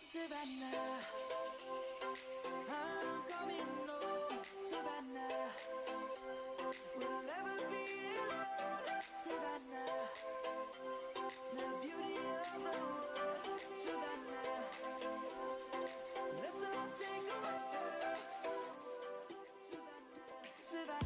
Savannah, I'm coming home, Savannah. We'll never be alone, Savannah. The beauty of the world, Savannah. Let's all take a ride, Savannah, Savannah.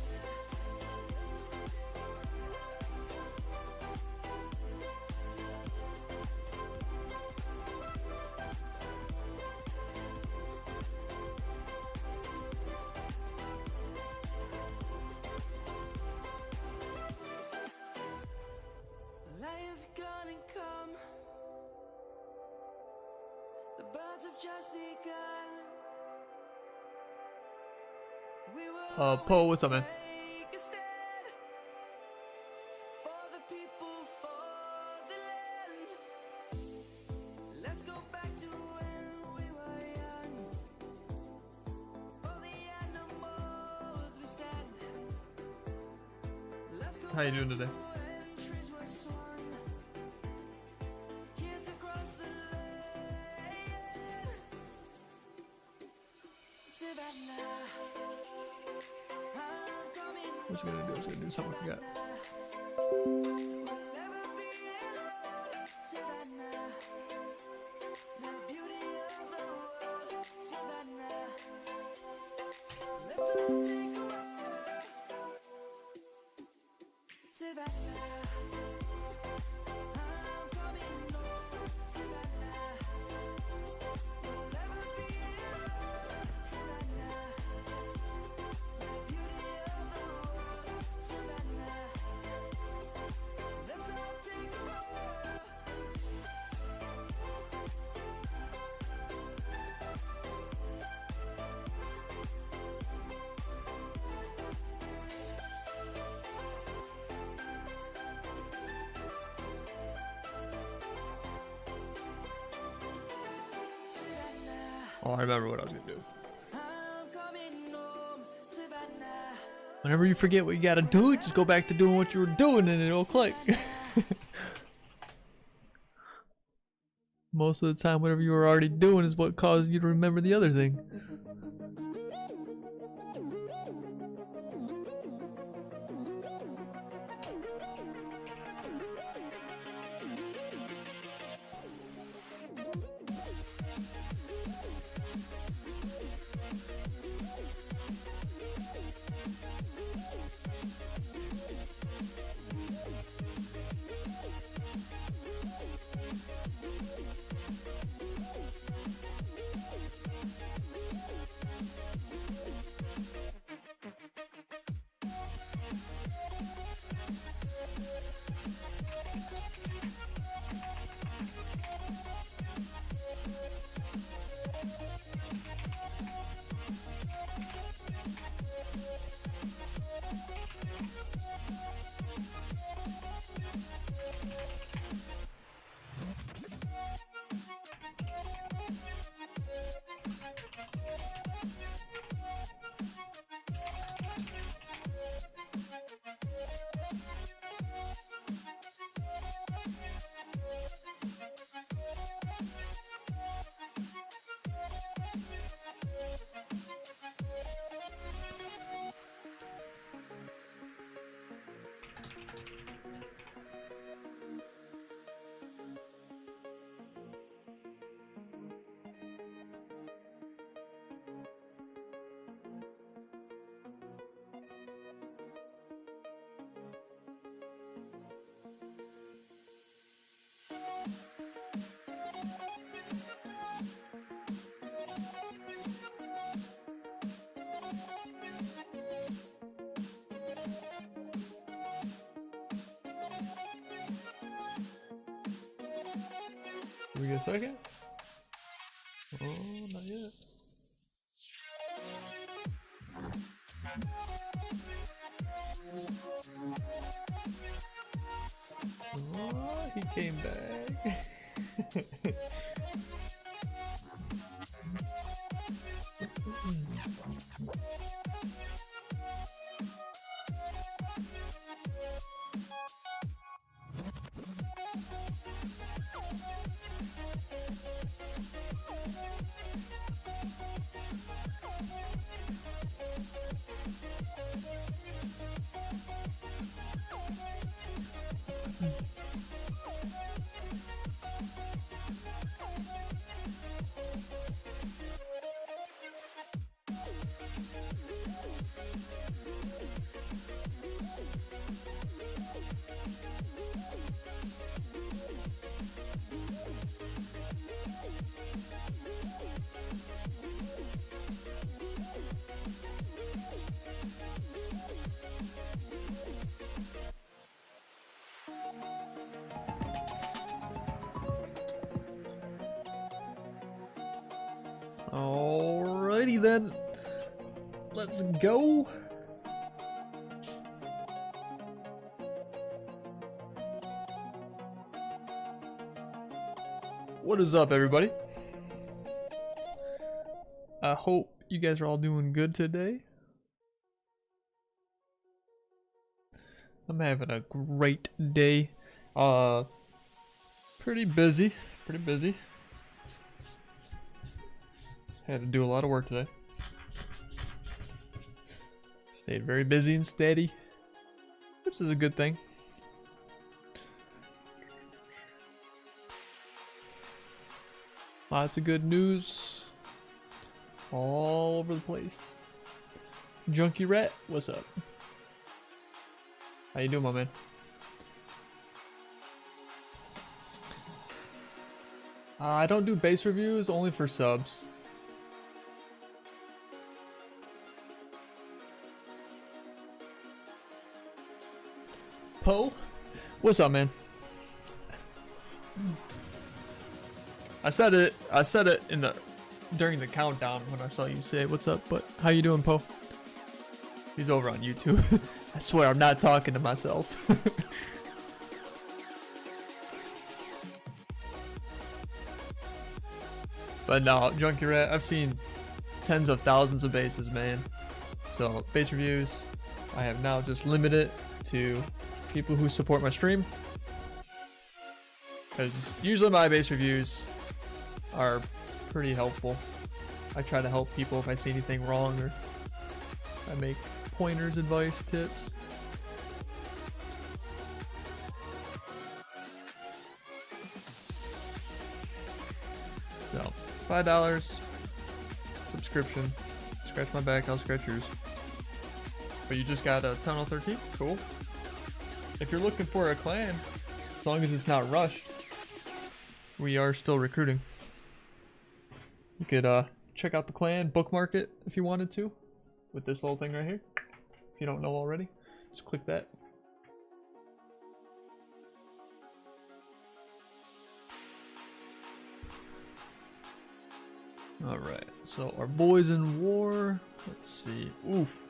Lion's gonna come. The birds have just begun. We will Poe, what's up, man? take a stand for the people, for the land. Let's go back to when we were young. For the animals we stand. Let's go How you back doing to today? when trees were swung. Kids across the land. Savannah, I'm coming. What you gonna do? It's gonna do something I forgot. We'll never be alone, Savannah. The beauty of the world, Savannah. Let's all take a ride, Savannah. I'm coming home, Savannah. We'll never be alone, Savannah. The beauty of the world, Savannah. Let's all take a ride. Savannah, Oh, I remember what I was gonna do. I'm coming home, Savannah. Whenever you forget what you gotta do, just go back to doing what you were doing and it'll click. Most of the time, whatever you were already doing is what caused you to remember the other thing. We get a second? Oh, not yet. Oh, he came back. Alrighty then. Let's go. What is up, everybody? I hope you guys are all doing good today. I'm having a great day. Pretty busy. Had to do a lot of work today. Stayed very busy and steady, which is a good thing. Lots of good news all over the place. Junkie Rat, what's up? How you doing, my man? I don't do base reviews, only for subs. Poe, what's up, man? I said it in the during the countdown when I saw you say what's up, but how you doing, Poe? He's over on YouTube. I swear I'm not talking to myself. But no, Junkie Rat, I've seen tens of thousands of bases, man. So base reviews, I have now just limited to people who support my stream, because usually my base reviews are pretty helpful. I try to help people if I see anything wrong, or I make pointers, advice, tips. So $5 subscription. Scratch my back, I'll scratch yours. But you just got a Tunnel 13? Cool. If you're looking for a clan, as long as it's not rushed, we are still recruiting. You could check out the clan, bookmark it if you wanted to, with this little thing right here. If you don't know already, just click that. Alright, so our boys in war, let's see. Oof.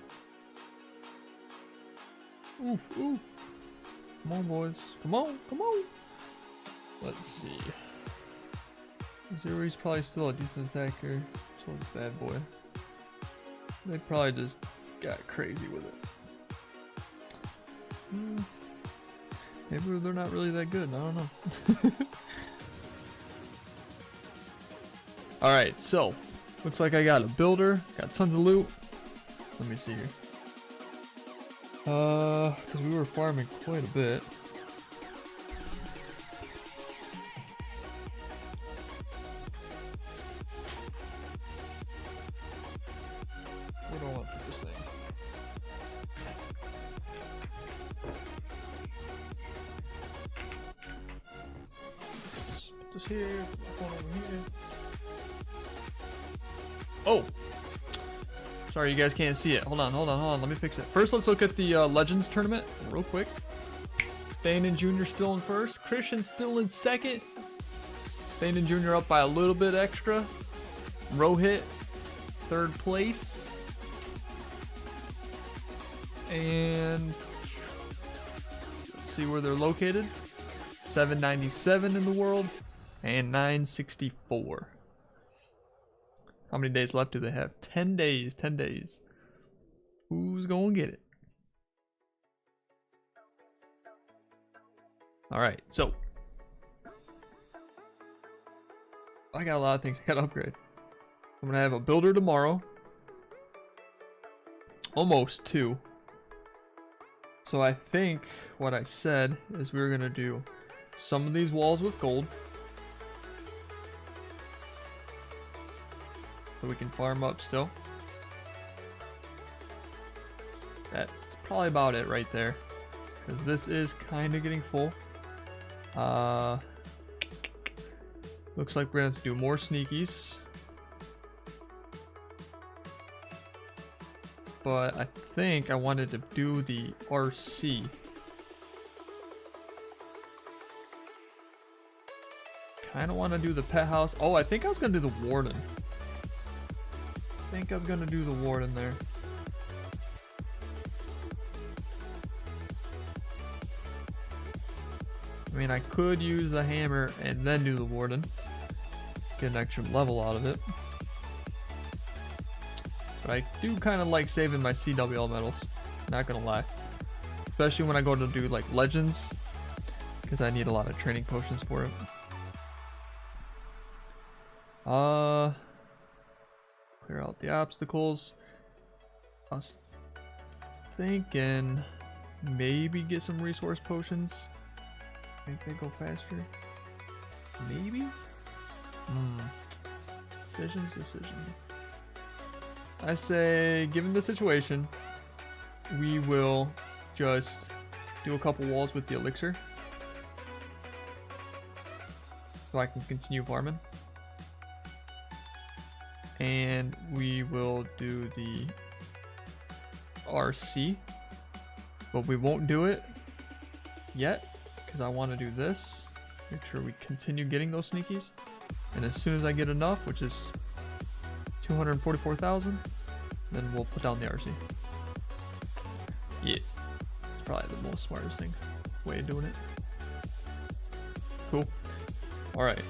Oof, oof. Come on, boys. Come on, come on. Let's see. Zuri's probably still a decent attacker. So it's bad boy. They probably just got crazy with it. Maybe they're not really that good. I don't know. Alright, so looks like I got a builder. Got tons of loot. Let me see here. Because we were farming quite a bit. Where do I want to put this thing? Let's put this here, put one over here. Oh! Sorry, you guys can't see it. Hold on. Let me fix it. First, let's look at the Legends tournament real quick. Thanen Jr. still in first. Christian still in second. Thanen Jr. up by a little bit extra. Rohit, third place. And let's see where they're located. 797 in the world and 964. How many days left do they have? 10 days, 10 days. Who's gonna get it? Alright, so. I got a lot of things I gotta upgrade. I'm gonna have a builder tomorrow. Almost 2. So I think what I said is we were gonna do some of these walls with gold. So we can farm up still. That's probably about it right there, because this is kind of getting full. Looks like we're gonna have to do more sneakies, but I think I wanted to do the RC. Kind of want to do the pet house. Oh, I think I was gonna do the warden. think I was gonna do the warden there. I mean, I could use the hammer and then do the warden. Get an extra level out of it. But I do kind of like saving my CWL medals. Not gonna lie. Especially when I go to do like legends. Because I need a lot of training potions for it. Clear out the obstacles. I was thinking maybe get some resource potions. Make they go faster. Maybe? Decisions. I say, given the situation, we will just do a couple walls with the elixir. So I can continue farming. And we will do the RC. But we won't do it yet, because I want to do this. Make sure we continue getting those sneakies. And as soon as I get enough, which is 244,000, then we'll put down the RC. Yeah, it's probably the most smartest way of doing it. Cool. All right.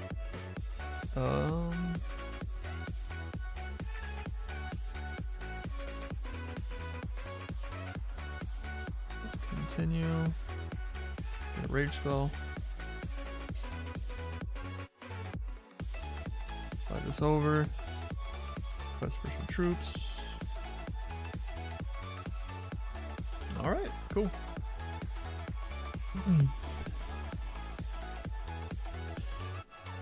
Let's continue. Get a rage spell. Slide this over. Quest for some troops. Alright, cool.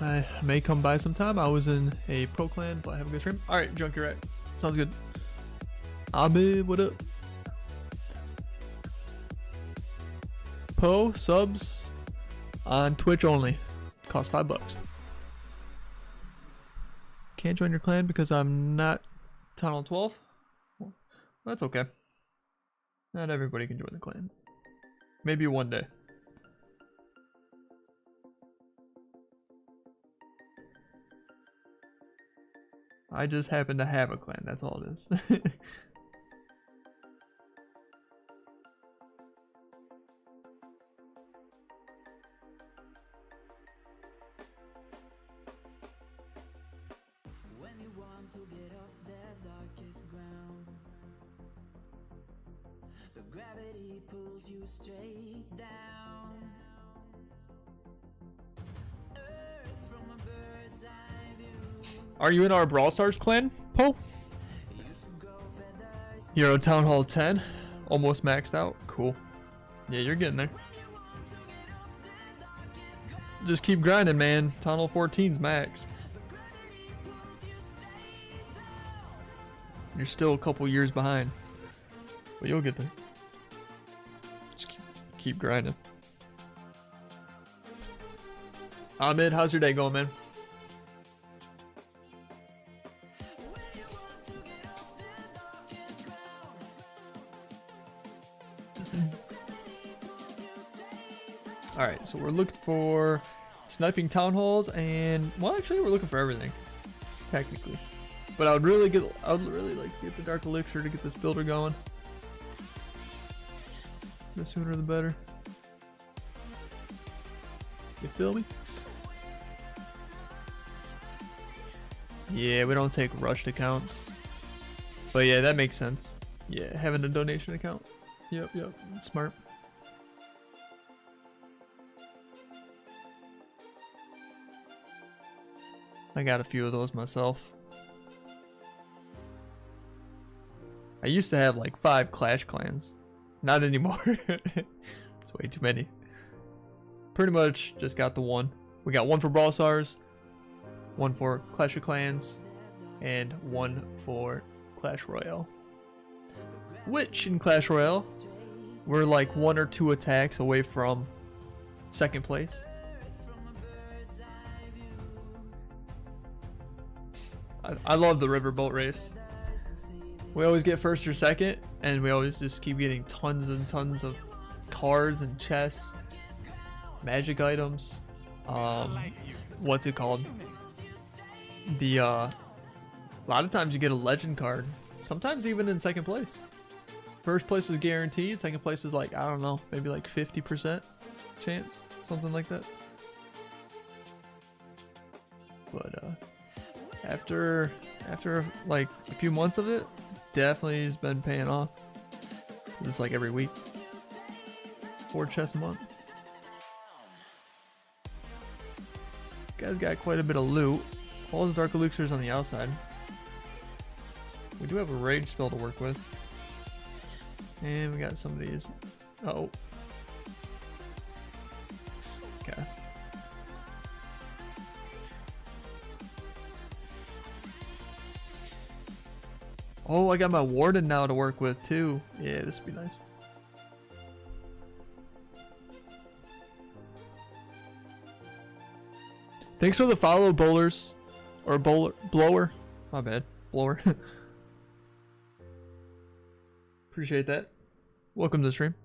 I may come by sometime. I was in a pro clan, but have a good stream. Alright, Junkie Rat. Sounds good. Abid, what up? Po subs on Twitch only. Cost $5. Can't join your clan because I'm not Tunnel 12? Well, that's okay. Not everybody can join the clan. Maybe one day. I just happen to have a clan, that's all it is. To get off that darkest ground, but gravity pulls you straight down. Earth from a bird's eye view. Are you in our Brawl Stars clan, Po? You should grow feathers. You're on Town Hall 10, almost maxed out. Cool. Yeah, you're getting there. Just keep grinding, man. Town Hall 14's max. You're still a couple years behind, but you'll get there. Just keep grinding. Ahmed, how's your day going, man? Alright, so we're looking for sniping town halls and, well, actually we're looking for everything, technically. But I would really like to get the Dark Elixir to get this builder going. The sooner the better. You feel me? Yeah, we don't take rushed accounts. But yeah, that makes sense. Yeah, having a donation account. Yep, smart. I got a few of those myself. I used to have like 5 Clash clans. Not anymore. It's way too many. Pretty much just got the one. We got one for Brawl Stars, one for Clash of Clans, and one for Clash Royale. Which in Clash Royale, we're like 1 or 2 attacks away from 2nd place. I love the riverboat race. We always get 1st or 2nd, and we always just keep getting tons and tons of cards and chests, magic items. What's it called? The A lot of times you get a legend card. Sometimes even in second place. First place is guaranteed. Second place is like, I don't know, maybe like 50% chance. Something like that. But after like a few months of it, definitely has been paying off. It's like every week. 4 chests a month. Guys got quite a bit of loot. All his dark elixirs on the outside. We do have a rage spell to work with. And we got some of these. Oh. Okay. Oh, I got my warden now to work with too. Yeah, this would be nice. Thanks for the follow, bowlers. Or blower. My bad. Blower. Appreciate that. Welcome to the stream.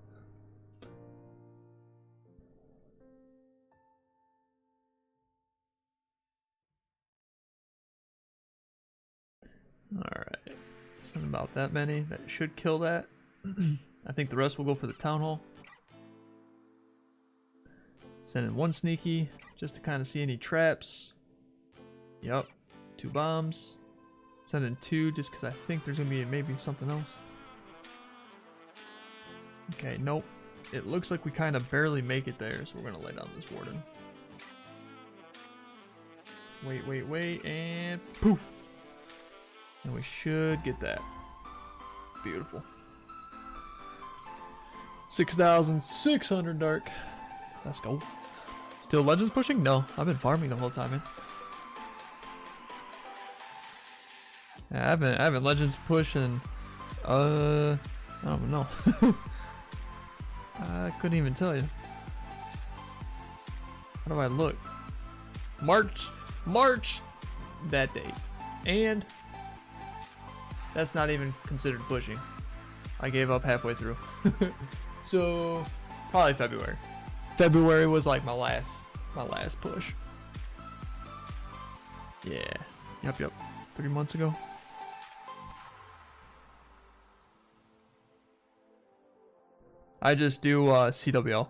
Alright. Something about that many. That should kill that. I think the rest will go for the town hall. Send in 1 sneaky just to kind of see any traps. Yep. 2 bombs. Send in 2 just because I think there's going to be maybe something else. Okay, nope. It looks like we kind of barely make it there, so we're going to lay down this warden. Wait, and poof! And we should get that. Beautiful. 6,600 dark. Let's go. Still legends pushing? No, I've been farming the whole time, man. Yeah, I haven't legends pushing. I don't know. I couldn't even tell you. How do I look? March that date. And that's not even considered pushing. I gave up halfway through. So probably February. February was like my last push. Yeah. Yep. 3 months ago. I just do CWL.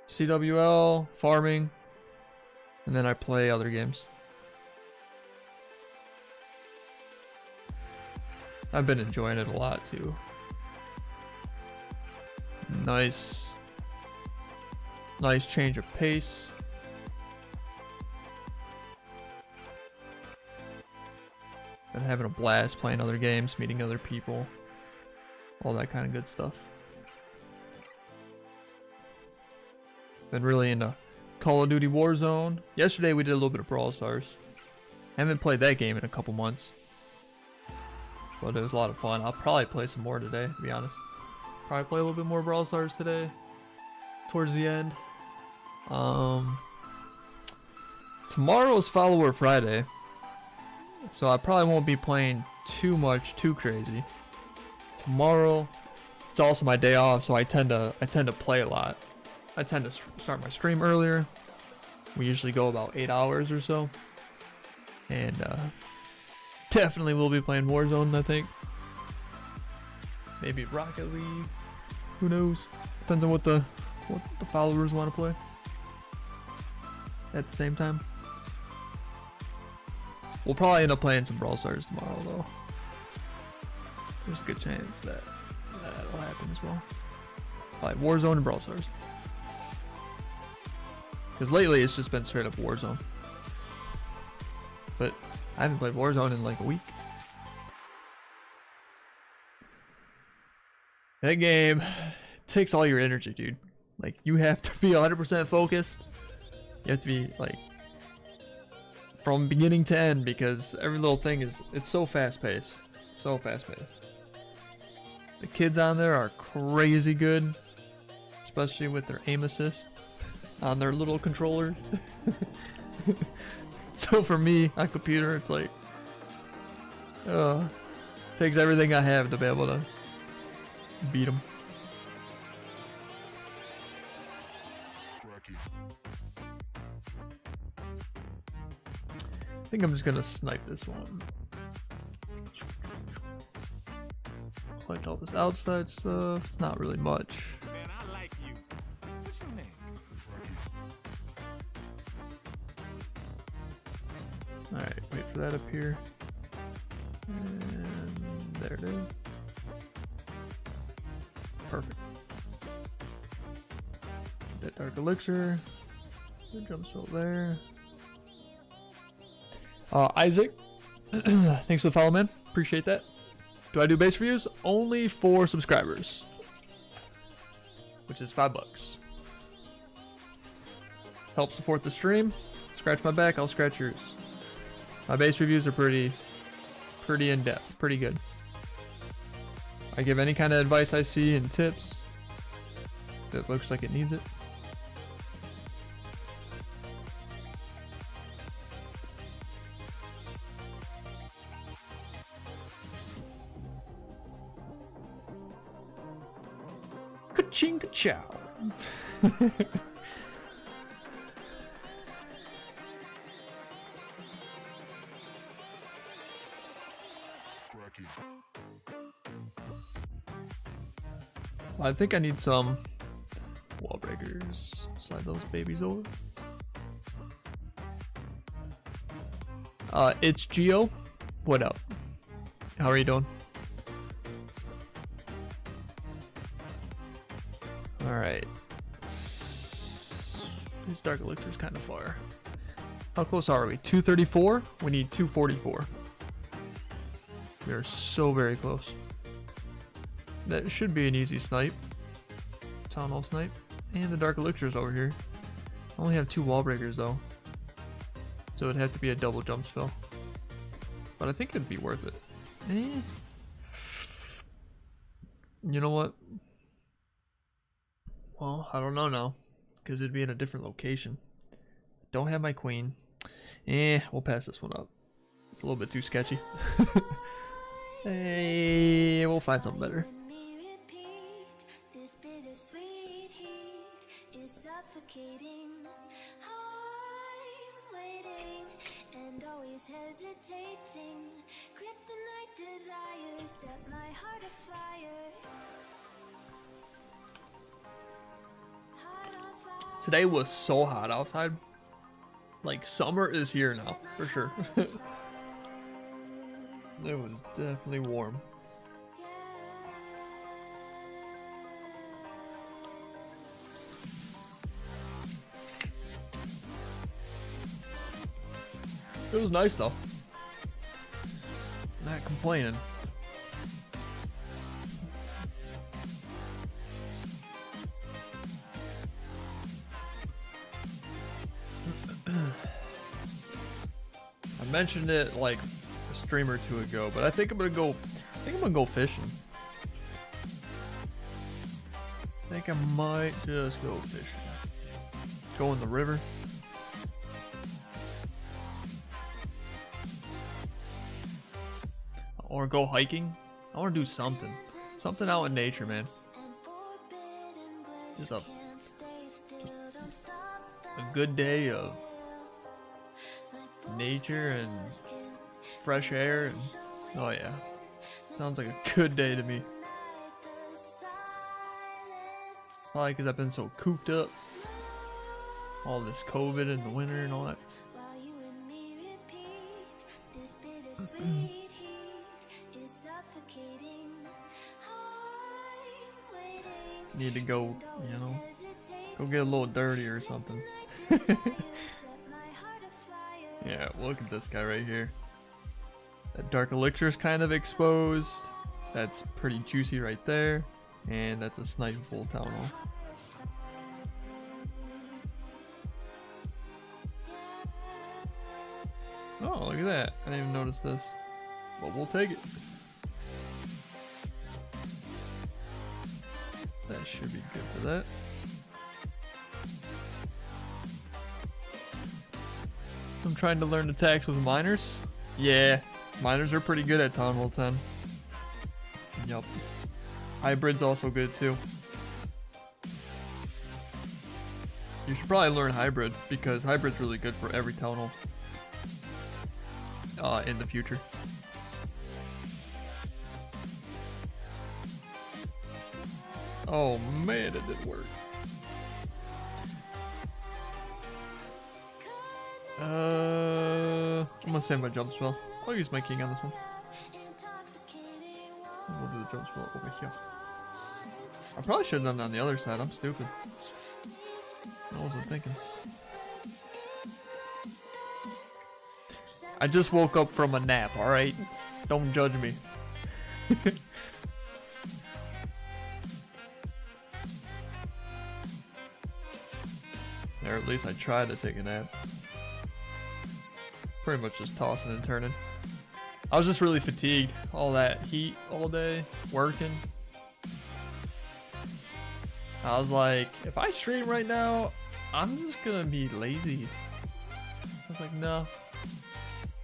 CWL, farming, and then I play other games. I've been enjoying it a lot too. Nice change of pace. Been having a blast playing other games, meeting other people, all that kind of good stuff. Been really into Call of Duty Warzone. Yesterday we did a little bit of Brawl Stars. Haven't played that game in a couple months, but it was a lot of fun. I'll probably play some more today, to be honest. Probably play a little bit more Brawl Stars today, towards the end. Tomorrow is Follower Friday, so I probably won't be playing too crazy. Tomorrow, it's also my day off, so I tend to play a lot. I tend to start my stream earlier. We usually go about 8 hours or so. And definitely will be playing Warzone, I think. Maybe Rocket League. Who knows? Depends on what the followers want to play. At the same time. We'll probably end up playing some Brawl Stars tomorrow, though. There's a good chance that'll happen as well. Probably Warzone and Brawl Stars. Because lately it's just been straight up Warzone. But I haven't played Warzone in like a week. That game takes all your energy, dude. Like, you have to be 100% focused. You have to be like from beginning to end, because every little thing it's so fast paced. So fast paced. The kids on there are crazy good, especially with their aim assist on their little controllers. So for me on computer, it's like takes everything I have to be able to beat them. I think I'm just gonna snipe this one. collect all this outside stuff. It's not really much. Man, I like you. What's your name? Alright, wait for that up here. And there it is. Perfect. That dark elixir. The jump spell there. Isaac, thanks for the follow, man. Appreciate that. Do I do base reviews? Only for subscribers, which is $5. Help support the stream. Scratch my back, I'll scratch yours. My base reviews are pretty in depth, pretty good. I give any kind of advice I see and tips that looks like it needs it. Ka-ching ka-chow. I think I need some wall breakers. Slide those babies over. It's Geo. What up? How are you doing? Alright. This dark elixir is kind of far. How close are we? 234? We need 244. We are so very close. That should be an easy snipe. Town hall snipe. And the dark elixirs over here. I only have 2 wall breakers though. So it'd have to be a double jump spell. But I think it'd be worth it. You know what? Well, I don't know now. Because it'd be in a different location. Don't have my queen. We'll pass this one up. It's a little bit too sketchy. Hey, we'll find something better. Today was so hot outside. Like, summer is here now, for sure. It was definitely warm. It was nice though. Not complaining. I mentioned it like a stream or two ago, but I think I'm gonna go fishing. I think I might just go fishing. Go in the river. Or go hiking. I want to do something. Something out in nature, man. Just a good day of nature and fresh air. And, oh yeah. Sounds like a good day to me. Probably because I've been so cooped up. All this COVID in the winter and all that. Need to go, you know, go get a little dirty or something. Yeah, look at this guy right here. That dark elixir is kind of exposed. That's pretty juicy right there. And that's a snipeable town hall. Oh, look at that. I didn't even notice this. But we'll take it. That should be good for that. I'm trying to learn attacks with miners. Yeah, miners are pretty good at Town Hall 10. Yup. Hybrid's also good too. You should probably learn Hybrid because Hybrid's really good for every Town Hall. In the future. Oh man, it didn't work. I'm gonna save my jump spell. I'll use my king on this one. We'll do the jump spell over here. I probably should have done it on the other side. I'm stupid. I wasn't thinking. I just woke up from a nap, alright? Don't judge me. Or at least I tried to take a nap. Pretty much just tossing and turning. I was just really fatigued. All that heat all day, working. I was like, if I stream right now, I'm just gonna be lazy. I was like, no.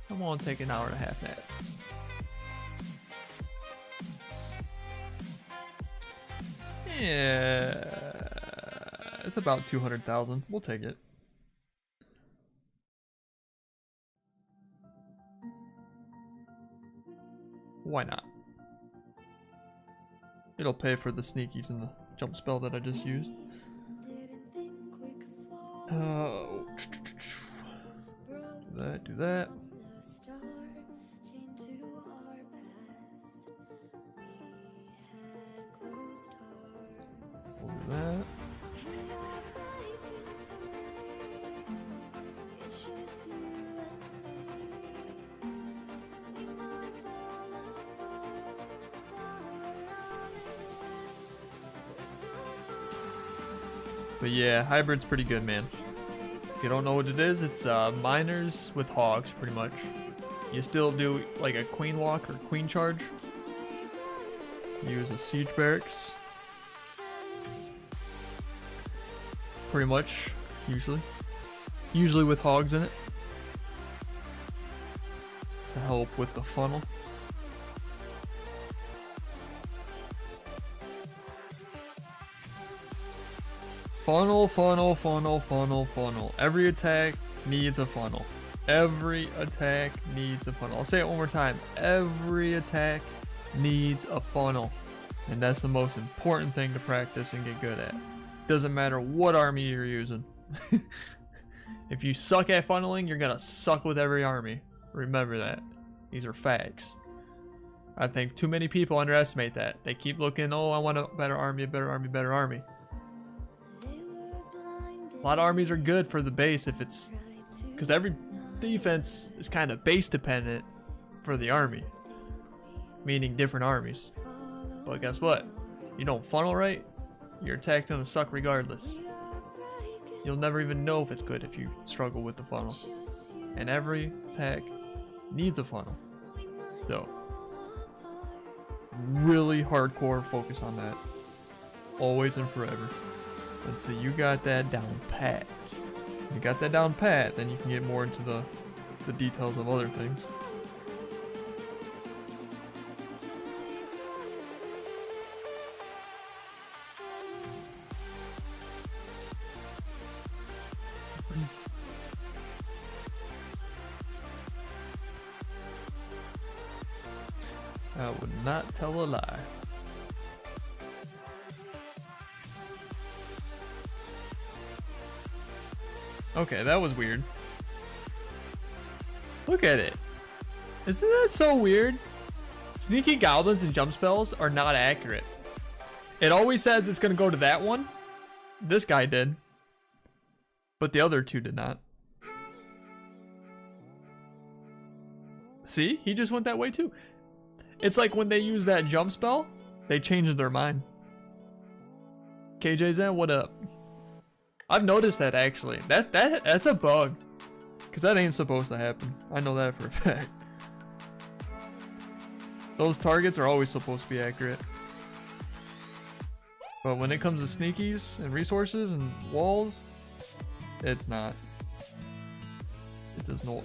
I'm gonna take an hour and a half nap. Yeah. It's about 200,000. We'll take it. Why not? It'll pay for the sneakies and the jump spell that I just used. Do that. We'll do that. But yeah, hybrid's pretty good, man. If you don't know what it is, it's miners with hogs, pretty much. You still do like a queen walk or queen charge. Use a siege barracks. Pretty much, usually. Usually with hogs in it. To help with the funnel. Funnel, funnel, funnel, funnel, funnel. Every attack needs a funnel. Every attack needs a funnel. I'll say it one more time. Every attack needs a funnel. And that's the most important thing to practice and get good at. Doesn't matter what army you're using. If you suck at funneling, you're gonna suck with every army. Remember that. These are facts. I think too many people underestimate that. They keep looking, oh, I want a better army, a better army, better army. A lot of armies are good for the base if it's... because every defense is kind of base dependent for the army. Meaning different armies. But guess what? You don't funnel right, your attack's gonna suck regardless. You'll never even know if it's good if you struggle with the funnel. And every attack needs a funnel. So, really hardcore focus on that. Always and forever. Until you got that down pat. If you got that down pat, then you can get more into the details of other things. I would not tell a lie. Okay, that was weird. Look at it. Isn't that so weird? Sneaky goblins and jump spells are not accurate. It always says it's going to go to that one. This guy did. But the other two did not. See? He just went that way too. It's like when they use that jump spell, they change their mind. KJ Zen, what up? I've noticed that actually. That's a bug. Because that ain't supposed to happen. I know that for a fact. Those targets are always supposed to be accurate. But when it comes to sneakies and resources and walls, it's not. It does not.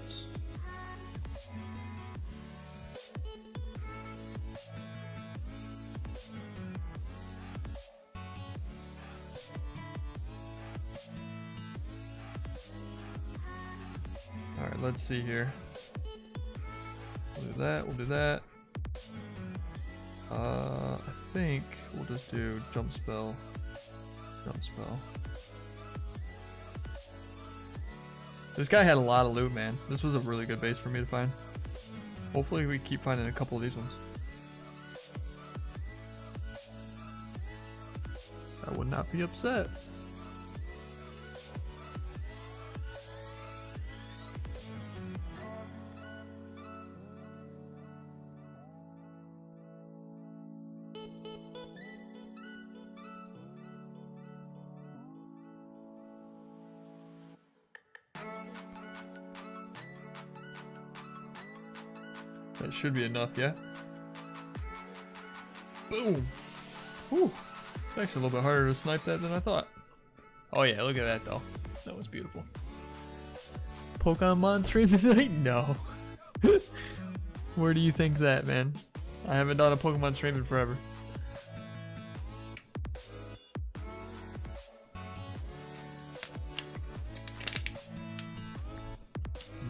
Alright, let's see here. We'll do that, we'll do that. I think we'll just do jump spell. Jump spell. This guy had a lot of loot, man. This was a really good base for me to find. Hopefully we keep finding a couple of these ones. I would not be upset. That should be enough, yeah? Boom! Whew. It's actually a little bit harder to snipe that than I thought. Oh yeah, look at that though. That was beautiful. Pokemon stream tonight? No. Where do you think that, man? I haven't done a Pokemon stream in forever.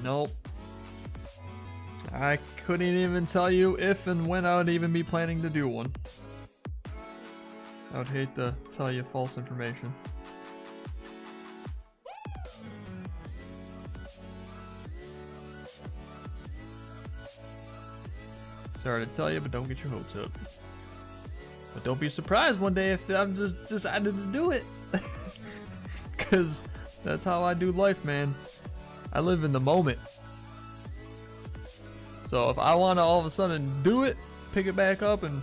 Nope. I couldn't even tell you if and when I would even be planning to do one. I would hate to tell you false information. Sorry to tell you, but don't get your hopes up. But don't be surprised one day if I'm just decided to do it. Cause that's how I do life, man. I live in the moment. So if I want to all of a sudden do it, pick it back up, and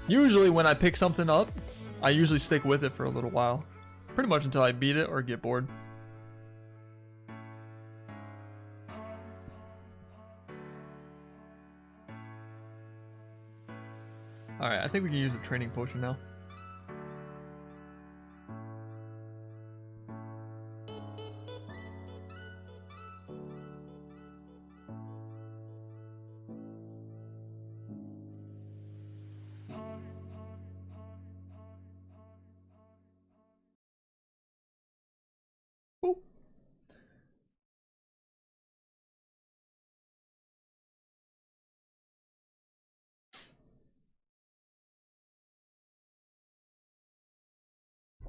usually when I pick something up, I usually stick with it for a little while. Pretty much until I beat it or get bored. Alright, I think we can use a training potion now. Ooh.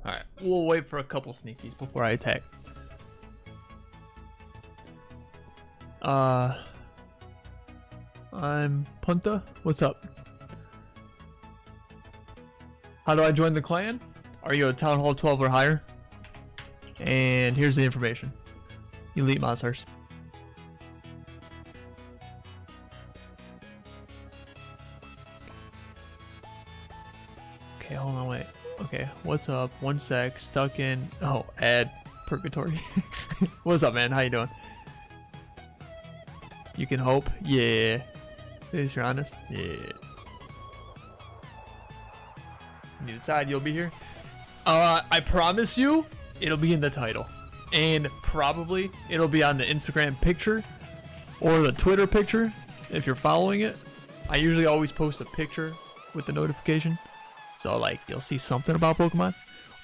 Alright, we'll wait for a couple sneakies before I attack. I'm Punta. What's up? How do I join the clan? Are you a Town Hall 12 or higher? And here's the information. Elite monsters. Okay, hold on, wait. Okay, what's up? One sec, stuck in. Oh, add purgatory. What's up, man? How you doing? You can hope. Yeah. Is you're honest? Yeah. You decide you'll be here. I promise you, it'll be in the title, and probably it'll be on the Instagram picture or the Twitter picture if you're following it. I usually always post a picture with the notification. So, like, you'll see something about Pokemon.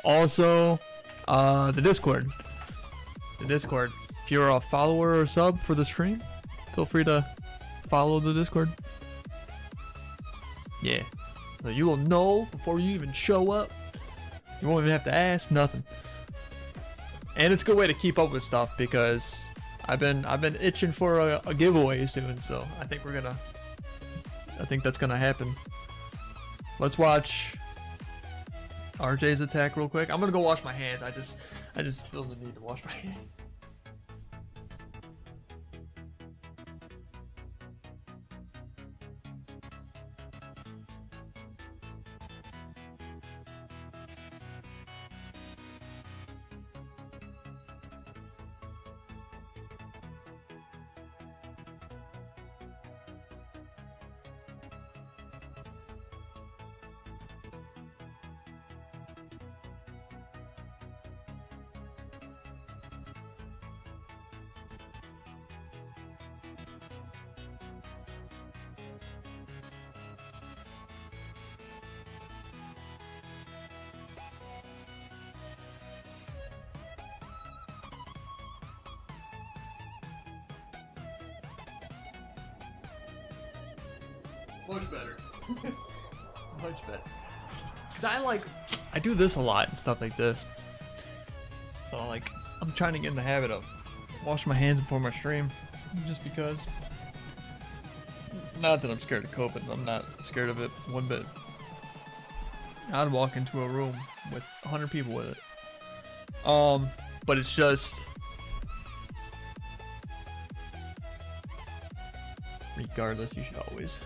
Also, the Discord. The Discord. If you're a follower or sub for the stream, feel free to follow the Discord. Yeah. So you will know before you even show up. You won't even have to ask, nothing. And it's a good way to keep up with stuff because I've been itching for a giveaway soon, so I think that's gonna happen. Let's watch RJ's attack real quick. I'm gonna go wash my hands. I just feel the need to wash my hands. Much better. much better. Cause I do this a lot and stuff like this. So like, I'm trying to get in the habit of washing my hands before my stream, just because. Not that I'm scared of COVID. I'm not scared of it one bit. I'd walk into a room with 100 people with it. But it's just. Regardless, you should always.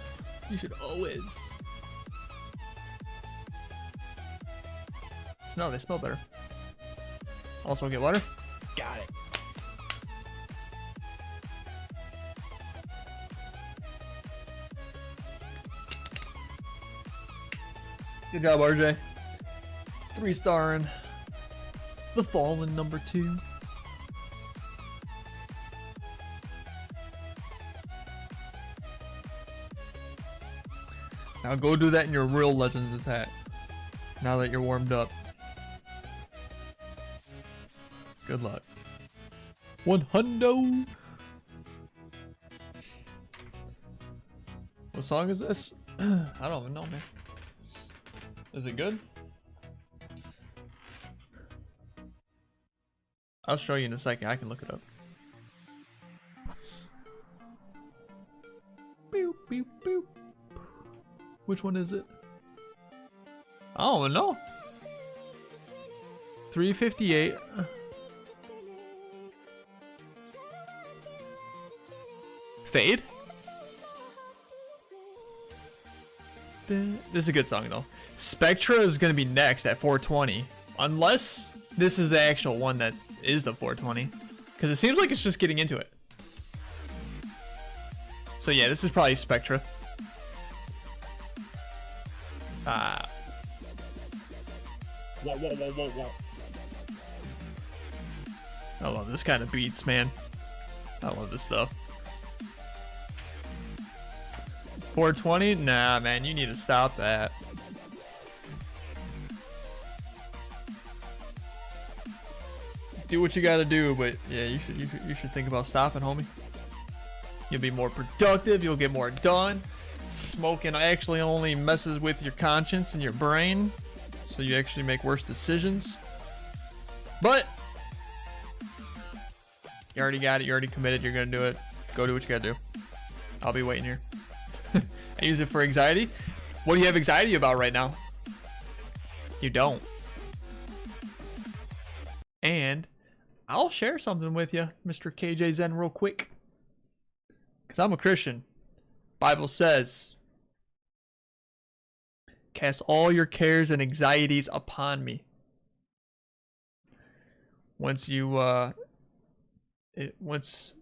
No, they smell better. Also get water. Got it. Good job, RJ. 3-starring The Fallen #2. Now go do that in your real Legends attack. Now that you're warmed up. Good luck. 100. What song is this? I don't even know, man. Is it good? I'll show you in a second. I can look it up. Boop, boop, boop. Which one is it? I don't even know. 358. Fade? This is a good song though. Spectra is gonna be next at 420. Unless this is the actual one that is the 420. Because it seems like it's just getting into it. So yeah, this is probably Spectra. I love this kind of beats, man. I love this stuff. 420? Nah, man, you need to stop that. Do what you gotta do, but yeah, you should think about stopping, homie. You'll be more productive, you'll get more done. Smoking actually only messes with your conscience and your brain, so you actually make worse decisions. But you already got it, you're already committed, you're gonna do it. Go do what you gotta do. I'll be waiting here. I use it for anxiety. What do you have anxiety about right now? You don't. And I'll share something with you, Mr. KJ Zen, real quick. Because I'm a Christian. Bible says, cast all your cares and anxieties upon me. Once you once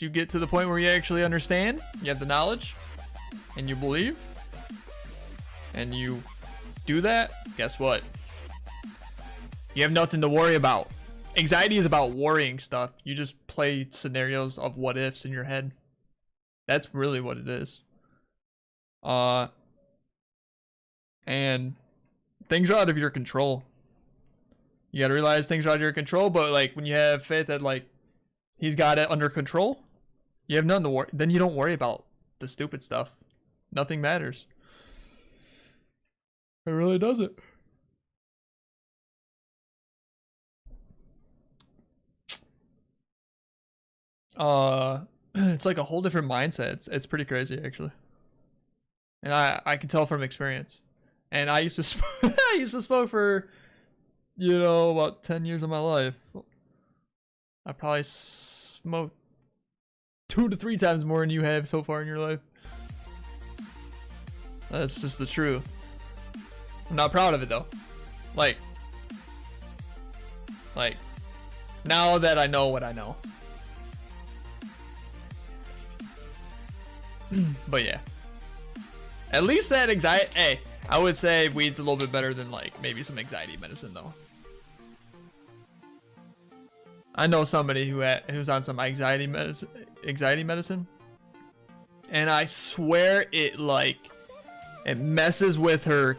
you get to the point where you actually understand, you have the knowledge, and you believe, and you do that, guess what? You have nothing to worry about. Anxiety is about worrying stuff. You just play scenarios of what ifs in your head. That's really what it is. And things are out of your control. You gotta realize things are out of your control, but like when you have faith that like he's got it under control, you have nothing to worry. Then you don't worry about the stupid stuff. Nothing matters. It really doesn't. It's like a whole different mindset. It's pretty crazy actually. And I can tell from experience. And I used to I used to smoke for, you know, about 10 years of my life. I probably smoked 2 to 3 times more than you have so far in your life. That's just the truth. I'm not proud of it though. Like now that I know what I know. But yeah. At least that anxiety, hey, I would say weed's a little bit better than like maybe some anxiety medicine though. I know somebody who's on some anxiety medicine, and I swear it messes with her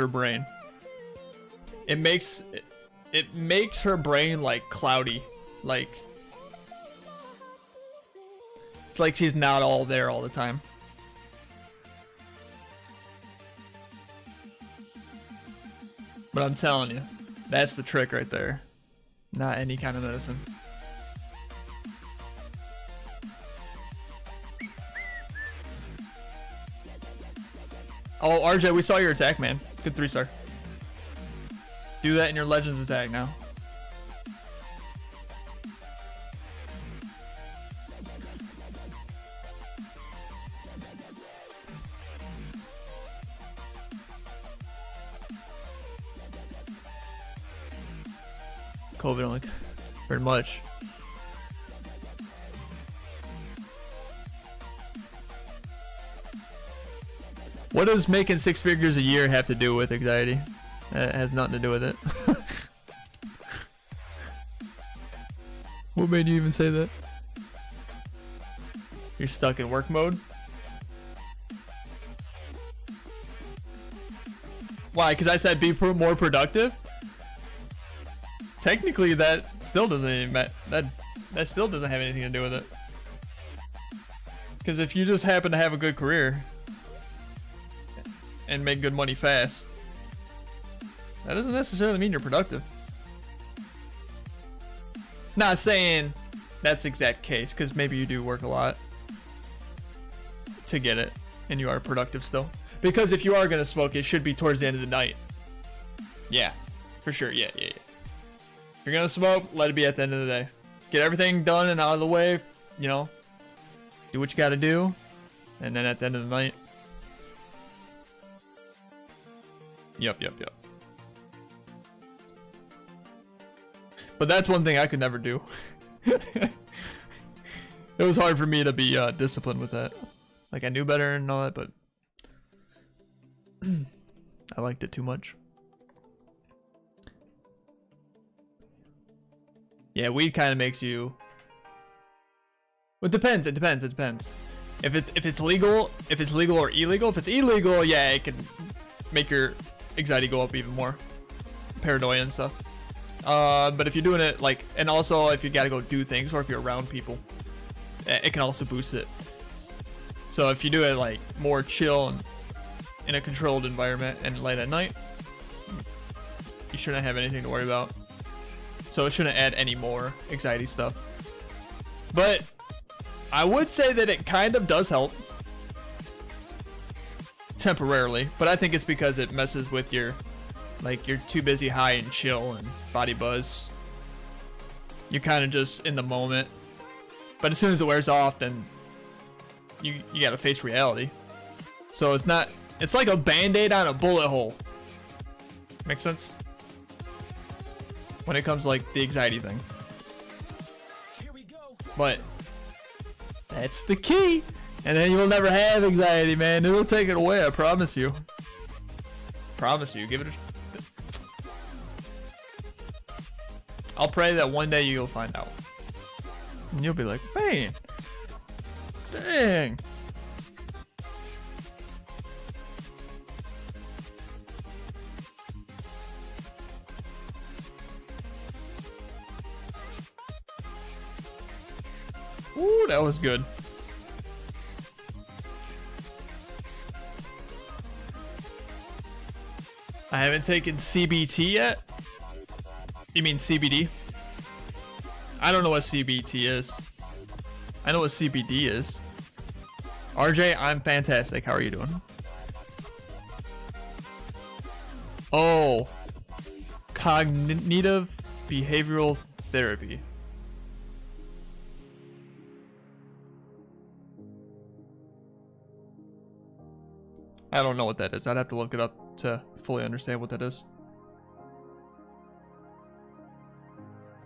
brain. It makes her brain like cloudy, like it's like she's not all there all the time. But I'm telling you, that's the trick right there. Not any kind of medicine. Oh, RJ, we saw your attack, man. Good 3-star. Do that in your Legends attack now. COVID only very much. What does making 6 figures a year have to do with anxiety? It has nothing to do with it. What made you even say that? You're stuck in work mode? Why? Because I said be more productive? Technically, that still doesn't even that still doesn't have anything to do with it. Because if you just happen to have a good career and make good money fast, that doesn't necessarily mean you're productive. Not saying that's the exact case, because maybe you do work a lot to get it and you are productive still. Because if you are going to smoke, it should be towards the end of the night. Yeah, for sure. Yeah. If you're going to smoke, let it be at the end of the day. Get everything done and out of the way, you know. Do what you got to do. And then at the end of the night. Yep. But that's one thing I could never do. It was hard for me to be disciplined with that. Like, I knew better and all that, but I liked it too much. Yeah, weed kind of makes you. Well, it depends. It depends. If it's legal or illegal. If it's illegal, yeah, it can make your anxiety go up even more, paranoia and stuff. But if you're doing it like, and also if you gotta go do things or if you're around people, it can also boost it. So if you do it like more chill and in a controlled environment and late at night, you shouldn't have anything to worry about. So it shouldn't add any more anxiety stuff. But I would say that it kind of does help temporarily, but I think it's because it messes with your, like, you're too busy high and chill and body buzz. You're kind of just in the moment. But as soon as it wears off, then you gotta face reality. So it's like a band-aid on a bullet hole. Make sense? When it comes to like the anxiety thing. But that's the key. And then you will never have anxiety, man. It'll take it away, I promise you. Promise you. Give it a... I'll pray that one day you'll find out. And you'll be like, man, dang. Ooh, that was good. I haven't taken CBT yet. You mean CBD? I don't know what CBT is. I know what CBD is. RJ, I'm fantastic. How are you doing? Oh, cognitive behavioral therapy. I don't know what that is. I'd have to look it up to fully understand what that is.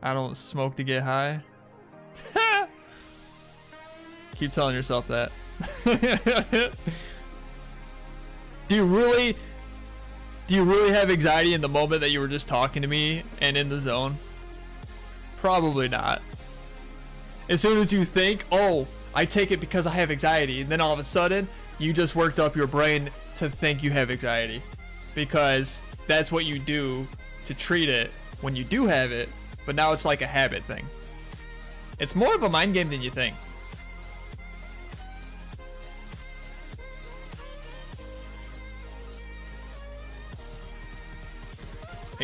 I don't smoke to get high. Keep telling yourself that. Do you really have anxiety in the moment that you were just talking to me and in the zone? Probably not. As soon as you think, oh, I take it because I have anxiety, and then all of a sudden you just worked up your brain to think you have anxiety, because that's what you do to treat it when you do have it, but now it's like a habit thing. It's more of a mind game than you think.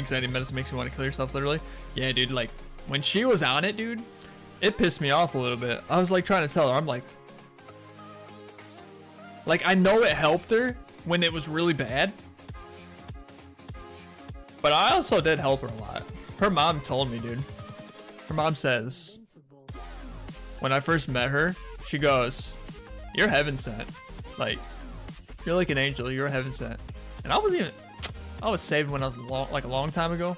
anxiety medicine makes you want to kill yourself, literally. Yeah, dude, like, when she was on it, dude, it pissed me off a little bit. I was, like, trying to tell her, I'm like, I know it helped her when it was really bad. But I also did help her a lot. Her mom told me, dude. Her mom says, when I first met her, she goes, "You're heaven sent. Like, you're like an angel. You're heaven sent." And I was saved when I was a long time ago.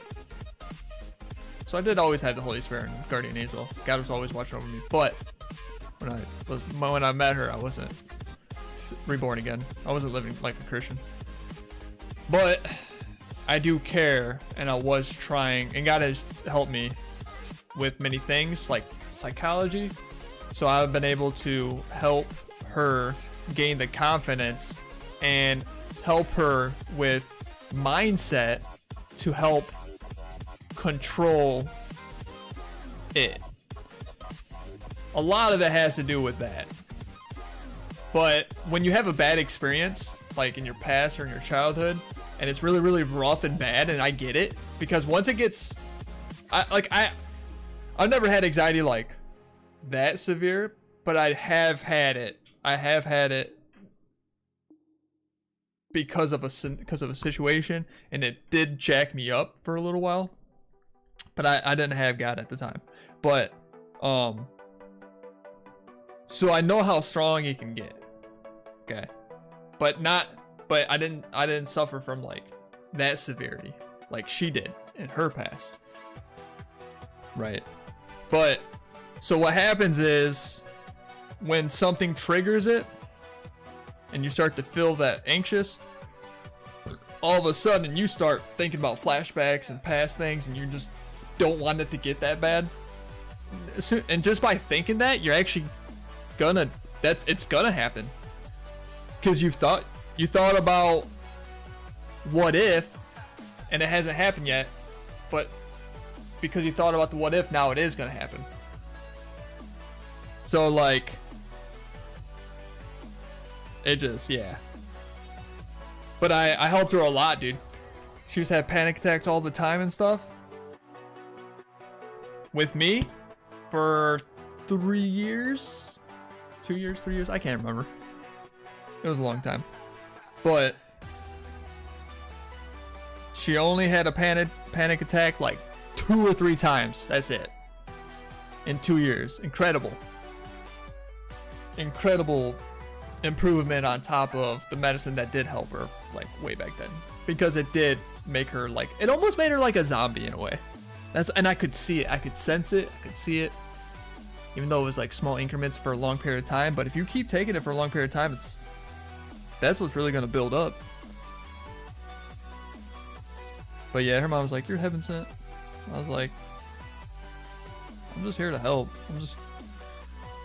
So I did always have the Holy Spirit and guardian angel. God was always watching over me. But when I met her, I wasn't reborn again. I wasn't living like a Christian. But I do care, and I was trying, and God has helped me with many things like psychology. So I've been able to help her gain the confidence and help her with mindset to help control it. A lot of it has to do with that. But when you have a bad experience, like in your past or in your childhood, and it's really, really rough and bad, and I get it, because once it gets, I've never had anxiety like that severe, but I have had it. I have had it because of a situation, and it did jack me up for a little while. But I didn't have God at the time. But so I know how strong it can get. Okay. But I didn't suffer from like that severity like she did in her past. Right. But so what happens is when something triggers it and you start to feel that anxious, all of a sudden you start thinking about flashbacks and past things, and you just don't want it to get that bad. And just by thinking that, you're actually it's gonna happen. Because you thought about what if, and it hasn't happened yet, but because you thought about the what if, now it is gonna happen. So like, it just, yeah. But I helped her a lot, dude. She was having panic attacks all the time and stuff. With me for 3 years, 2 years, 3 years, I can't remember. It was a long time. But she only had a panic attack like 2 or 3 times. That's it. In 2 years. Incredible. Incredible improvement on top of the medicine that did help her like way back then. Because it did make her like, it almost made her like a zombie in a way. And I could see it. I could sense it. I could see it. Even though it was like small increments for a long period of time. But if you keep taking it for a long period of time, that's what's really going to build up. But yeah, her mom was like, "You're heaven sent." I was like, I'm just here to help.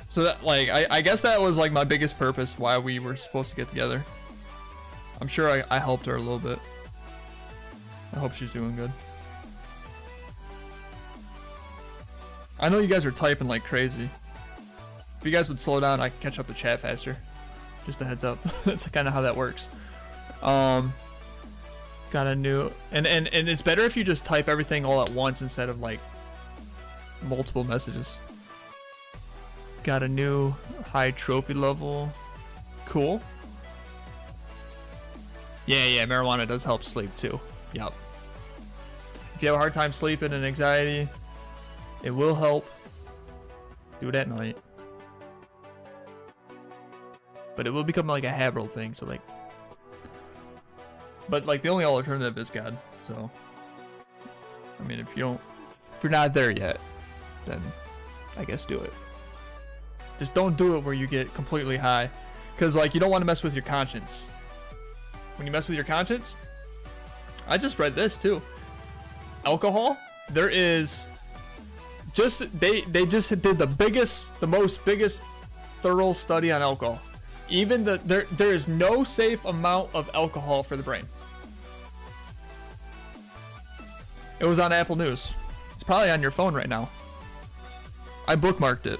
So that, like, I guess that was like my biggest purpose why we were supposed to get together. I'm sure I helped her a little bit. I hope she's doing good. I know you guys are typing like crazy. If you guys would slow down, I can catch up the chat faster. Just a heads up. That's kind of how that works. Got a new, and it's better if you just type everything all at once instead of like multiple messages. Got a new high trophy level. Cool. Yeah, marijuana does help sleep too. Yep. If you have a hard time sleeping and anxiety, it will help. Do it at night. But it will become like a habitual thing, so like, but like the only alternative is God. So I mean, if you're not there yet, then I guess do it. Just don't do it where you get completely high, because like you don't want to mess with your conscience. When you mess with your conscience, I just read this too. Alcohol, there is just they just did the biggest thorough study on alcohol. Even there is no safe amount of alcohol for the brain. It was on Apple News. It's probably on your phone right now. I bookmarked it.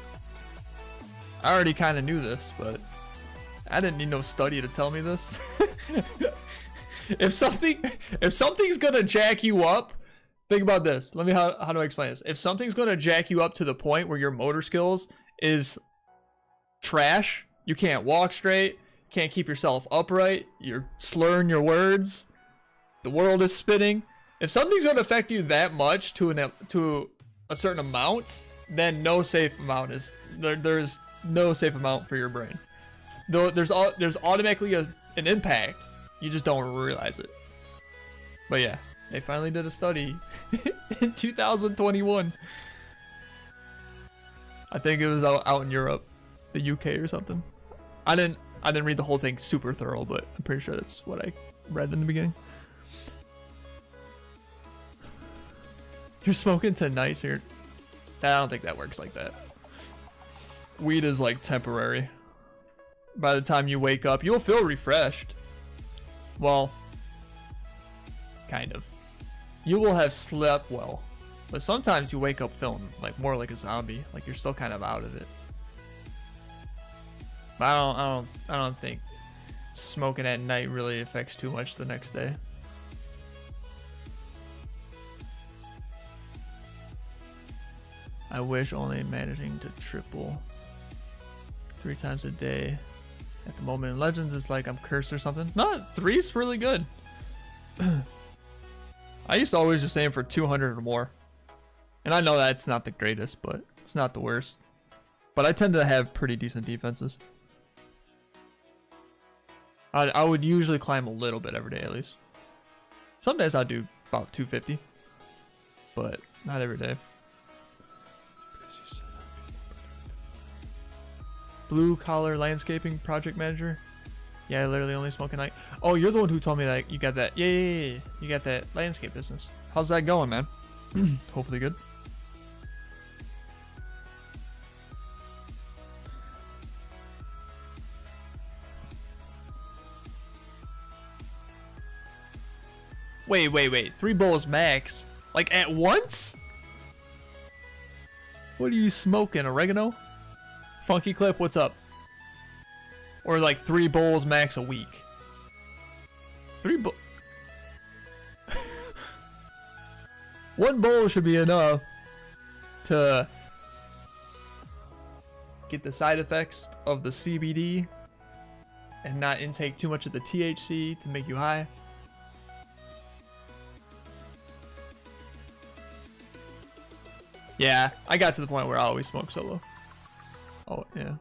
I already kind of knew this, but I didn't need no study to tell me this. If something's gonna jack you up, Think about this. Let me how do I explain this? If something's gonna jack you up to the point where your motor skills is trash, you can't walk straight, can't keep yourself upright, you're slurring your words, the world is spinning. If something's gonna affect you that much to a certain amount, then no safe amount is there's no safe amount for your brain. Though there's automatically an impact, you just don't realize it. But yeah, they finally did a study in 2021. I think it was out in Europe, the UK or something. I didn't read the whole thing super thorough, but I'm pretty sure that's what I read in the beginning. You're smoking tonight here. I don't think that works like that. Weed is like temporary. By the time you wake up, you'll feel refreshed. Well, kind of. You will have slept well, but sometimes you wake up feeling like more like a zombie, like you're still kind of out of it. But I don't think smoking at night really affects too much the next day. I wish only managing to triple 3 times a day. At the moment in Legends, it's like I'm cursed or something. No, 3's really good. I used to always just aim for 200 or more. And I know that's not the greatest, but it's not the worst. But I tend to have pretty decent defenses. I would usually climb a little bit every day at least. Some days I do about 250. But not every day. Blue collar landscaping project manager. Yeah, I literally only smoke at night. Oh, you're the one who told me that you got that. Yeah. You got that landscape business. How's that going, man? Hopefully good. Wait. 3 bowls max. Like at once? What are you smoking? Oregano? Funky Clip, what's up? Or like 3 bowls max a week. 3 bowl. 1 bowl should be enough to get the side effects of the CBD and not intake too much of the THC to make you high. Yeah, I got to the point where I always smoke solo. Oh, yeah.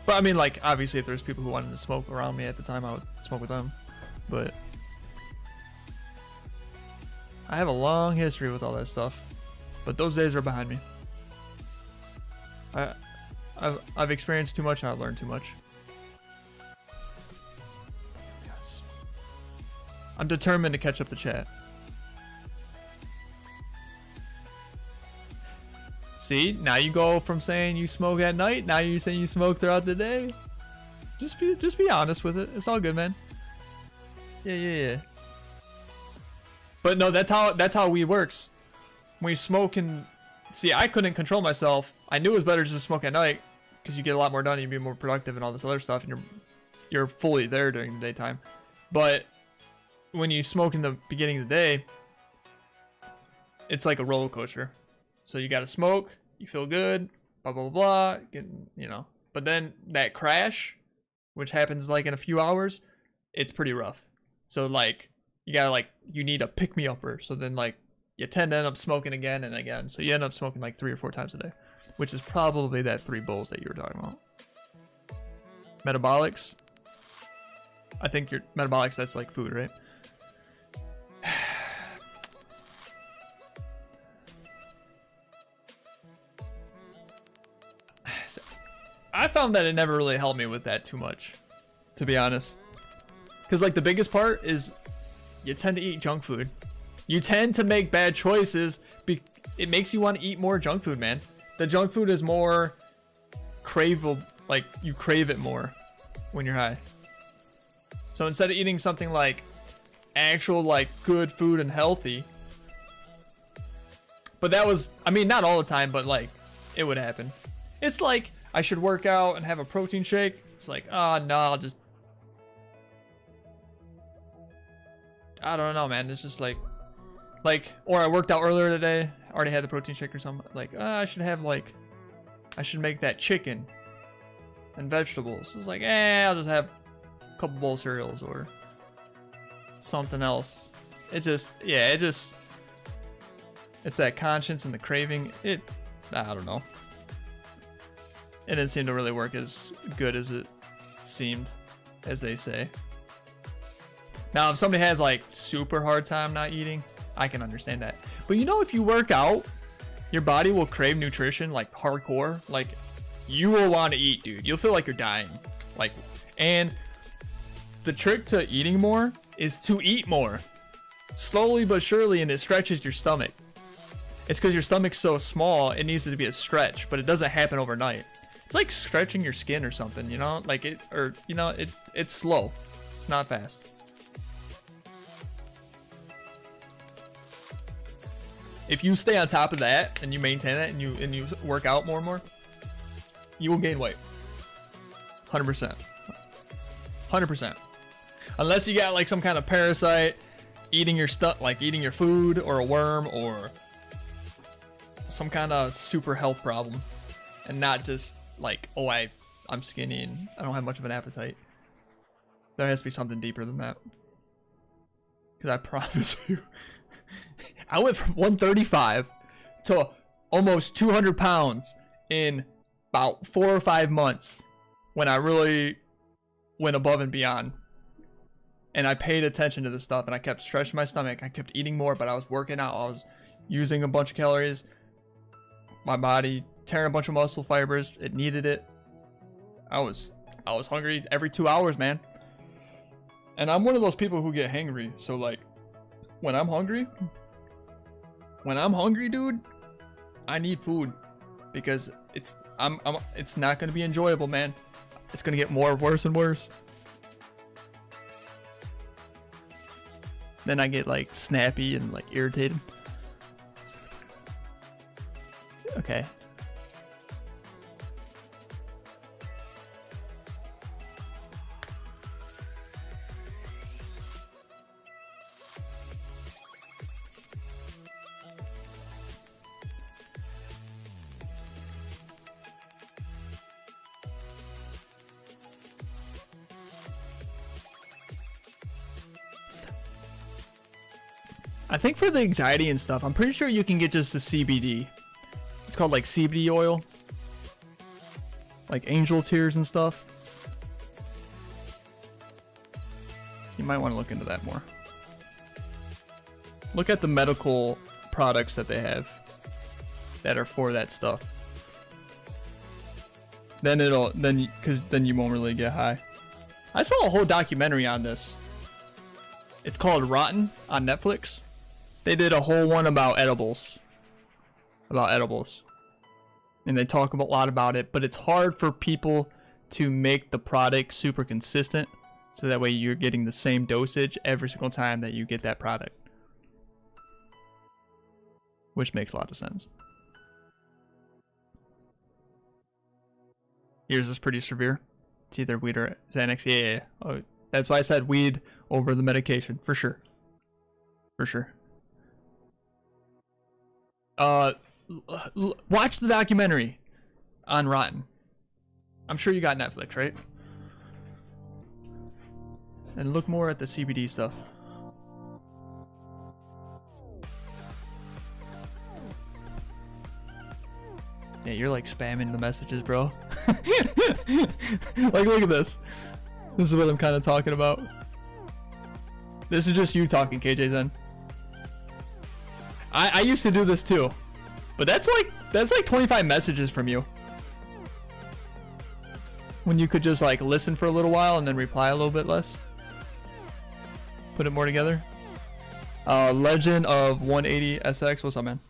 But I mean, like, obviously if there's people who wanted to smoke around me at the time, I would smoke with them. But I have a long history with all that stuff. But those days are behind me. I've experienced too much and I've learned too much. Yes. I'm determined to catch up the chat. See, now you go from saying you smoke at night, now you're saying you smoke throughout the day. Just be honest with it. It's all good, man. Yeah. But no, that's how weed works. When you smoke and see, I couldn't control myself. I knew it was better just to smoke at night because you get a lot more done, you be more productive and all this other stuff, and you're fully there during the daytime. But when you smoke in the beginning of the day, it's like a roller coaster. So you gotta smoke, you feel good, blah blah blah, you know. But then that crash, which happens like in a few hours, it's pretty rough. So like you need a pick me upper. So then like you tend to end up smoking again and again. So you end up smoking like 3 or 4 times a day, which is probably that 3 bowls that you were talking about. Metabolics. I think your metabolics, that's like food, right? I found that it never really helped me with that too much, to be honest. Because like the biggest part is you tend to eat junk food. You tend to make bad choices. It makes you want to eat more junk food, man. The junk food is more craveable, like you crave it more when you're high. So instead of eating something like actual like good food and healthy, but that was, I mean, not all the time, but like it would happen. It's like I should work out and have a protein shake. It's like, oh no, I'll just, I don't know, man. It's just like, Like, or I worked out earlier today, already had the protein shake or something. Like, I should have like, I should make that chicken and vegetables. It's like, I'll just have a couple bowl of cereals or something else. It just, yeah, it's that conscience and the craving. I don't know. It didn't seem to really work as good as it seemed, as they say. Now, if somebody has like super hard time not eating, I can understand that. But you know, if you work out, your body will crave nutrition like hardcore. Like, you will want to eat, dude. You'll feel like you're dying. Like, and the trick to eating more is to eat more. Slowly but surely, and it stretches your stomach. It's because your stomach's so small, it needs to be a stretch, but it doesn't happen overnight. It's like stretching your skin or something, you know? Like it's slow. It's not fast. If you stay on top of that and you maintain that and you work out more and more, you will gain weight. 100%. 100%. Unless you got like some kind of parasite eating your stuff, like eating your food, or a worm, or some kind of super health problem, and not just like, oh, I'm skinny and I don't have much of an appetite. There has to be something deeper than that. Because I promise you, I went from 135 to almost 200 pounds in about 4 or 5 months when I really went above and beyond. And I paid attention to this stuff, and I kept stretching my stomach. I kept eating more, but I was working out. I was using a bunch of calories. My body tearing a bunch of muscle fibers. It needed it. I was hungry every 2 hours, man. And I'm one of those people who get hangry. So like, when I'm hungry, dude, I need food, because it's not gonna be enjoyable, man. It's gonna get worse and worse. Then I get like snappy and like irritated. Okay. I think for the anxiety and stuff, I'm pretty sure you can get just the CBD. It's called like CBD oil. Like angel tears and stuff. You might want to look into that more. Look at the medical products that they have that are for that stuff. Then because then you won't really get high. I saw a whole documentary on this. It's called Rotten on Netflix. They did a whole one about edibles. And they talk a lot about it, but it's hard for people to make the product super consistent, so that way you're getting the same dosage every single time that you get that product. Which makes a lot of sense. Yours is pretty severe. It's either weed or Xanax. Yeah. Oh, that's why I said weed over the medication, for sure. For sure. Watch the documentary on Rotten. I'm sure you got Netflix, right? And look more at the CBD stuff. Yeah, you're like spamming the messages, bro. Like, look at this. This is what I'm kind of talking about. This is just you talking, KJ Zen. I used to do this too. But that's like 25 messages from you. When you could just like listen for a little while and then reply a little bit less. Put it more together. Legend of 180 SX. What's up, man?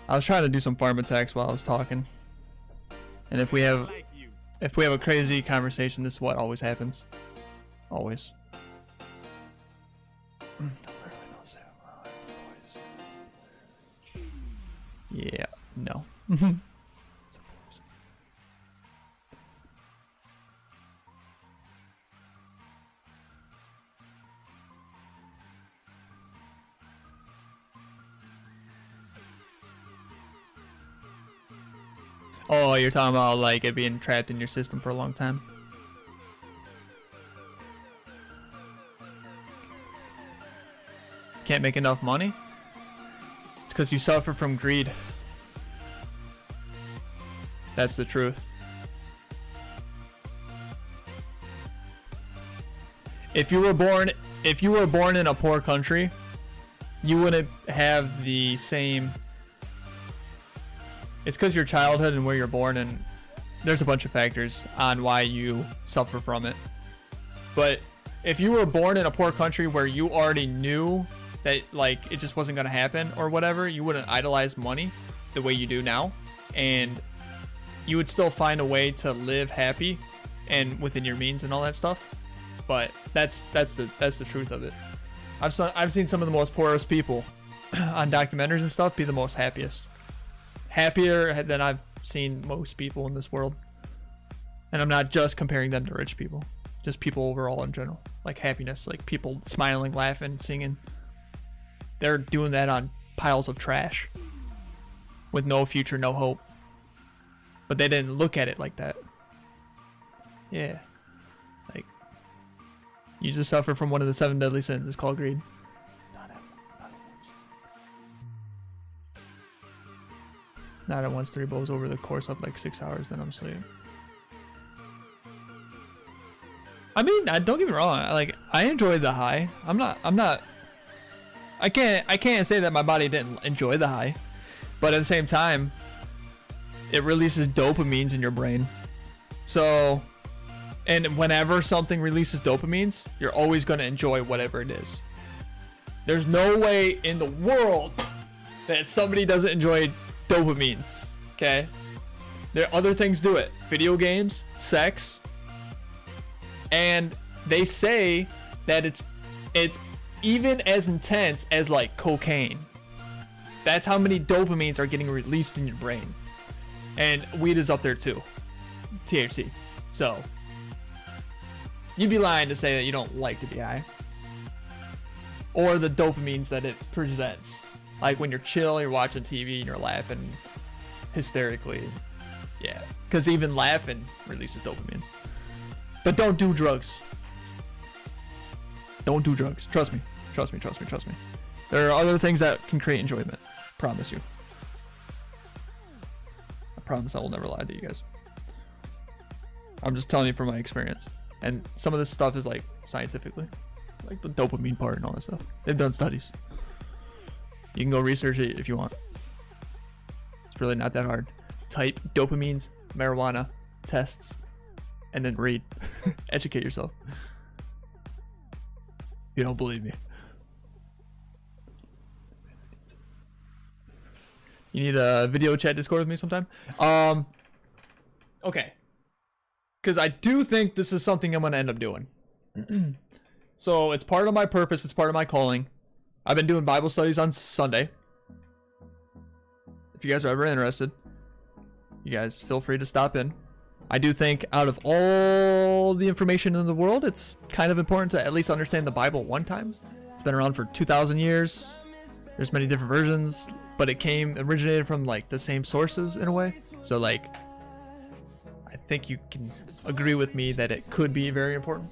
I was trying to do some farm attacks while I was talking. And if we have a crazy conversation, this is what always happens. Always. Yeah, no. Oh, you're talking about like it being trapped in your system for a long time. Can't make enough money? It's because you suffer from greed. That's the truth. If you were born in a poor country, you wouldn't have the same. It's because your childhood and where you're born, and there's a bunch of factors on why you suffer from it. But if you were born in a poor country where you already knew that like it just wasn't gonna happen or whatever, you wouldn't idolize money the way you do now, and you would still find a way to live happy and within your means and all that stuff. But that's the truth of it. I've seen some of the most poorest people on documentaries and stuff be the most happier than I've seen most people in this world. And I'm not just comparing them to rich people, just people overall in general, like happiness, like people smiling, laughing, singing. They're doing that on piles of trash with no future, no hope. But they didn't look at it like that. Yeah. Like, you just suffer from one of the 7 deadly sins. It's called greed. Not at once 3 bowls over the course of like 6 hours, then I'm asleep. I mean, don't get me wrong. I enjoyed the high. I can't say that my body didn't enjoy the high, but at the same time, it releases dopamines in your brain. So, and whenever something releases dopamines, you're always going to enjoy whatever it is. There's no way in the world that somebody doesn't enjoy dopamines, okay? There are other things do it. Video games, sex, and they say that it's even as intense as like cocaine. That's how many dopamines are getting released in your brain. And weed is up there too. THC. So, you'd be lying to say that you don't like to be high. Or the dopamines that it presents. Like when you're chill, you're watching TV, and you're laughing hysterically. Yeah, because even laughing releases dopamines. But don't do drugs. Don't do drugs. Trust me. Trust me, trust me, trust me. There are other things that can create enjoyment. Promise you. I promise I will never lie to you guys. I'm just telling you from my experience. And some of this stuff is like scientifically. Like the dopamine part and all that stuff. They've done studies. You can go research it if you want. It's really not that hard. Type dopamines, marijuana, tests, and then read. Educate yourself. You don't believe me. You need a video chat Discord with me sometime? Okay. Because I do think this is something I'm going to end up doing. So it's part of my purpose. It's part of my calling. I've been doing Bible studies on Sunday. If you guys are ever interested, you guys feel free to stop in. I do think out of all the information in the world, it's kind of important to at least understand the Bible one time. It's been around for 2,000 years. There's many different versions, but it originated from like the same sources in a way. So like, I think you can agree with me that it could be very important.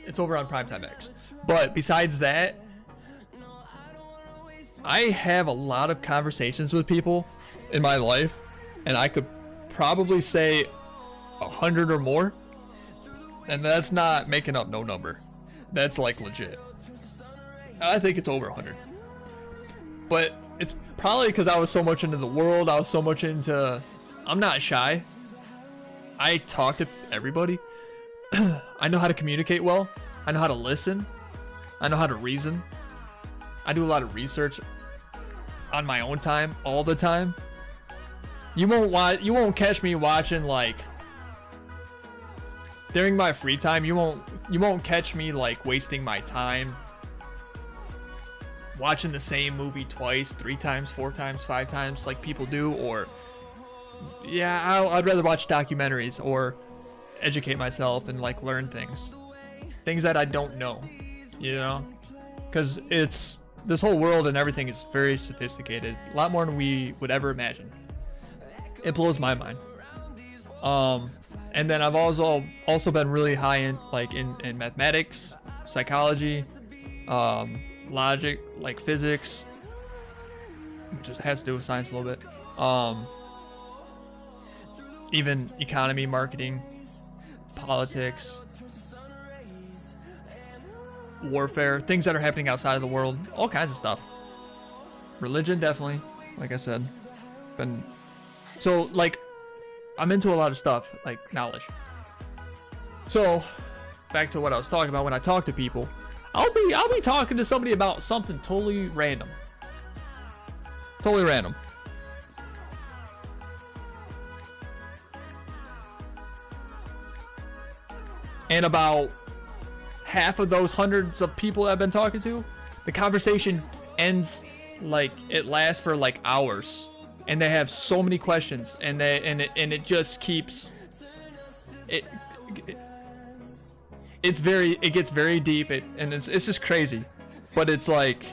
It's over on Primetime X. But besides that, I have a lot of conversations with people in my life, and I could probably say 100 or more, and that's not making up no number. That's like legit. I think it's over 100. But it's probably because I was so much into the world. I was so much into... I'm not shy. I talk to everybody. I know how to communicate well. I know how to listen. I know how to reason. I do a lot of research on my own time, all the time. You won't catch me watching like during my free time. You won't catch me like wasting my time watching the same movie twice, 3 times, 4 times, 5 times like people do. Or yeah, I'd rather watch documentaries or educate myself and like learn things that I don't know, you know, because this whole world and everything is very sophisticated, a lot more than we would ever imagine. It blows my mind. And then I've also been really high in like in mathematics, psychology, logic, like physics, which just has to do with science a little bit. Even economy, marketing, politics, warfare, things that are happening outside of the world, all kinds of stuff. Religion, definitely, like I said. So like I'm into a lot of stuff, like knowledge. So back to what I was talking about when I talk to people, I'll be talking to somebody about something totally random. Totally random. And about half of those hundreds of people I've been talking to, the conversation ends like it lasts for like hours, and they have so many questions, and it just keeps it gets very deep, and it's just crazy, but it's like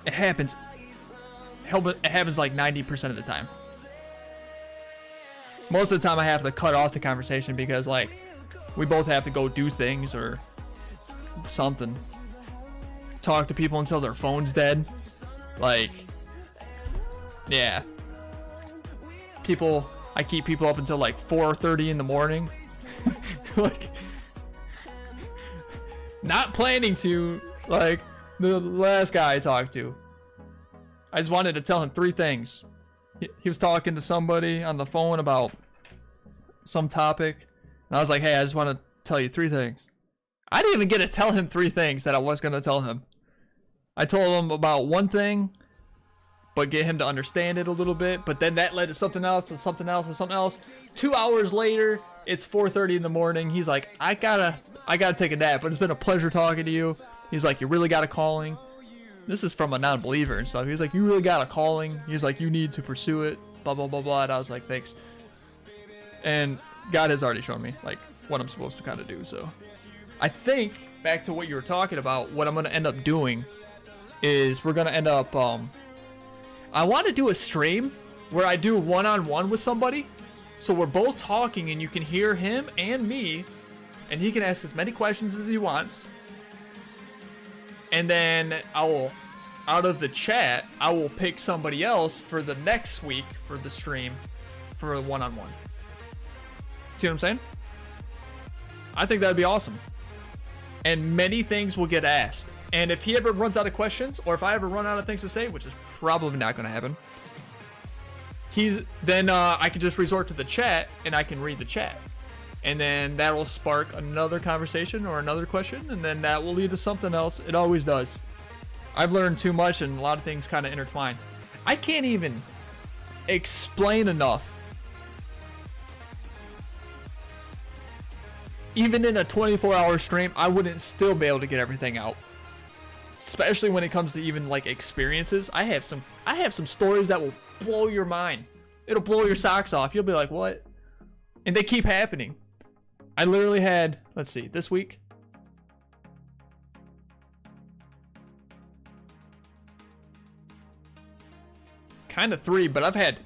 it happens like 90% of the time. Most of the time I have to cut off the conversation because like we both have to go do things or something. Talk to people until their phone's dead. Like, yeah. I keep people up until like 4:30 in the morning. Like, not planning to, like the last guy I talked to. I just wanted to tell him 3 things. He was talking to somebody on the phone about some topic. And I was like, hey, I just want to tell you 3 things. I didn't even get to tell him 3 things that I was going to tell him. I told him about one thing, but get him to understand it a little bit. But then that led to something else, and something else, and something else. 2 hours later, it's 4:30 in the morning. He's like, I gotta take a nap, but it's been a pleasure talking to you. He's like, you really got a calling. This is from a non-believer and stuff. He's like, you really got a calling. He's like, you need to pursue it, blah, blah, blah, blah. And I was like, thanks. And God has already shown me like what I'm supposed to kind of do. So I think back to what you were talking about, what I'm going to end up doing is we're going to end up, I want to do a stream where I do one-on-one with somebody. So we're both talking and you can hear him and me, and he can ask as many questions as he wants. And then I will, out of the chat, I will pick somebody else for the next week for the stream for a one-on-one. See what I'm saying? I think that'd be awesome. And many things will get asked. And if he ever runs out of questions, or if I ever run out of things to say, which is probably not going to happen, I can just resort to the chat and I can read the chat. And then that will spark another conversation or another question, and then that will lead to something else. It always does. I've learned too much, and a lot of things kind of intertwine. I can't even explain enough. Even in a 24-hour stream, I wouldn't still be able to get everything out. Especially when it comes to even like experiences. I have some stories that will blow your mind. It'll blow your socks off. You'll be like, what? And they keep happening. I literally had, let's see, this week. Kind of 3, but I've had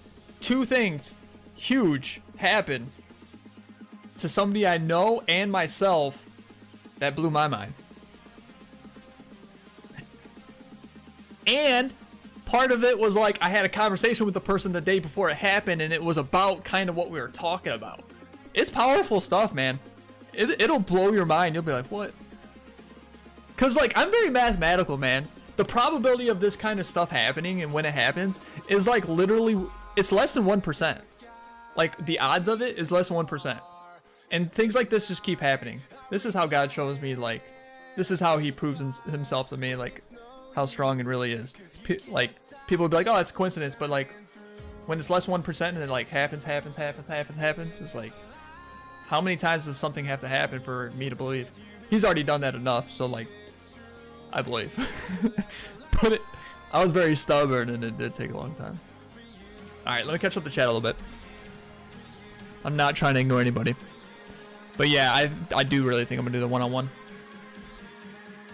2 things huge happen to somebody I know and myself that blew my mind. And part of it was like I had a conversation with the person the day before it happened, and it was about kind of what we were talking about. It's powerful stuff, man. It'll blow your mind. You'll be like, what? Because, like, I'm very mathematical, man. The probability of this kind of stuff happening and when it happens is, like, literally, it's less than 1%. Like, the odds of it is less than 1%. And things like this just keep happening. This is how God shows me, like, this is how he proves himself to me, like, how strong it really is. Like, people would be like, oh, that's a coincidence. But, like, when it's less than 1% and it, like, happens, it's like, how many times does something have to happen for me to believe? He's already done that enough, so, like, I believe. But I was very stubborn, and it did take a long time. Alright, let me catch up the chat a little bit. I'm not trying to ignore anybody. But yeah, I do really think I'm going to do the one-on-one.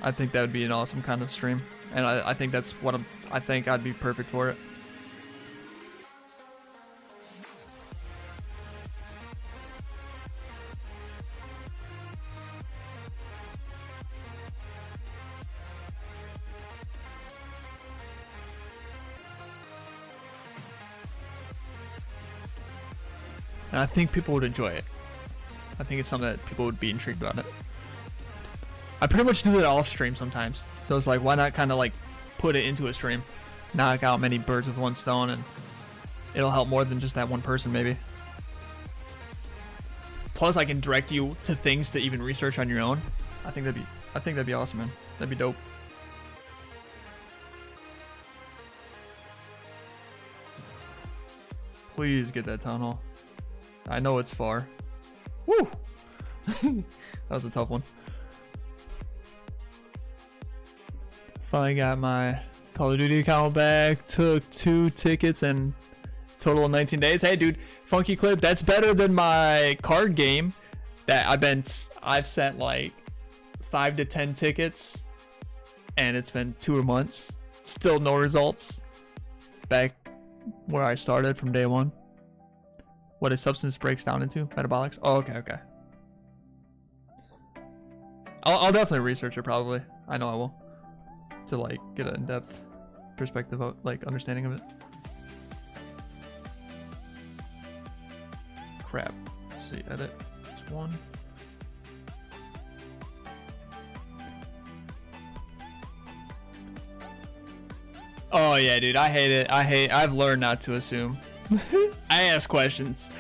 I think that would be an awesome kind of stream. And I think that's what I think I'd be perfect for it. And I think people would enjoy it. I think it's something that people would be intrigued about it. I pretty much do that off stream sometimes. So it's like, why not kind of like put it into a stream? Knock out many birds with one stone, and it'll help more than just that one person maybe. Plus I can direct you to things to even research on your own. I think that'd be awesome, man. That'd be dope. Please get that town hall. I know it's far. Woo! That was a tough one. Finally got my Call of Duty account back. Took 2 tickets and total of 19 days. Hey, dude, Funky Clip, that's better than my card game that I've sent like 5 to 10 tickets, and it's been 2 months. Still no results. Back where I started from day one. What a substance breaks down into? Metabolics? Oh, okay. I'll definitely research it probably. I know I will. To like get an in-depth perspective of like understanding of it. Crap. Let's see, edit. It's 1. Oh yeah, dude, I hate it. I've learned not to assume. I ask questions.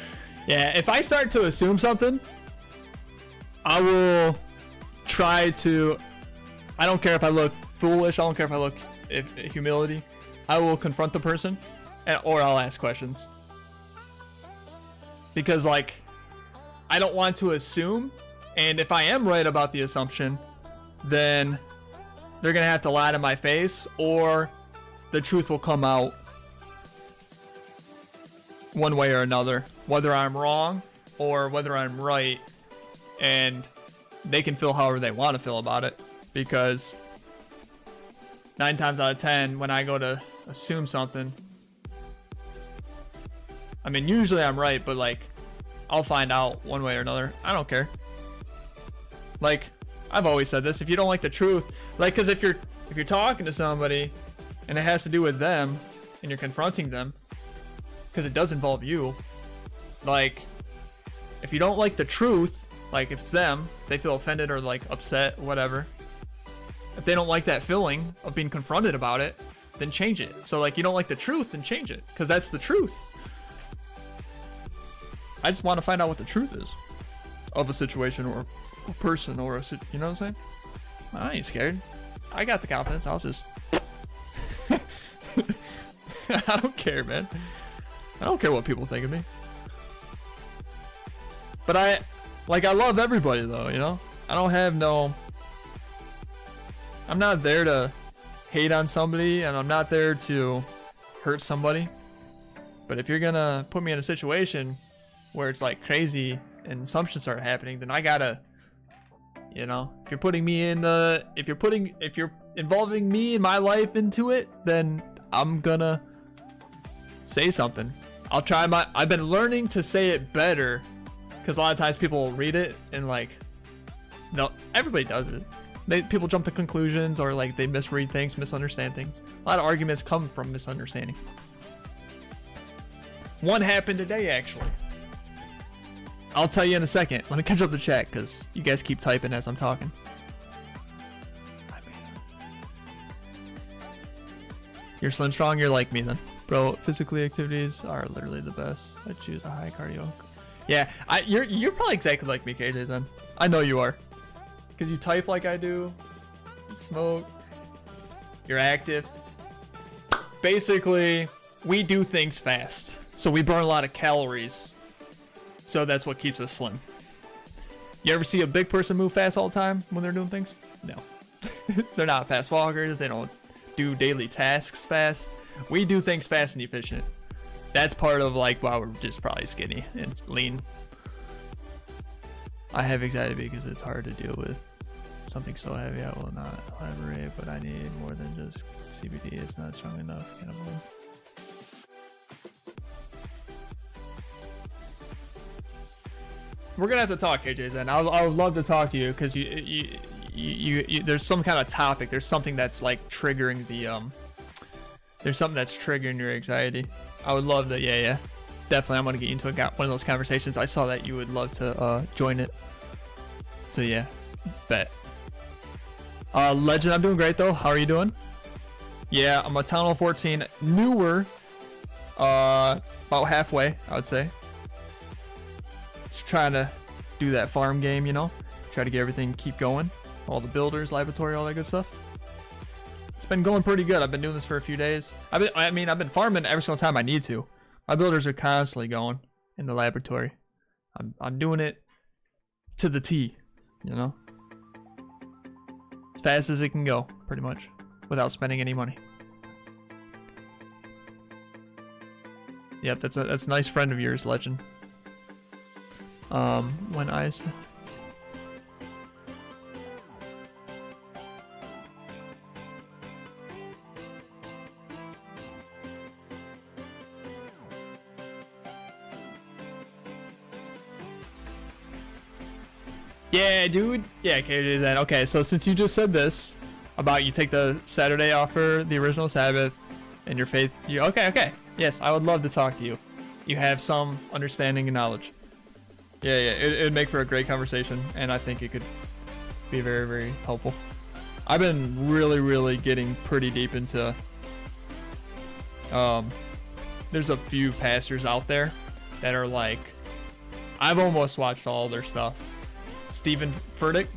Yeah, if I start to assume something, I will try to, I don't care if I look foolish, I don't care if I look humility. I will confront the person, or I'll ask questions. Because like, I don't want to assume, and if I am right about the assumption, then they're gonna have to lie to my face, or the truth will come out one way or another, whether I'm wrong or whether I'm right, and they can feel however they want to feel about it, because 9 times out of 10 when I go to assume something, I mean usually I'm right, but like I'll find out one way or another. I don't care. Like I've always said this, if you don't like the truth, like, because if you're talking to somebody and it has to do with them and you're confronting them, because it does involve you, like if you don't like the truth, like if it's them, they feel offended or like upset, whatever, if they don't like that feeling of being confronted about it, then change it. So like, you don't like the truth, then change it, because that's the truth. I just want to find out what the truth is of a situation or a person or you know what I'm saying? I ain't scared. I got the confidence. I'll just I don't care, man. I don't care what people think of me. But I love everybody though, you know? I don't have no, I'm not there to hate on somebody, and I'm not there to hurt somebody. But if you're gonna put me in a situation where it's like crazy and assumptions start happening, then I gotta, you know, if you're putting me in the, if you're involving me and my life into it, then I'm gonna say something. I'll try I've been learning to say it better, because a lot of times people will read it and like, no, everybody does it. People jump to conclusions, or like they misread things, misunderstand things. A lot of arguments come from misunderstanding. One happened today, actually. I'll tell you in a second. Let me catch up the chat, because you guys keep typing as I'm talking. You're Slim Strong, you're like me then. Bro, physically activities are literally the best. I choose a high cardio. Yeah, you're probably exactly like me, KJ then. I know you are. Because you type like I do. You smoke. You're active. Basically, we do things fast. So we burn a lot of calories. So that's what keeps us slim. You ever see a big person move fast all the time when they're doing things? No. They're not fast walkers. They don't do daily tasks fast. We do things fast and efficient. That's part of like why we're just probably skinny and lean. I have anxiety because it's hard to deal with something so heavy. I will not elaborate, but I need more than just CBD. It's not strong enough. We're gonna have to talk, KJ Zen. I would love to talk to you, because you there's some kind of topic. There's something that's like triggering the there's something that's triggering your anxiety. I would love that. Yeah. definitely I'm gonna get you into one of those conversations. I saw that you would love to join it. So yeah, bet. Legend, I'm doing great though. How are you doing? Yeah, I'm a Town Hall 14 newer. About halfway, I would say. Just trying to do that farm game, you know. Try to get everything keep going. All the builders, laboratory, all that good stuff. It's been going pretty good. I've been doing this for a few days. I've been farming every single time I need to. My builders are constantly going in the laboratory. I'm doing it to the T, you know. As fast as it can go, pretty much, without spending any money. Yep, that's a nice friend of yours, Legend. When I yeah, dude. Yeah, okay, do that. Okay, so since you just said this about you take the Saturday off for the original Sabbath and your faith, okay. Yes, I would love to talk to you. You have some understanding and knowledge. Yeah, it'd make for a great conversation, and I think it could be very, very helpful. I've been really getting pretty deep into. There's a few pastors out there that are like, I've almost watched all their stuff. Stephen Furtick,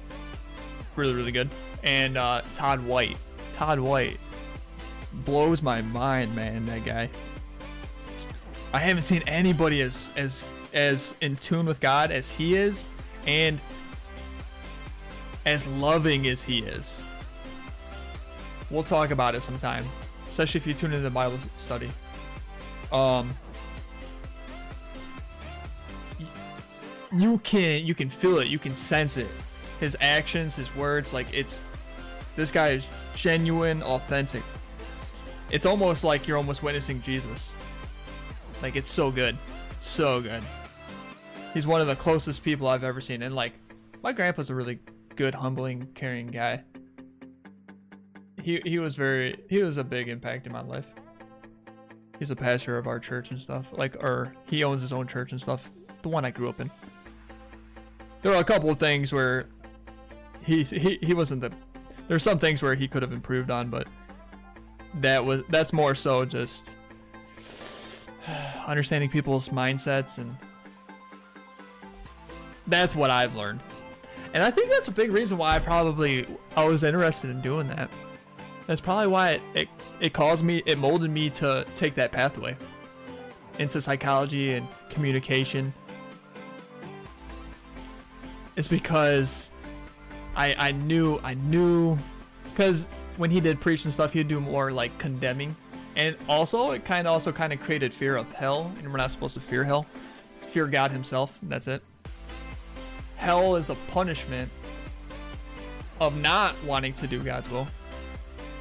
really good, and Todd White. Todd White blows my mind, man. That guy. I haven't seen anybody as in tune with God as he is, and as loving as he is. We'll talk about it sometime, especially if you tune into the Bible study. You can feel it, you can sense it. His actions, his words, like this guy is genuine, authentic. It's almost like you're almost witnessing Jesus. Like, it's so good. So good. He's one of the closest people I've ever seen. And like, my grandpa's a really good, humbling, caring guy. He was a big impact in my life. He's a pastor of our church and stuff. Or he owns his own church and stuff. The one I grew up in. There were a couple of things where he wasn't there's some things where he could have improved on, but that's more so just understanding people's mindsets, and that's what I've learned. And I think that's a big reason why I was interested in doing that. That's probably why it molded me to take that pathway into psychology and communication. It's because I knew because when he did preach and stuff, he'd do more like condemning. And also, it kind of created fear of hell, and we're not supposed to fear hell. Fear God himself, and that's it. Hell is a punishment of not wanting to do God's will,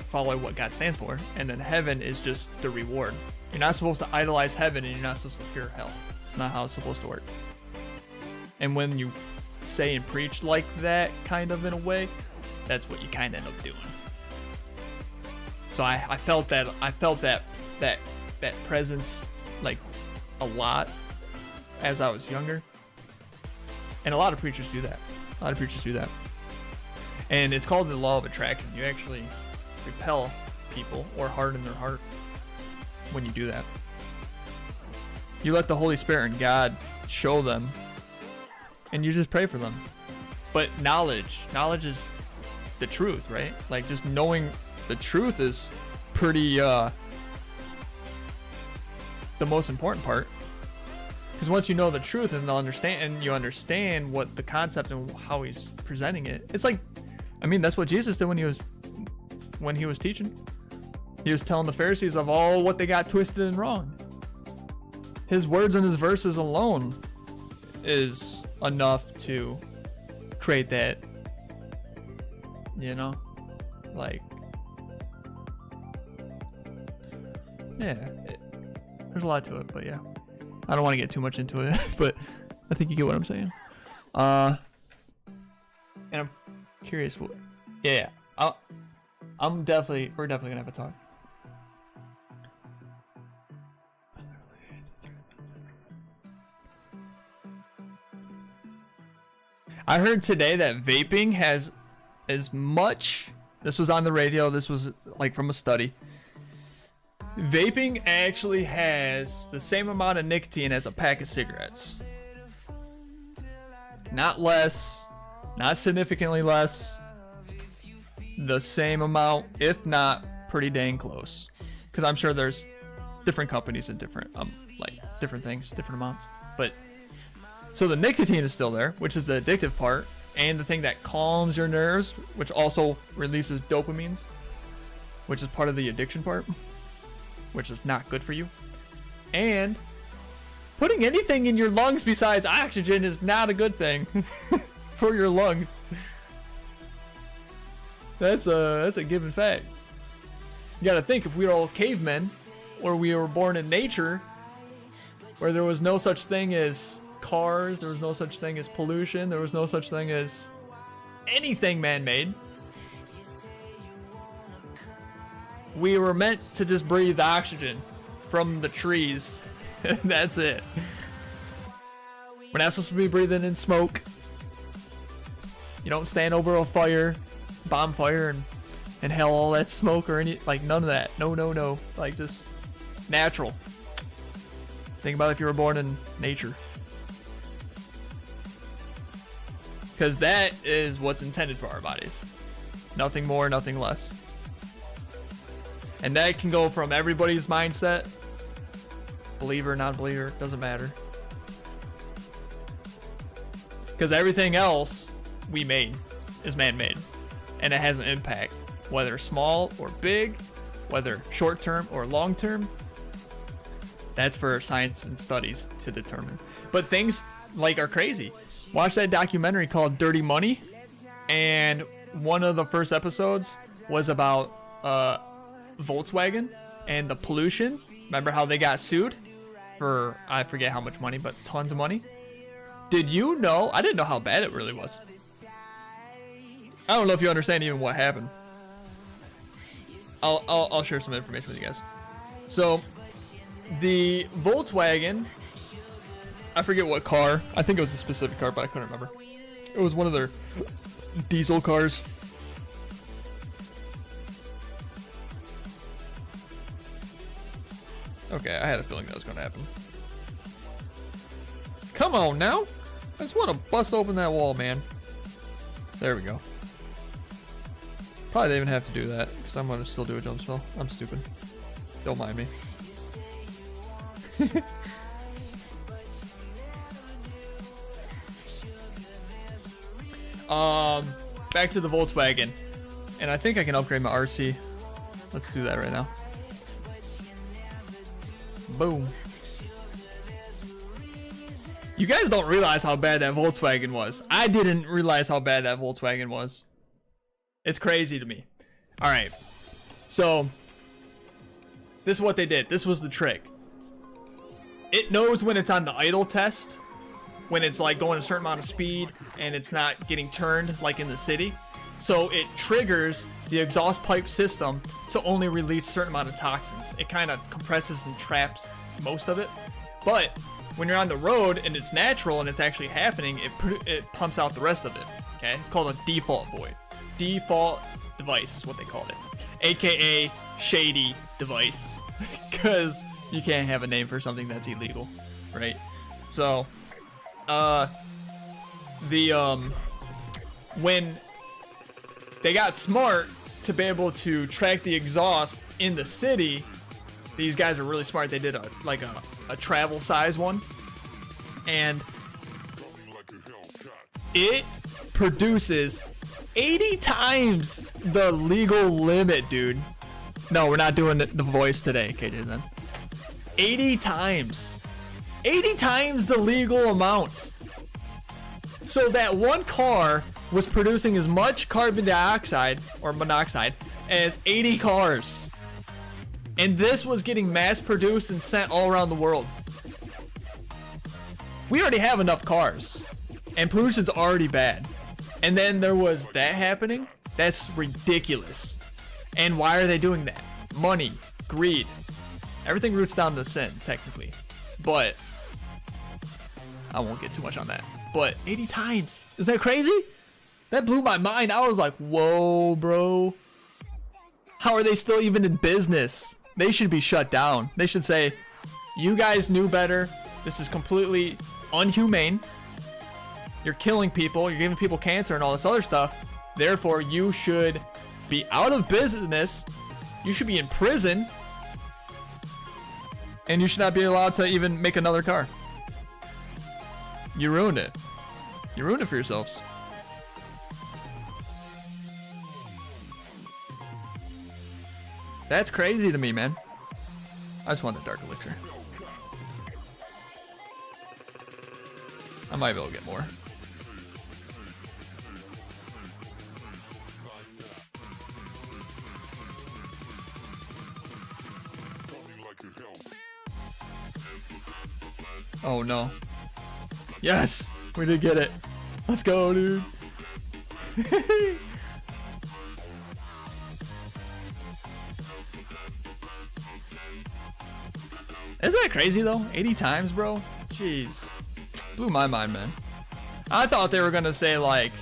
follow what God stands for, and then heaven is just the reward. You're not supposed to idolize heaven, and you're not supposed to fear hell. It's not how it's supposed to work. And when you say and preach like that, kind of in a way, that's what you kind of end up doing. So I felt that presence like a lot as I was younger, and a lot of preachers do that. And it's called the law of attraction. You actually repel people or harden their heart when you do that. You let the Holy Spirit and God show them, and you just pray for them. But knowledge is the truth, right? Like, just knowing the truth is pretty the most important part, because once you know the truth and you understand what the concept and how he's presenting it, it's like, I mean, that's what Jesus did when he was teaching. He was telling the Pharisees of all what they got twisted and wrong. His words and his verses alone is enough to create that, you know, like, yeah, there's a lot to it, but yeah, I don't want to get too much into it, but I think you get what I'm saying. And I'm curious what, yeah, we're definitely gonna have a talk. I heard today that vaping has as much, this was on the radio, this was like from a study. Vaping actually has the same amount of nicotine as a pack of cigarettes. Not less, not significantly less. The same amount, if not pretty dang close. Because I'm sure there's different companies and different, like different things, different amounts. But so the nicotine is still there, which is the addictive part, and the thing that calms your nerves, which also releases dopamines, which is part of the addiction part, which is not good for you. And putting anything in your lungs besides oxygen is not a good thing for your lungs. That's a given fact. You gotta think, if we were all cavemen, or we were born in nature, where there was no such thing as cars, there was no such thing as pollution, there was no such thing as anything man-made. We were meant to just breathe oxygen from the trees. That's it. We're not supposed to be breathing in smoke. You don't stand over a fire, bonfire, and inhale all that smoke or any, like, none of that. No, no, no. Like, just natural. Think about if you were born in nature. Because that is what's intended for our bodies. Nothing more, nothing less. And that can go from everybody's mindset. Believer, non-believer, doesn't matter. Because everything else we made is man-made. And it has an impact. Whether small or big, whether short-term or long-term. That's for science and studies to determine. But things like are crazy. Watch that documentary called Dirty Money. And one of the first episodes was about Volkswagen and the pollution. Remember how they got sued for, I forget how much money, but tons of money. Did you know? I didn't know how bad it really was. I don't know if you understand even what happened. I'll share some information with you guys. So the Volkswagen, I forget what car. I think it was a specific car, but I couldn't remember. It was one of their diesel cars. Okay, I had a feeling that was going to happen. Come on now. I just want to bust open that wall, man. There we go. Probably didn't even have to do that, because I'm going to still do a jump spell. I'm stupid. Don't mind me. Back to the Volkswagen. And I think I can upgrade my RC. Let's do that right now. Boom. You guys don't realize how bad that Volkswagen was. I didn't realize how bad that Volkswagen was. It's crazy to me. Alright. So, this is what they did. This was the trick. It knows when it's on the idle test. When it's like going a certain amount of speed and it's not getting turned like in the city. So it triggers the exhaust pipe system to only release a certain amount of toxins. It kind of compresses and traps most of it. But when you're on the road and it's natural and it's actually happening, it pumps out the rest of it. Okay, it's called a default void. Default device is what they called it, aka shady device, because you can't have a name for something that's illegal, right? So, when they got smart to be able to track the exhaust in the city, these guys are really smart. They did a travel size one, and it produces 80 times the legal limit, dude. No, we're not doing the voice today, KJ then. 80 times. 80 times the legal amount. So that one car was producing as much carbon dioxide or monoxide as 80 cars. And this was getting mass produced and sent all around the world. We already have enough cars. And pollution's already bad. And then there was that happening. That's ridiculous. And why are they doing that? Money, greed. Everything roots down to sin, technically. But I won't get too much on that. but 80 times. Is that crazy? That blew my mind. I was like, whoa, bro. How are they still even in business? They should be shut down. They should say, you guys knew better. This is completely unhumane. You're killing people. You're giving people cancer and all this other stuff. Therefore, you should be out of business. You should be in prison. And you should not be allowed to even make another car. You ruined it. You ruined it for yourselves. That's crazy to me, man. I just want the Dark Elixir. I might be able to get more. Oh no. Yes! We did get it. Let's go, dude. Isn't that crazy though? 80 times, bro? Jeez. Blew my mind, man. I thought they were gonna say like,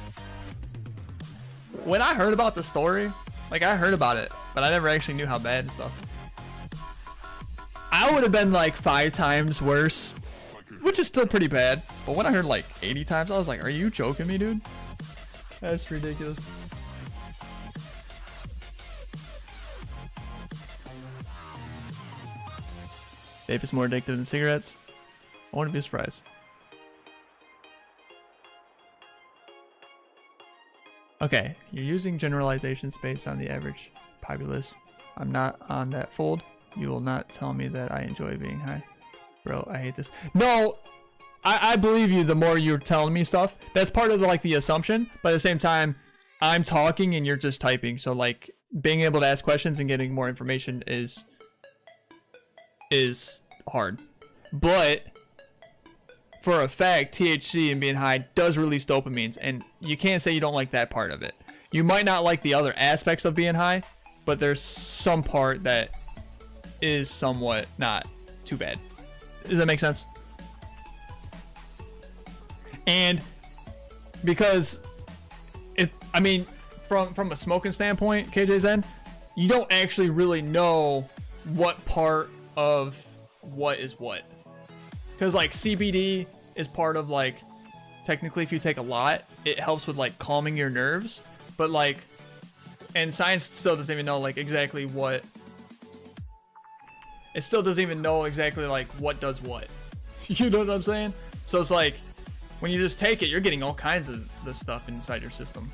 when I heard about the story, like I heard about it, but I never actually knew how bad and stuff. I would have been like 5 times worse, which is still pretty bad. But when I heard like 80 times, I was like, are you joking me, dude? That's ridiculous. Vape is more addictive than cigarettes? I wouldn't be surprised. Okay, you're using generalizations based on the average populace. I'm not on that fold. You will not tell me that I enjoy being high. Bro, I hate this. No! I believe you the more you're telling me stuff. That's part of the assumption, but at the same time, I'm talking and you're just typing. So like being able to ask questions and getting more information is hard. But for a fact, THC and being high does release dopamines, and you can't say you don't like that part of it. You might not like the other aspects of being high, but there's some part that is somewhat not too bad. Does that make sense? And because I mean, from a smoking standpoint, KJZen, you don't actually really know what part of what is what. Because like CBD is part of like, technically if you take a lot, it helps with like calming your nerves. But like, and science still doesn't even know like exactly what, it still doesn't even know exactly like what does what. You know what I'm saying? So it's like, when you just take it, you're getting all kinds of the stuff inside your system.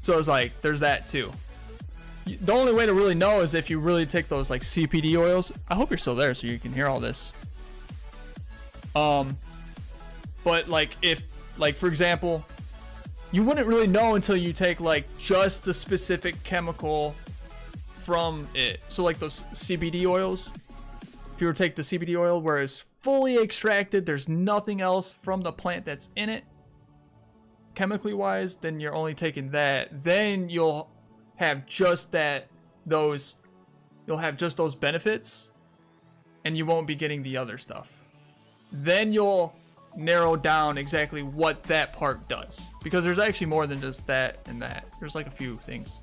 So it's like, there's that too. The only way to really know is if you really take those like CBD oils. I hope you're still there so you can hear all this. But like if, like for example, you wouldn't really know until you take like just the specific chemical from it. So like those CBD oils, if you were to take the CBD oil where it's fully extracted, there's nothing else from the plant that's in it, chemically wise, then you're only taking that. Then you'll have just you'll have just those benefits, and you won't be getting the other stuff. Then you'll narrow down exactly what that part does, because there's actually more than just that and that. There's like a few things.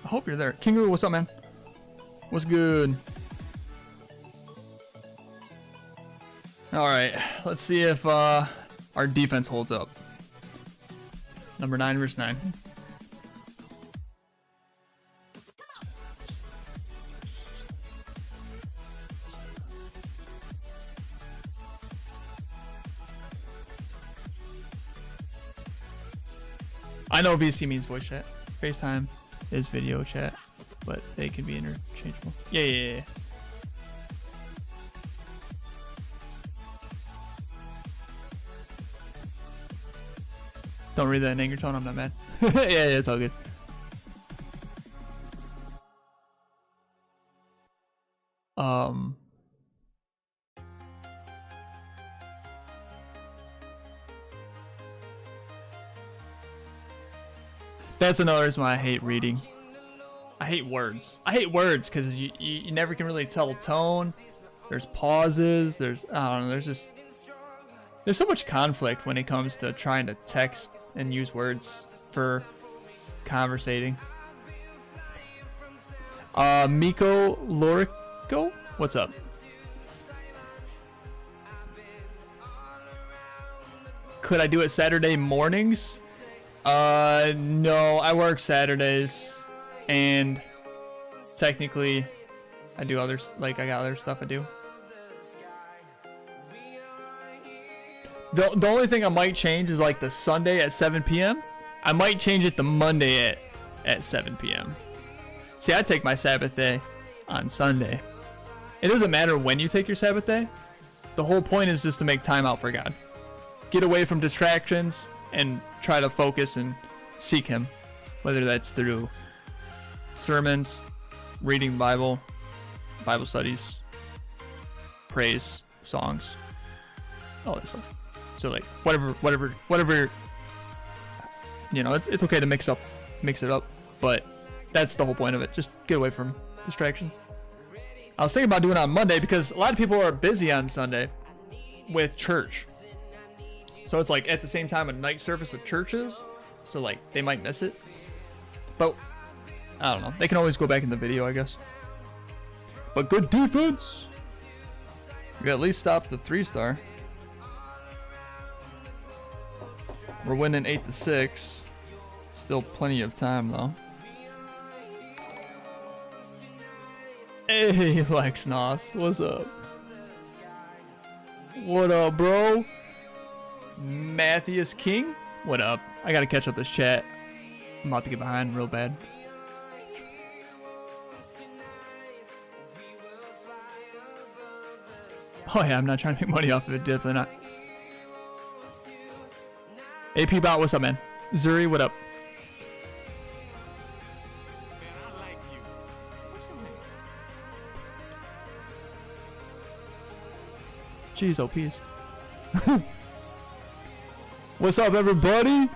I hope you're there. Kingu, what's up, man? What's good? All right, let's see if our defense holds up. Number 9 versus 9. I know VC means voice chat. FaceTime is video chat, but they can be interchangeable. Yeah. Don't read that in anger tone, I'm not mad. yeah, it's all good. That's another reason why I hate reading. I hate words. I hate words because you never can really tell tone. There's pauses. There's, I don't know, there's so much conflict when it comes to trying to text and use words for conversating. Miko Lorico, what's up? Could I do it Saturday mornings? No, I work Saturdays, and technically, I do others, like I got other stuff I do. The only thing I might change is like the Sunday at 7 p.m. I might change it to Monday at 7 p.m. See, I take my Sabbath day on Sunday. It doesn't matter when you take your Sabbath day. The whole point is just to make time out for God. Get away from distractions and try to focus and seek Him. Whether that's through sermons, reading Bible, Bible studies, praise, songs, all that stuff. So like whatever, you know, it's okay to mix it up, but that's the whole point of it. Just get away from distractions. I was thinking about doing it on Monday because a lot of people are busy on Sunday with church. So it's like at the same time a night service of churches, so like they might miss it. But I don't know. They can always go back in the video, I guess. But good defense. We at least stopped the 3-star. We're winning 8-6. Still plenty of time though. Hey, Lex Nos, what's up? What up, bro? Matthias King, what up? I gotta catch up this chat. I'm about to get behind real bad. Oh yeah, I'm not trying to make money off of it, definitely not. AP Bot, what's up, man? Zuri, what up? Man, I like you. What's your name? Jeez, OPs. What's up, everybody?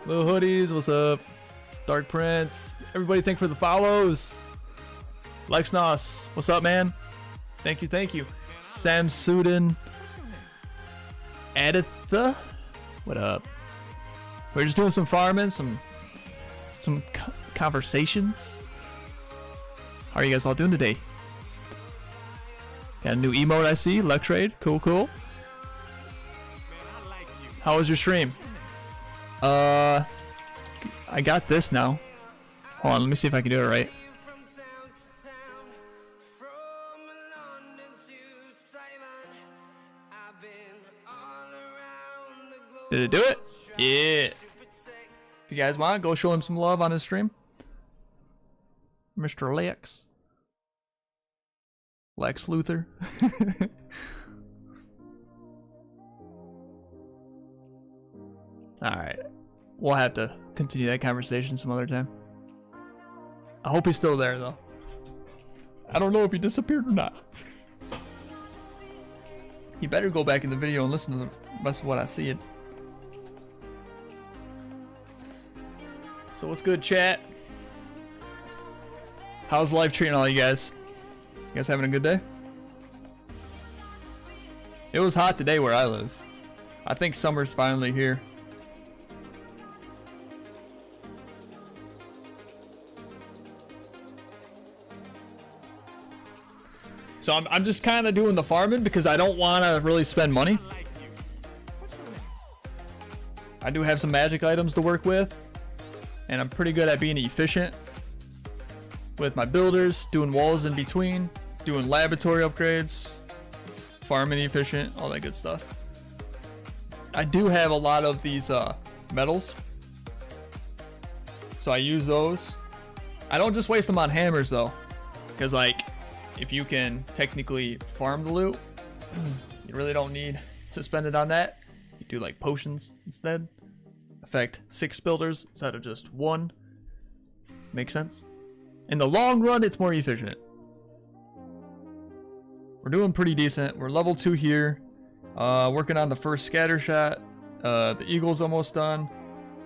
Little Hoodies, what's up? Dark Prince. Everybody, thank you for the follows. Lex Nos, what's up, man? Thank you, thank you. Sam Sudin. Aditha, what up? We're just doing some farming, some conversations. How are you guys all doing today? Got a new emote I see. Lectrade, cool. How was your stream? I got this now. Hold on, let me see if I can do it right. Did it do it? Yeah. If you guys want, go show him some love on his stream. Mr. Lex. Lex Luthor. Alright. We'll have to continue that conversation some other time. I hope he's still there, though. I don't know if he disappeared or not. You better go back in the video and listen to the rest of what I see. So what's good, chat? How's life treating all you guys? You guys having a good day? It was hot today where I live. I think summer's finally here. So I'm just kind of doing the farming because I don't want to really spend money. I do have some magic items to work with, and I'm pretty good at being efficient with my builders, doing walls in between, doing laboratory upgrades, farming efficient, all that good stuff. I do have a lot of these metals, so I use those. I don't just waste them on hammers though, because like if you can technically farm the loot, you really don't need to spend it on that. You do like potions instead. Affect 6 builders instead of just 1. Makes sense? In the long run, it's more efficient. We're doing pretty decent. We're level 2 here. Working on the first scatter shot. The eagle's almost done.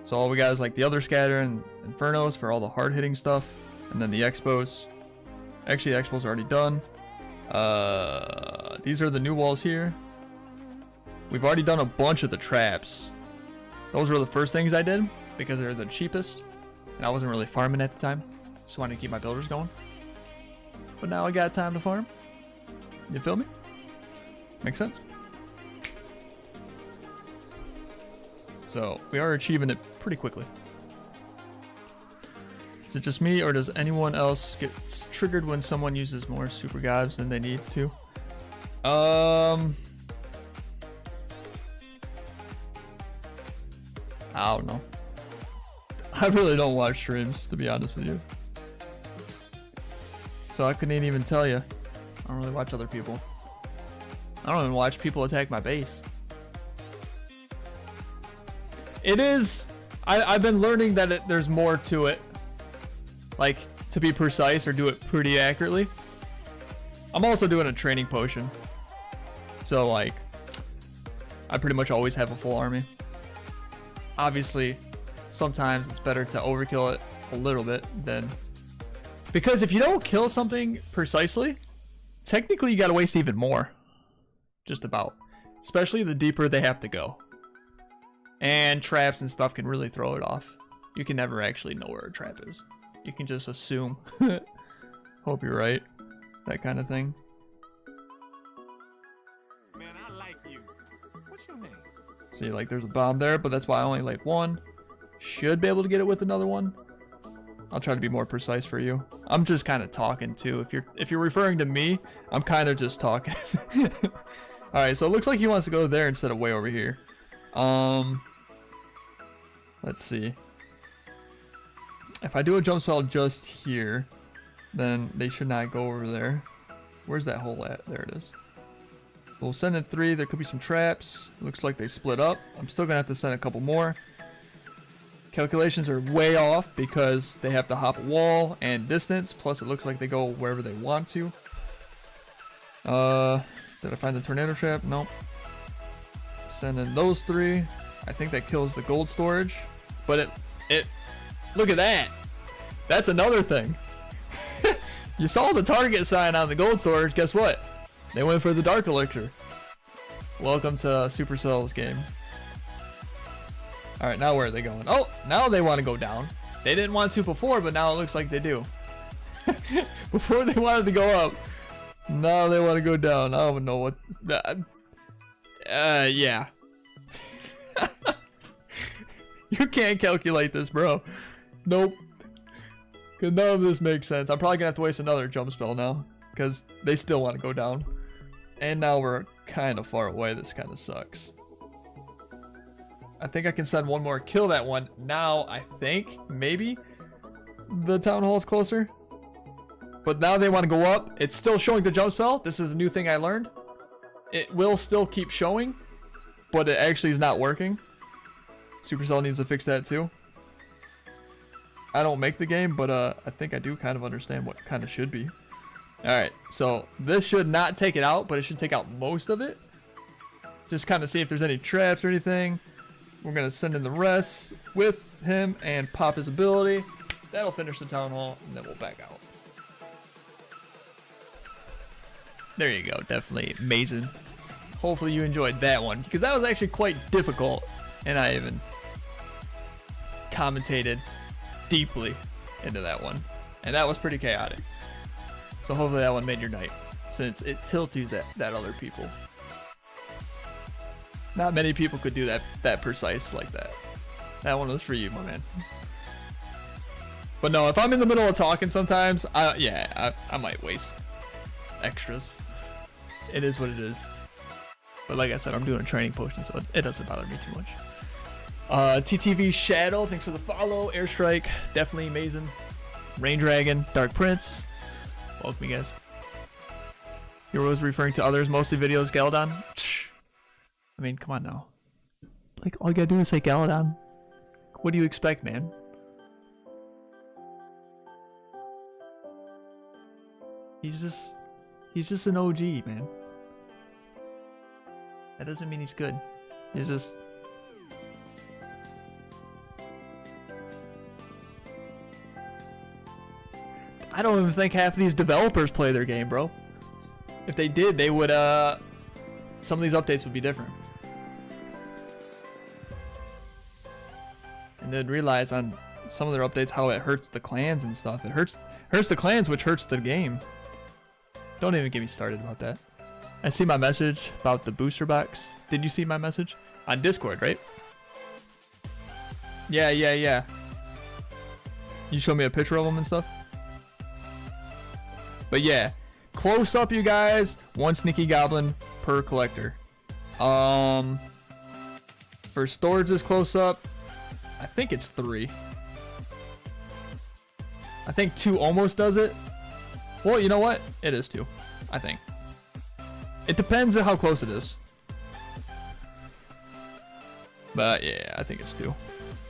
So all we got is like the other scatter and infernos for all the hard hitting stuff, and then the expos. Actually, the expos are already done. These are the new walls here. We've already done a bunch of the traps. Those were the first things I did because they're the cheapest, and I wasn't really farming at the time. Just wanted to keep my builders going. But now I got time to farm. You feel me? Makes sense. So we are achieving it pretty quickly. Is it just me, or does anyone else get triggered when someone uses more super gobs than they need to? I don't know. I really don't watch streams, to be honest with you. So I couldn't even tell you. I don't really watch other people. I don't even watch people attack my base. It is... I've been learning that there's more to it. Like, to be precise or do it pretty accurately. I'm also doing a training potion. So, like, I pretty much always have a full army. Obviously, sometimes it's better to overkill it a little bit than... Because if you don't kill something precisely, technically you gotta waste even more. Just about. Especially the deeper they have to go. And traps and stuff can really throw it off. You can never actually know where a trap is. You can just assume. Hope you're right. That kind of thing. Man, I like you. What's your name? See, like there's a bomb there, but that's why I only like one. Should be able to get it with another one. I'll try to be more precise for you. I'm just kind of talking too. If you're referring to me, I'm kind of just talking. All right, so it looks like he wants to go there instead of way over here. Let's see. If I do a jump spell just here, then they should not go over there. Where's that hole at? There it is. We'll send in 3. There could be some traps. Looks like they split up. I'm still gonna have to send a couple more. Calculations are way off because they have to hop a wall and distance. Plus, it looks like they go wherever they want to. Did I find the tornado trap? Nope. Send in those 3. I think that kills the gold storage. But it look at that. That's another thing. You saw the target sign on the gold storage. Guess what? They went for the dark elixir. Welcome to Supercell's game. All right, now where are they going? Oh, now they want to go down. They didn't want to before, but now it looks like they do. Before they wanted to go up. Now they want to go down. I don't know what. Yeah. You can't calculate this, bro. Nope. Because none of this makes sense. I'm probably going to have to waste another jump spell now. Because they still want to go down. And now we're kind of far away. This kind of sucks. I think I can send one more. Kill that one. Now, I think, maybe, the town hall is closer. But now they want to go up. It's still showing the jump spell. This is a new thing I learned. It will still keep showing. But it actually is not working. Supercell needs to fix that too. I don't make the game, but I think I do kind of understand what kind of should be. Alright, so this should not take it out, but it should take out most of it. Just kind of see if there's any traps or anything. We're going to send in the rest with him and pop his ability. That'll finish the town hall, and then we'll back out. There you go, definitely amazing. Hopefully you enjoyed that one, because that was actually quite difficult, and I even commentated deeply into that one, and that was pretty chaotic. So hopefully that one made your night, since it tilts that other people. Not many people could do that precise like that. That one was for you, my man. But no, if I'm in the middle of talking sometimes, I might waste extras. It is what it is. But like I said, I'm doing a training potion, so it doesn't bother me too much. TTV Shadow, thanks for the follow. Airstrike, definitely amazing. Rain Dragon, Dark Prince, welcome you guys. Heroes referring to others, mostly videos. Galadon. I mean, come on now. Like, all you gotta do is say Galadon. What do you expect, man? He's just an OG, man. That doesn't mean he's good. He's just... I don't even think half of these developers play their game, bro. If they did, they would, some of these updates would be different. And they'd realize on some of their updates how it hurts the clans and stuff. It hurts the clans, which hurts the game. Don't even get me started about that. I see my message about the booster box. Did you see my message? On Discord, right? Yeah. You showed me a picture of them and stuff? But yeah, close up, you guys. 1 sneaky goblin per collector. For storage's close up, I think it's 3. I think 2 almost does it. Well, you know what? It is 2, I think. It depends on how close it is. But yeah, I think it's 2.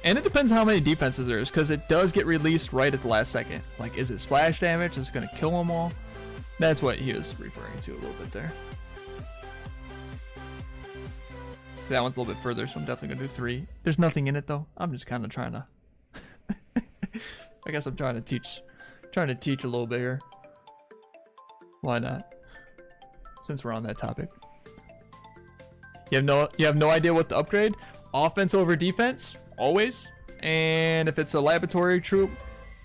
And it depends on how many defenses there is, because it does get released right at the last second. Like, is it splash damage? Is it going to kill them all? That's what he was referring to a little bit there. So that one's a little bit further, so I'm definitely going to do 3. There's nothing in it, though. I'm just kind of trying to... I guess I'm trying to teach a little bit here. Why not? Since we're on that topic. You have no idea what to upgrade? Offense over defense, always. And if it's a laboratory troop,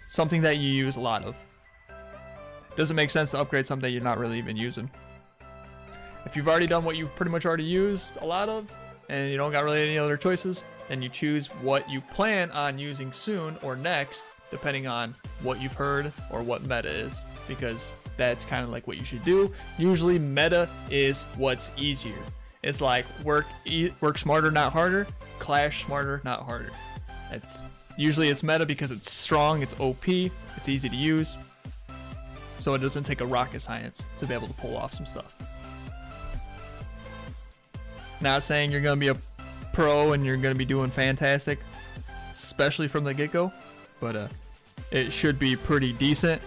something that you use a lot of. Doesn't make sense to upgrade something that you're not really even using. If you've already done what you've pretty much already used a lot of, and you don't got really any other choices, then you choose what you plan on using soon or next, depending on what you've heard or what meta is, because that's kind of like what you should do. Usually meta is what's easier. It's like work smarter, not harder. Clash smarter, not harder. It's meta because it's strong, it's OP, it's easy to use. So it doesn't take a rocket science to be able to pull off some stuff. Not saying you're gonna be a pro and you're gonna be doing fantastic, especially from the get-go, but it should be pretty decent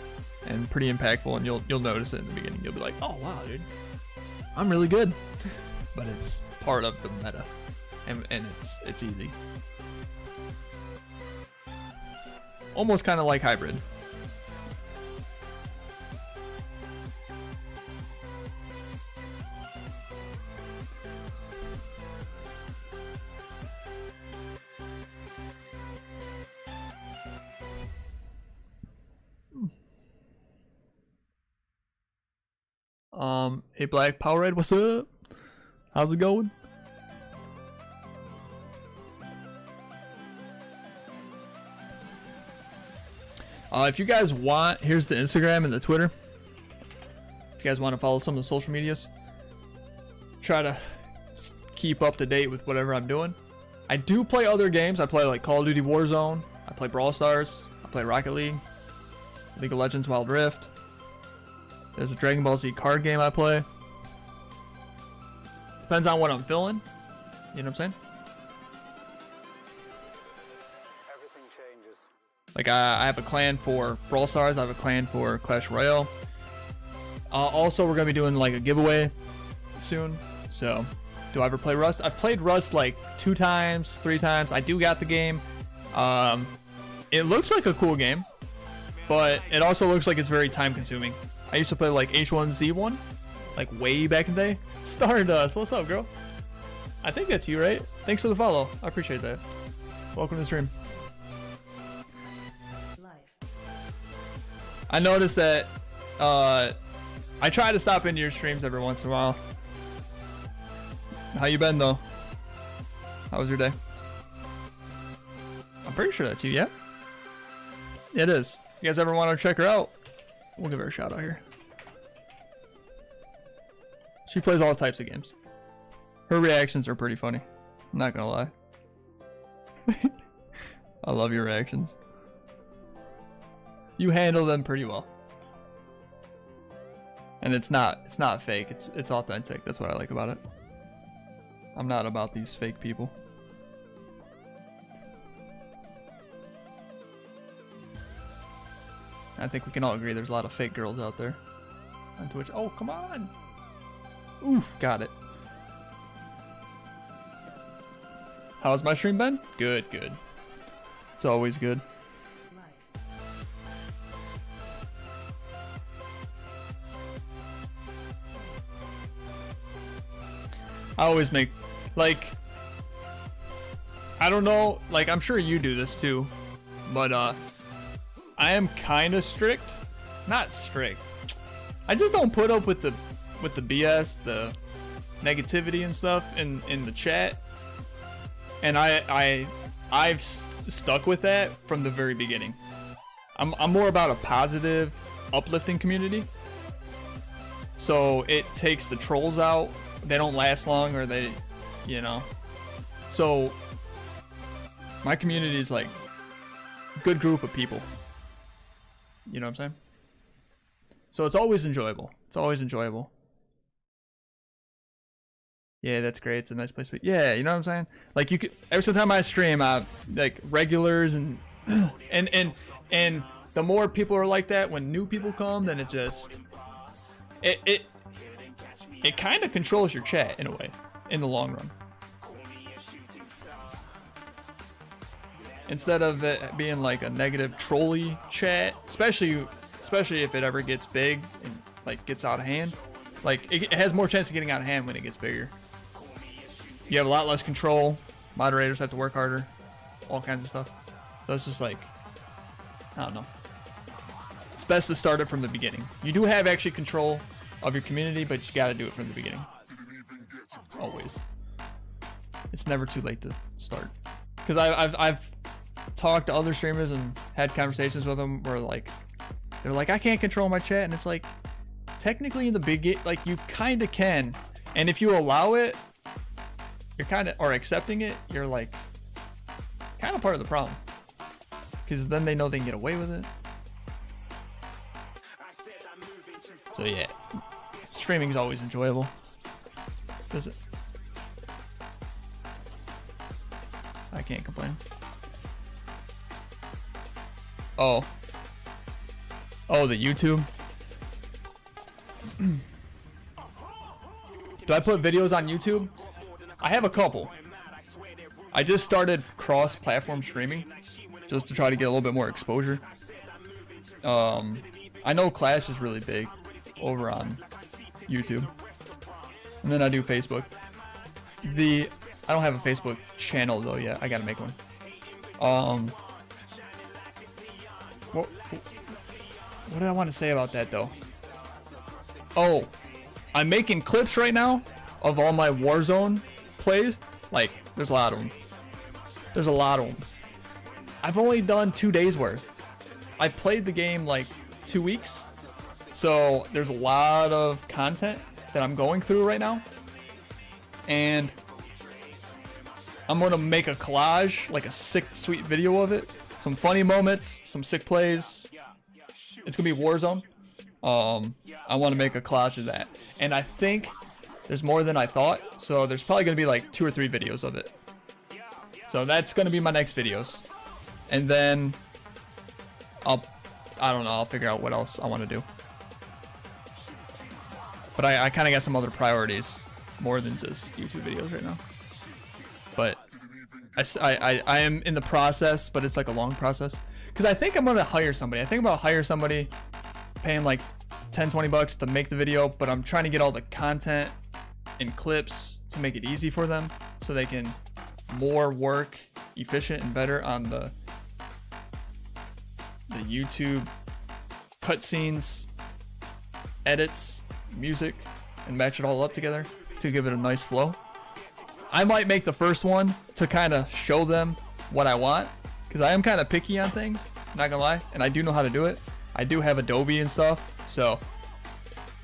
and pretty impactful, and you'll notice it in the beginning. You'll be like, oh wow, dude, I'm really good. But it's part of the meta, and it's easy. Almost kind of like hybrid. Hey Black Powerade, what's up? How's it going? If you guys want, here's the Instagram and the Twitter. If you guys want to follow some of the social medias, try to keep up to date with whatever I'm doing. I do play other games. I play like Call of Duty Warzone. I play Brawl Stars. I play Rocket League. League of Legends Wild Rift. There's a Dragon Ball Z card game I play. Depends on what I'm feeling. You know what I'm saying? Everything changes. Like I have a clan for Brawl Stars. I have a clan for Clash Royale. Also, we're going to be doing like a giveaway soon. So, do I ever play Rust? I've played Rust like 2 times, 3 times. I do got the game. It looks like a cool game, but it also looks like it's very time consuming. I used to play like H1Z1, like way back in the day. Stardust, what's up, girl? I think that's you, right? Thanks for the follow. I appreciate that. Welcome to the stream. I noticed that I try to stop into your streams every once in a while. How you been though? How was your day? I'm pretty sure that's you, yeah? It is. You guys ever want to check her out? We'll give her a shout out here. She plays all types of games. Her reactions are pretty funny. I'm not gonna lie. I love your reactions. You handle them pretty well. And it's not fake, it's authentic. That's what I like about it. I'm not about these fake people. I think we can all agree there's a lot of fake girls out there on Twitch. Oh, come on. Oof, got it. How's my stream been? Good, good. It's always good. I always make, like, I don't know, like, I'm sure you do this too, but I am kind of strict. Not strict. I just don't put up with the BS, the negativity and stuff in the chat. And I've stuck with that from the very beginning. I'm more about a positive, uplifting community. So it takes the trolls out. They don't last long, or they, you know. So my community is like a good group of people. You know what I'm saying? So it's always enjoyable. It's always enjoyable. Yeah, that's great. It's a nice place to be. Yeah, you know what I'm saying? Like, you could, every single time I stream, like regulars and and the more people are like that, when new people come, then it just it kind of controls your chat in a way, in the long run. Instead of it being like a negative trolley chat, especially if it ever gets big and like gets out of hand. Like, it has more chance of getting out of hand when it gets bigger. You have a lot less control. Moderators have to work harder. All kinds of stuff. So it's just like, I don't know. It's best to start it from the beginning. You do have actually control of your community, but you gotta do it from the beginning. Always. It's never too late to start. Because I've talked to other streamers and had conversations with them where, like, they're like, I can't control my chat, and it's like, technically in the beginning, like, you kind of can, and if you allow it, you're kind of, or accepting it, you're like kind of part of the problem, because then they know they can get away with it. So yeah, streaming is always enjoyable. Does it? I can't complain. Oh, the YouTube. Do I put videos on YouTube? I have a couple. I just started cross-platform streaming just to try to get a little bit more exposure. I know Clash is really big over on YouTube. And then I do Facebook. I don't have a Facebook channel though yet. I gotta make one. What did I want to say about that though? Oh, I'm making clips right now of all my Warzone plays. Like, there's a lot of them. There's a lot of them. I've only done 2 days worth. I played the game like 2 weeks. So there's a lot of content that I'm going through right now. And I'm going to make a collage, like a sick, sweet video of it. Some funny moments, some sick plays. It's going to be Warzone. I want to make a collage of that. And I think there's more than I thought. So there's probably going to be like 2 or 3 videos of it. So that's going to be my next videos. And then I don't know, I'll figure out what else I want to do. But I kind of got some other priorities more than just YouTube videos right now. But I am in the process, but it's like a long process. Because I think I'm going to hire somebody. I think I'm going to hire somebody, pay him like 10, 20 bucks to make the video, but I'm trying to get all the content and clips to make it easy for them so they can more work efficient and better on the YouTube cutscenes, edits, music, and match it all up together to give it a nice flow. I might make the first one to kind of show them what I want, because I am kind of picky on things, not gonna lie, and I do know how to do it. I do have Adobe and stuff, so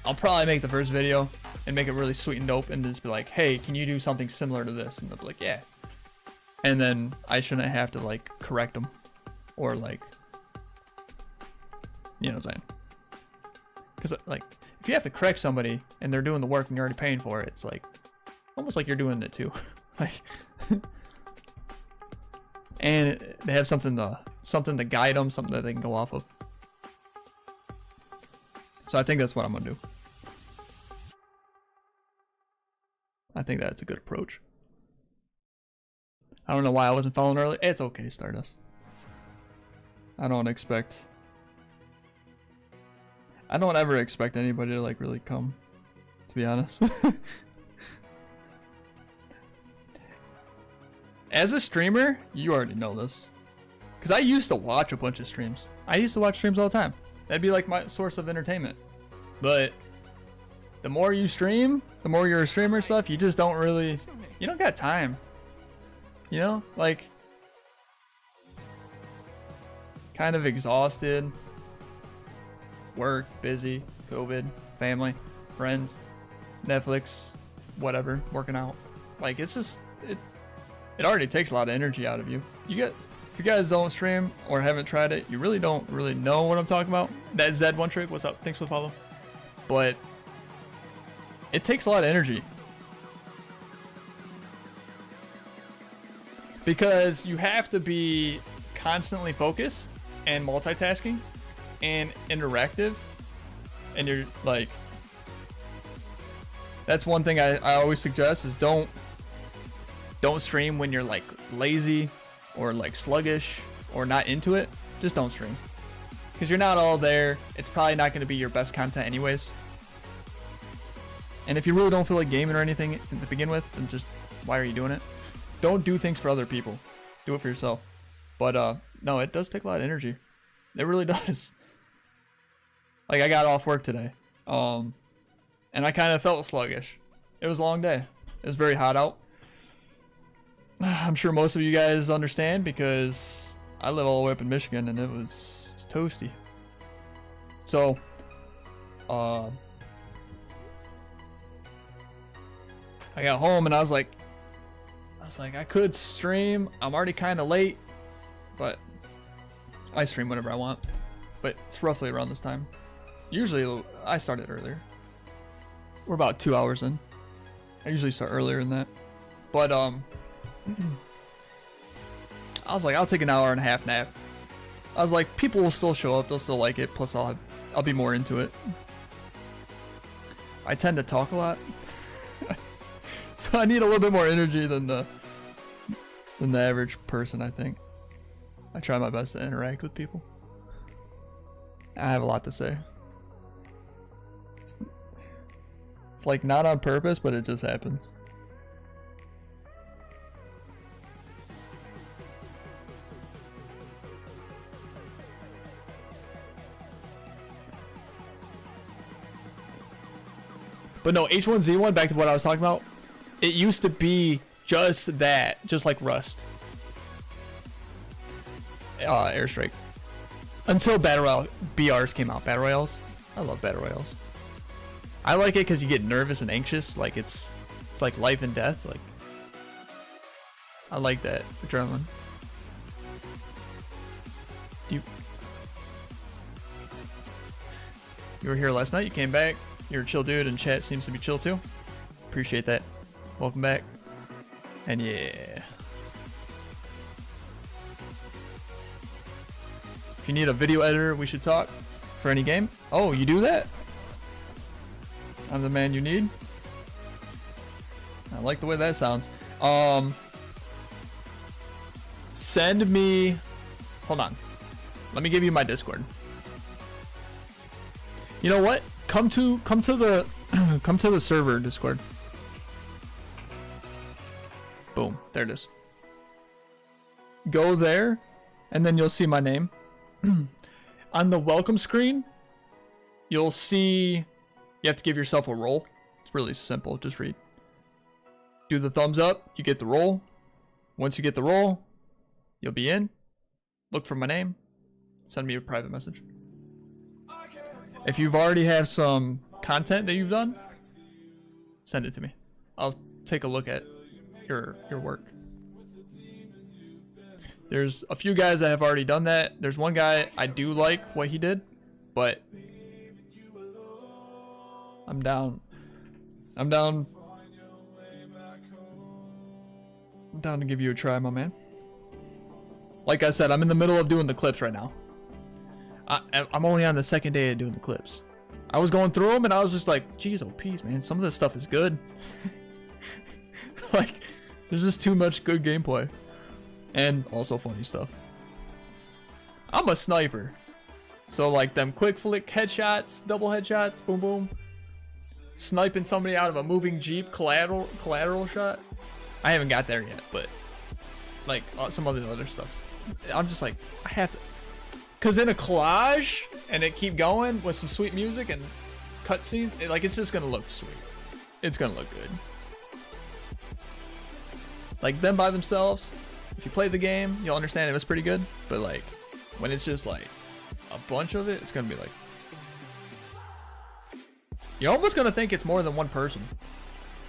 I'll probably make the first video and make it really sweet and dope and just be like, hey, can you do something similar to this? And they'll be like, yeah. And then I shouldn't have to like correct them or like, you know what I'm saying? Because like, if you have to correct somebody and they're doing the work and you're already paying for it, it's like almost like you're doing it too. Like, and they have something to guide them, something that they can go off of. So I think that's what I'm gonna do. I think that's a good approach. I don't know why I wasn't following earlier. It's okay, Stardust. I don't ever expect anybody to like really come, to be honest. As a streamer, you already know this. Because I used to watch a bunch of streams. I used to watch streams all the time. That'd be like my source of entertainment. But the more you stream, the more you're a streamer and stuff, you just don't really, you don't got time. You know, like, kind of exhausted. Work, busy, COVID, family, friends, Netflix, whatever, working out. Like, it's just, it already takes a lot of energy out of you. If you guys don't stream or haven't tried it, you really don't really know what I'm talking about. That Zed1 trick, what's up? Thanks for the follow. But it takes a lot of energy. Because you have to be constantly focused and multitasking and interactive. And you're like, that's one thing I always suggest is don't stream when you're like lazy or like sluggish or not into it. Just don't stream. Because you're not all there. It's probably not going to be your best content anyways. And if you really don't feel like gaming or anything to begin with, then just, why are you doing it? Don't do things for other people. Do it for yourself. But no, it does take a lot of energy. It really does. Like, I got off work today. And I kind of felt sluggish. It was a long day. It was very hot out. I'm sure most of you guys understand because I live all the way up in Michigan and it's toasty. So, I got home and I was like, I could stream. I'm already kind of late, but I stream whenever I want. But it's roughly around this time. Usually I started earlier. We're about 2 hours in. I usually start earlier than that. But I was like, I'll take an hour and a half nap. I was like, people will still show up, they'll still like it, plus I'll be more into it. I tend to talk a lot. So I need a little bit more energy than the average person, I think. I try my best to interact with people. I have a lot to say. It's like not on purpose, but it just happens. But no, H1Z1, back to what I was talking about. It used to be just that, just like Rust. Airstrike. Until Battle Royale BRs came out. Battle Royales. I love Battle Royales. I like it because you get nervous and anxious. Like it's like life and death. Like I like that adrenaline. You were here last night. You came back. You're a chill dude, and chat seems to be chill too. Appreciate that. Welcome back. And yeah. If you need a video editor, we should talk for any game. Oh, you do that? I'm the man you need. I like the way that sounds. Send me. Hold on. Let me give you my Discord. You know what? Come to the come to the server Discord. Boom, there it is. Go there, and then you'll see my name. On the welcome screen, you'll see you have to give yourself a role. It's really simple. Just read. Do the thumbs up, you get the role. Once you get the role, you'll be in. Look for my name. Send me a private message. If you've already have some content that you've done, send it to me. I'll take a look at your work. There's a few guys that have already done that. There's one guy I do like what he did, but I'm down to give you a try, my man. Like I said, I'm in the middle of doing the clips right now. I'm only on the second day of doing the clips. I was going through them and I was just like, geez, oh peace, man. Some of this stuff is good. Like, there's just too much good gameplay. And also funny stuff. I'm a sniper. So like them quick flick headshots, double headshots, boom boom. Sniping somebody out of a moving Jeep, collateral shot. I haven't got there yet, but like some of the other stuff. I'm just like, I have to, cause in a collage and it keep going with some sweet music and cutscene, like it's just gonna look sweet. It's gonna look good. Like them by themselves, if you play the game, you'll understand it was pretty good. But like when it's just like a bunch of it, it's gonna be like, you're almost gonna think it's more than one person.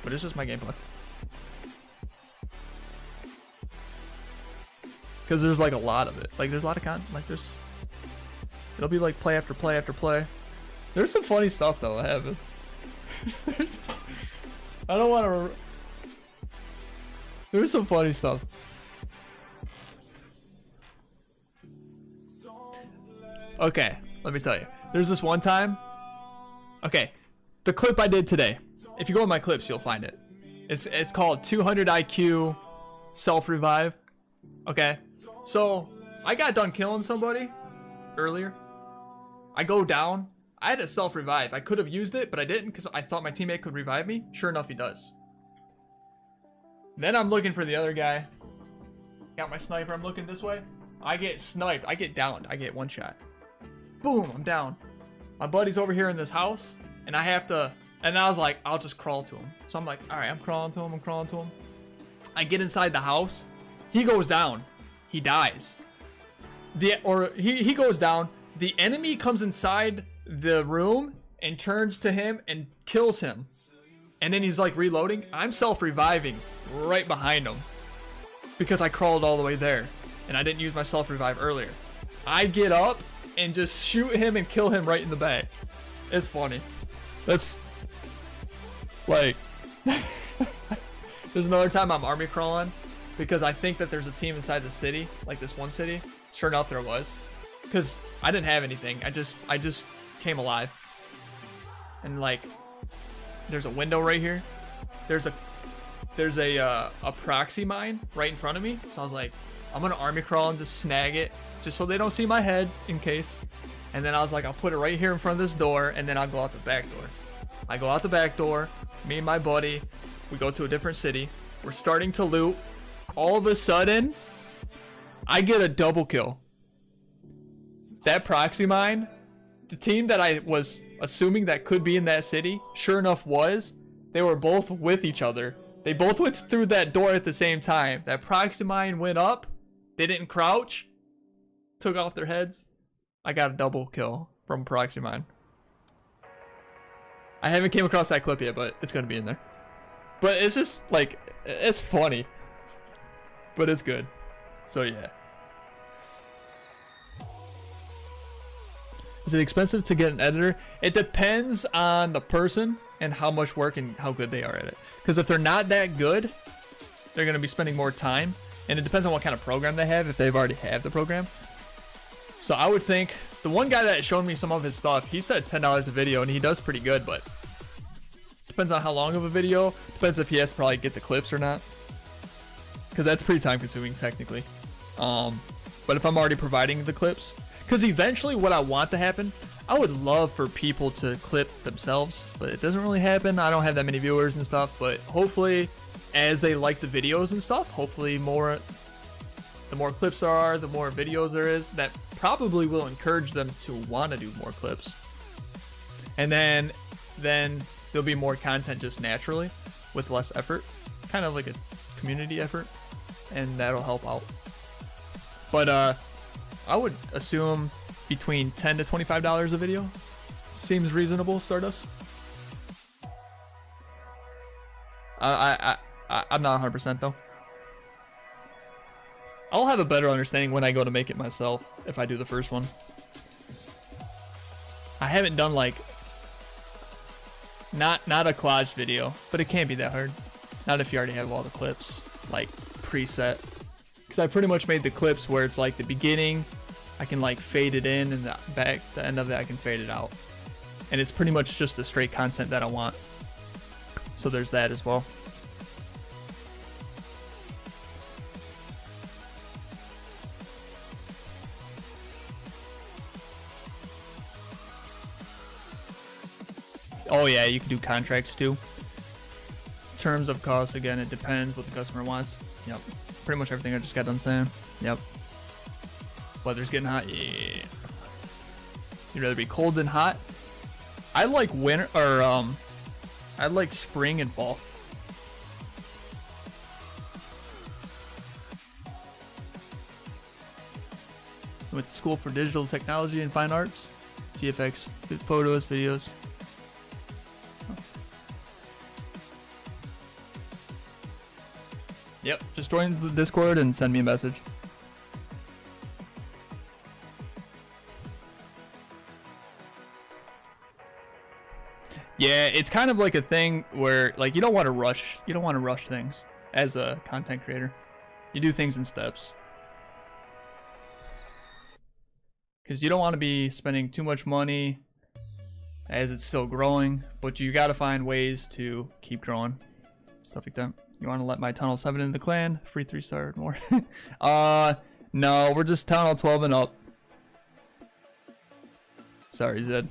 But it's just my gameplay. Because there's like a lot of it. Like there's a lot of content. Like there's, it'll be like play after play after play. There's some funny stuff though that happen. I don't want to. There's some funny stuff. Okay, let me tell you. There's this one time. Okay, the clip I did today. If you go in my clips, you'll find it. It's called 200 IQ self-revive. Okay, so I got done killing somebody earlier. I go down. I had a self-revive. I could have used it, but I didn't because I thought my teammate could revive me. Sure enough, he does. Then I'm looking for the other guy. Got my sniper. I'm looking this way. I get sniped. I get downed. I get one shot. Boom, I'm down. My buddy's over here in this house, and I have to, and I was like, I'll just crawl to him. So I'm like, all right, I'm crawling to him. I'm crawling to him. I get inside the house. He goes down. He dies. He goes down. The enemy comes inside the room and turns to him and kills him. And then he's like reloading. I'm self-reviving right behind him because I crawled all the way there and I didn't use my self-revive earlier. I get up and just shoot him and kill him right in the back. It's funny. That's like there's another time I'm army crawling because I think that there's a team inside the city, like this one city. Sure enough, there was, because I didn't have anything. I just came alive. And like there's a window right here. There's a proxy mine right in front of me. So I was like, I'm gonna army crawl and just snag it, just so they don't see my head in case. And then I was like, I'll put it right here in front of this door, and then I'll go out the back door. I go out the back door. Me and my buddy, we go to a different city. We're starting to loot. All of a sudden, I get a double kill. That proxy mine, the team that I was assuming that could be in that city, sure enough was. They were both with each other. They both went through that door at the same time. That proxy mine went up. They didn't crouch. Took off their heads. I got a double kill from proxy mine. I haven't came across that clip yet, but it's gonna be in there. But it's just like, it's funny. But it's good. So yeah. Is it expensive to get an editor? It depends on the person and how much work and how good they are at it. Because if they're not that good, they're going to be spending more time. And it depends on what kind of program they have, if they've already have the program. So I would think, the one guy that showed me some of his stuff, he said $10 a video, and he does pretty good, but depends on how long of a video. Depends if he has to probably get the clips or not. Because that's pretty time consuming technically. But if I'm already providing the clips, because eventually what I want to happen, I would love for people to clip themselves, but it doesn't really happen. I don't have that many viewers and stuff, but hopefully as they like the videos and stuff, hopefully the more clips there are, the more videos there is, that probably will encourage them to want to do more clips. And then there'll be more content just naturally with less effort, kind of like a community effort, and that'll help out. But I would assume between $10 to $25 a video seems reasonable, Stardust. I'm not 100% though. I'll have a better understanding when I go to make it myself if I do the first one. I haven't done like not a collage video, but it can't be that hard. Not if you already have all the clips like preset. Because I pretty much made the clips where it's like the beginning, I can like fade it in, and the end of it I can fade it out. And it's pretty much just the straight content that I want. So there's that as well. Oh yeah, you can do contracts too. Terms of cost, again, it depends what the customer wants. Yep. pretty much everything I just got done saying. Yep. Weather's getting hot. Yeah. You'd rather be cold than hot? I like winter, or I like spring and fall. I went to school for digital technology and fine arts. GFX, photos, videos. Yep, just join the Discord and send me a message. Yeah, it's kind of like a thing where like you don't want to rush things as a content creator. You do things in steps. Because you don't want to be spending too much money as it's still growing, but you got to find ways to keep growing. Stuff like that. You want to let my Tunnel 7 in the clan? Free 3-star and more. No, we're just Tunnel 12 and up. Sorry, Zed.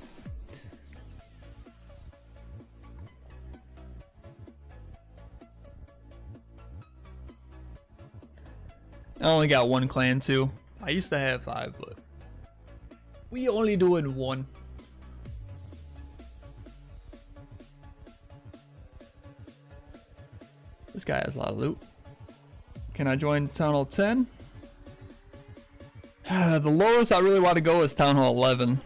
I only got one clan too. I used to have 5, but we only doing 1. This guy has a lot of loot. Can I join Town Hall 10? The lowest I really want to go is Town Hall 11.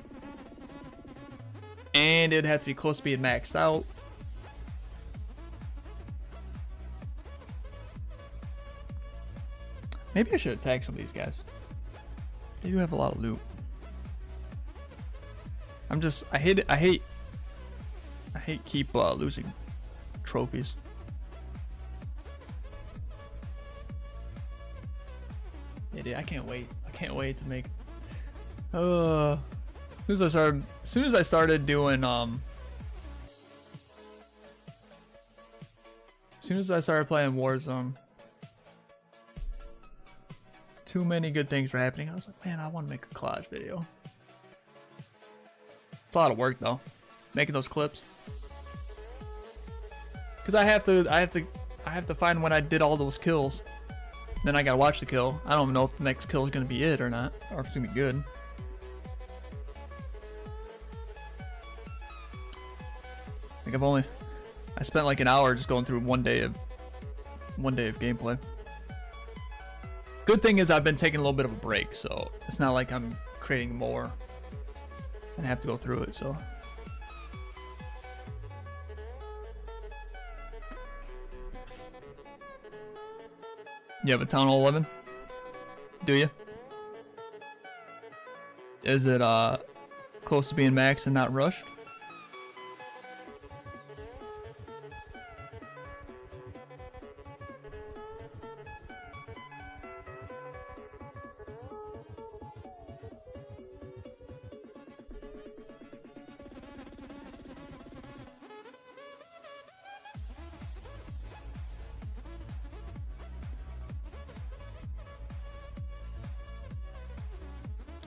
And it'd have to be close to being maxed out. Maybe I should attack some of these guys. They do have a lot of loot. I hate keep losing trophies. Yeah, dude, I can't wait. I can't wait to make. As soon as I started doing as soon as I started playing Warzone, too many good things were happening. I was like, man, I want to make a collage video. It's a lot of work though, making those clips. Cause I have to find when I did all those kills. Then I gotta watch the kill. I don't know if the next kill is gonna be it or not, or if it's gonna be good. Like I spent like an hour just going through one day of gameplay. Good thing is I've been taking a little bit of a break, so it's not like I'm creating more and have to go through it, so. You have a Town Hall 11? Do you? Is it close to being max and not rushed?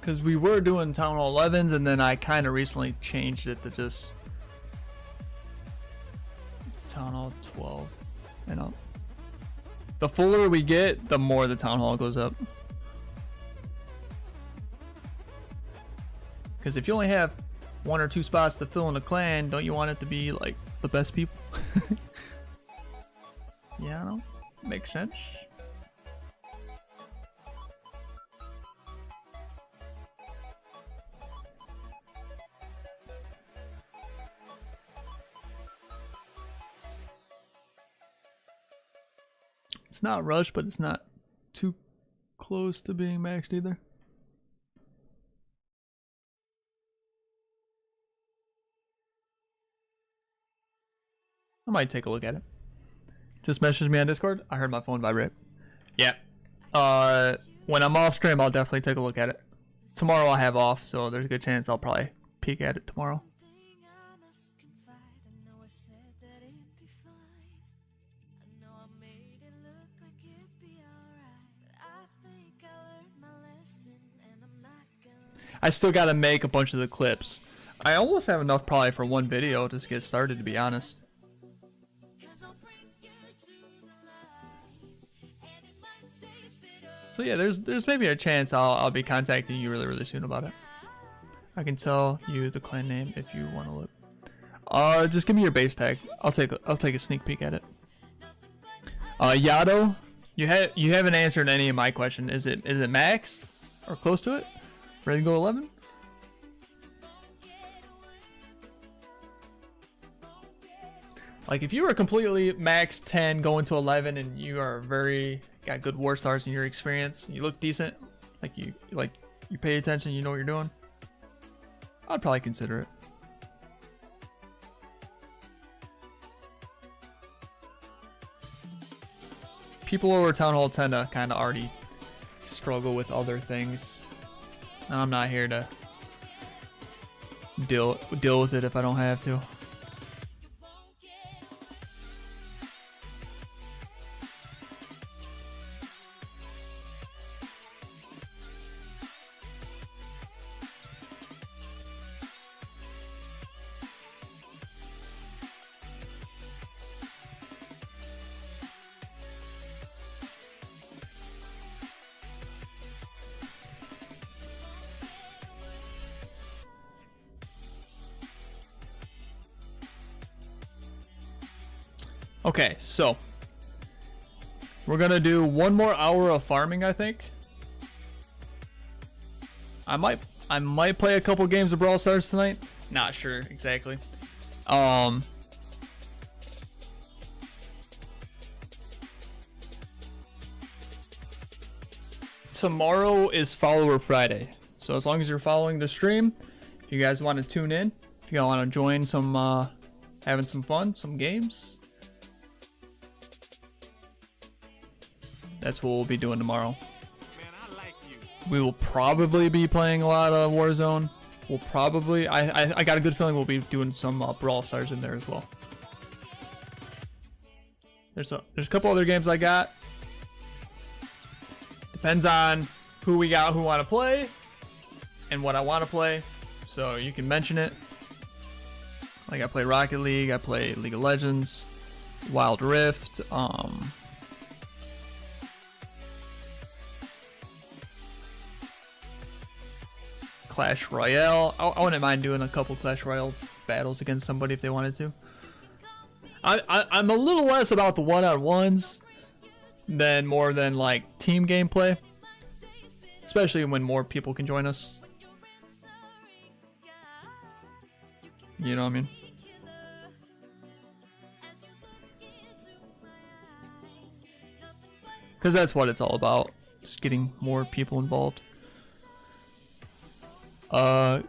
Because we were doing Town Hall 11s, and then I kind of recently changed it to just Town Hall 12 and up. The fuller we get, the more the Town Hall goes up. Because if you only have 1 or 2 spots to fill in a clan, don't you want it to be like the best people? Yeah, I don't know. Makes sense. It's not rushed, but it's not too close to being maxed either. I might take a look at it. Just message me on Discord. I heard my phone vibrate. Yeah. When I'm off stream, I'll definitely take a look at it. Tomorrow I have off, so there's a good chance I'll probably peek at it tomorrow. I still gotta make a bunch of the clips. I almost have enough probably for one video to just get started, to be honest. So yeah, there's maybe a chance I'll be contacting you really soon about it. I can tell you the clan name if you want to look. Just give me your base tag. I'll take a sneak peek at it. Yado, you haven't answered any of my question. Is it maxed or close to it? Ready to go 11? Like if you were completely max 10 going to 11 and you are got good war stars in your experience, you look decent, like you pay attention, you know what you're doing, I'd probably consider it. People over Town Hall tend to kind of already struggle with other things, and I'm not here to deal with it if I don't have to. Okay, so we're gonna do one more hour of farming, I think. I might play a couple games of Brawl Stars tonight. Not sure exactly. Tomorrow is Follower Friday, so as long as you're following the stream, if you guys want to tune in, if you want to join some having some fun, some games, that's what we'll be doing tomorrow. Man, I like you. We will probably be playing a lot of Warzone. We'll probably, I got a good feeling we'll be doing some Brawl Stars in there as well. There's a couple other games I got. Depends on who we got, who want to play, and what I want to play. So you can mention it. Like I play Rocket League, I play League of Legends, Wild Rift, Clash Royale. I wouldn't mind doing a couple Clash Royale battles against somebody if they wanted to. I'm a little less about the one-on-ones than more than like team gameplay, especially when more people can join us. You know what I mean? Because that's what it's all about, just getting more people involved. Kuik,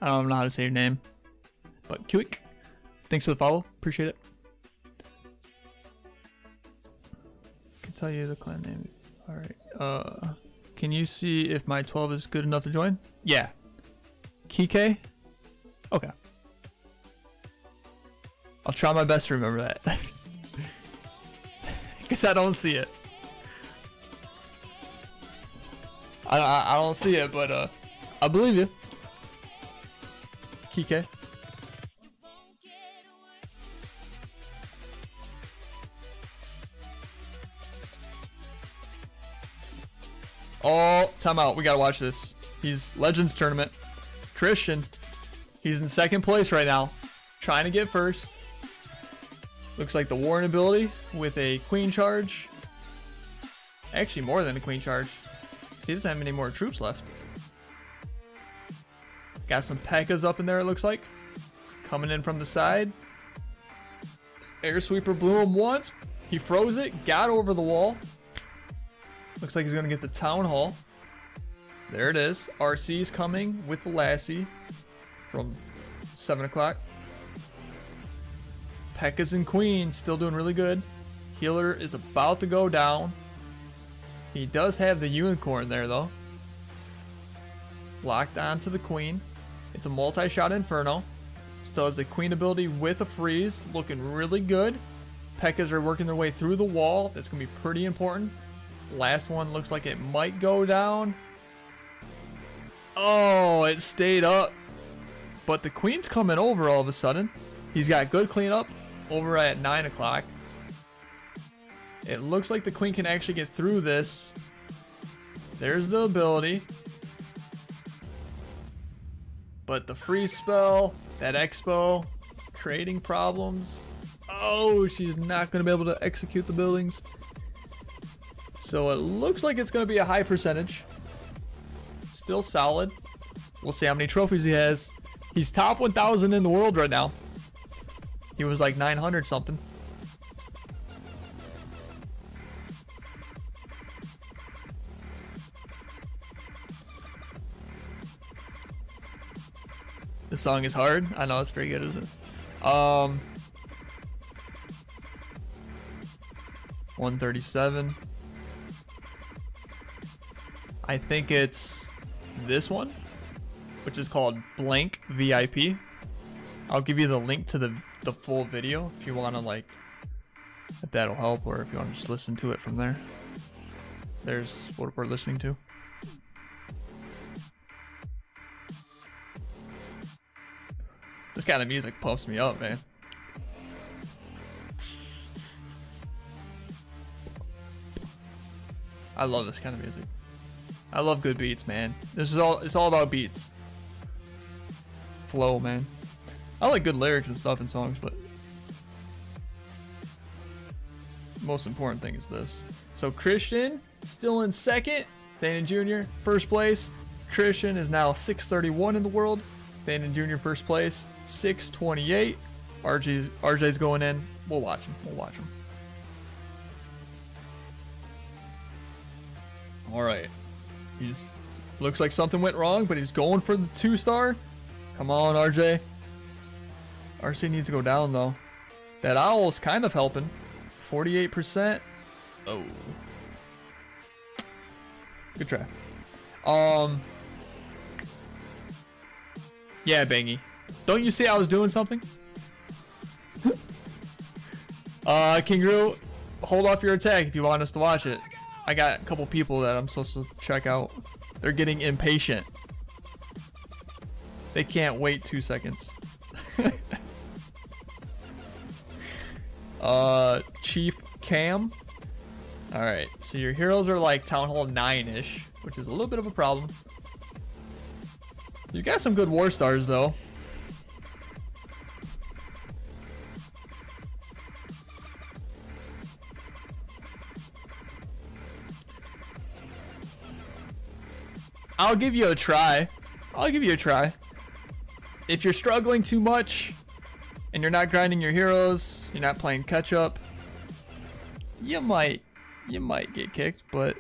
I don't know how to say your name, but Kuik, thanks for the follow, appreciate it. I can tell you the clan name. All right, can you see if my 12 is good enough to join? Yeah. Kike? Okay, I'll try my best to remember that. Because I don't see it. I don't see it, but I believe you. Kike. Oh, time out. We gotta watch this. He's Legends Tournament. Christian. He's in second place right now. Trying to get first. Looks like the Warren ability with a Queen charge. Actually, more than a Queen charge. He doesn't have any more troops left. Got some P.E.K.K.A.s up in there, it looks like. Coming in from the side. Air Sweeper blew him once. He froze it, got over the wall. Looks like he's going to get the Town Hall. There it is. RC's coming with the Lassie from 7 o'clock. P.E.K.K.A.s and Queen still doing really good. Healer is about to go down. He does have the Unicorn there though. Locked onto the Queen. It's a multi-shot Inferno. Still has the Queen ability with a freeze. Looking really good. P.E.K.K.A.s are working their way through the wall. That's going to be pretty important. Last one looks like it might go down. Oh, it stayed up. But the Queen's coming over all of a sudden. He's got good cleanup over at 9 o'clock. It looks like the queen can actually get through this. There's the ability. But the freeze spell, that expo, creating problems. Oh, she's not going to be able to execute the buildings. So it looks like it's going to be a high percentage. Still solid. We'll see how many trophies he has. He's top 1,000 in the world right now. He was like 900 something. This song is hard. I know it's pretty good, isn't it? 137. I think it's this one, which is called Blank VIP. I'll give you the link to the full video if you want to, like, if that'll help, or if you want to just listen to it from there. There's what we're listening to. This kind of music pumps me up, man. I love this kind of music. I love good beats, man. It's all about beats. Flow, man. I like good lyrics and stuff in songs, but the most important thing is this. So Christian still in second. Thanon Jr. first place. Christian is now 631 in the world. Thanon Jr. first place, 628. RJ's going in. We'll watch him. All right. Looks like something went wrong, but he's going for the 2-star. Come on, RJ. RC needs to go down though. That owl's kind of helping. 48%. Oh. Good try. Yeah, Bangy. Don't you see I was doing something? King Gru, hold off your attack if you want us to watch it. I got a couple people that I'm supposed to check out. They're getting impatient. They can't wait 2 seconds. Chief Cam. Alright, so your heroes are like Town Hall 9-ish, which is a little bit of a problem. You got some good war stars though. I'll give you a try. If you're struggling too much and you're not grinding your heroes, you're not playing catch up, you might get kicked, but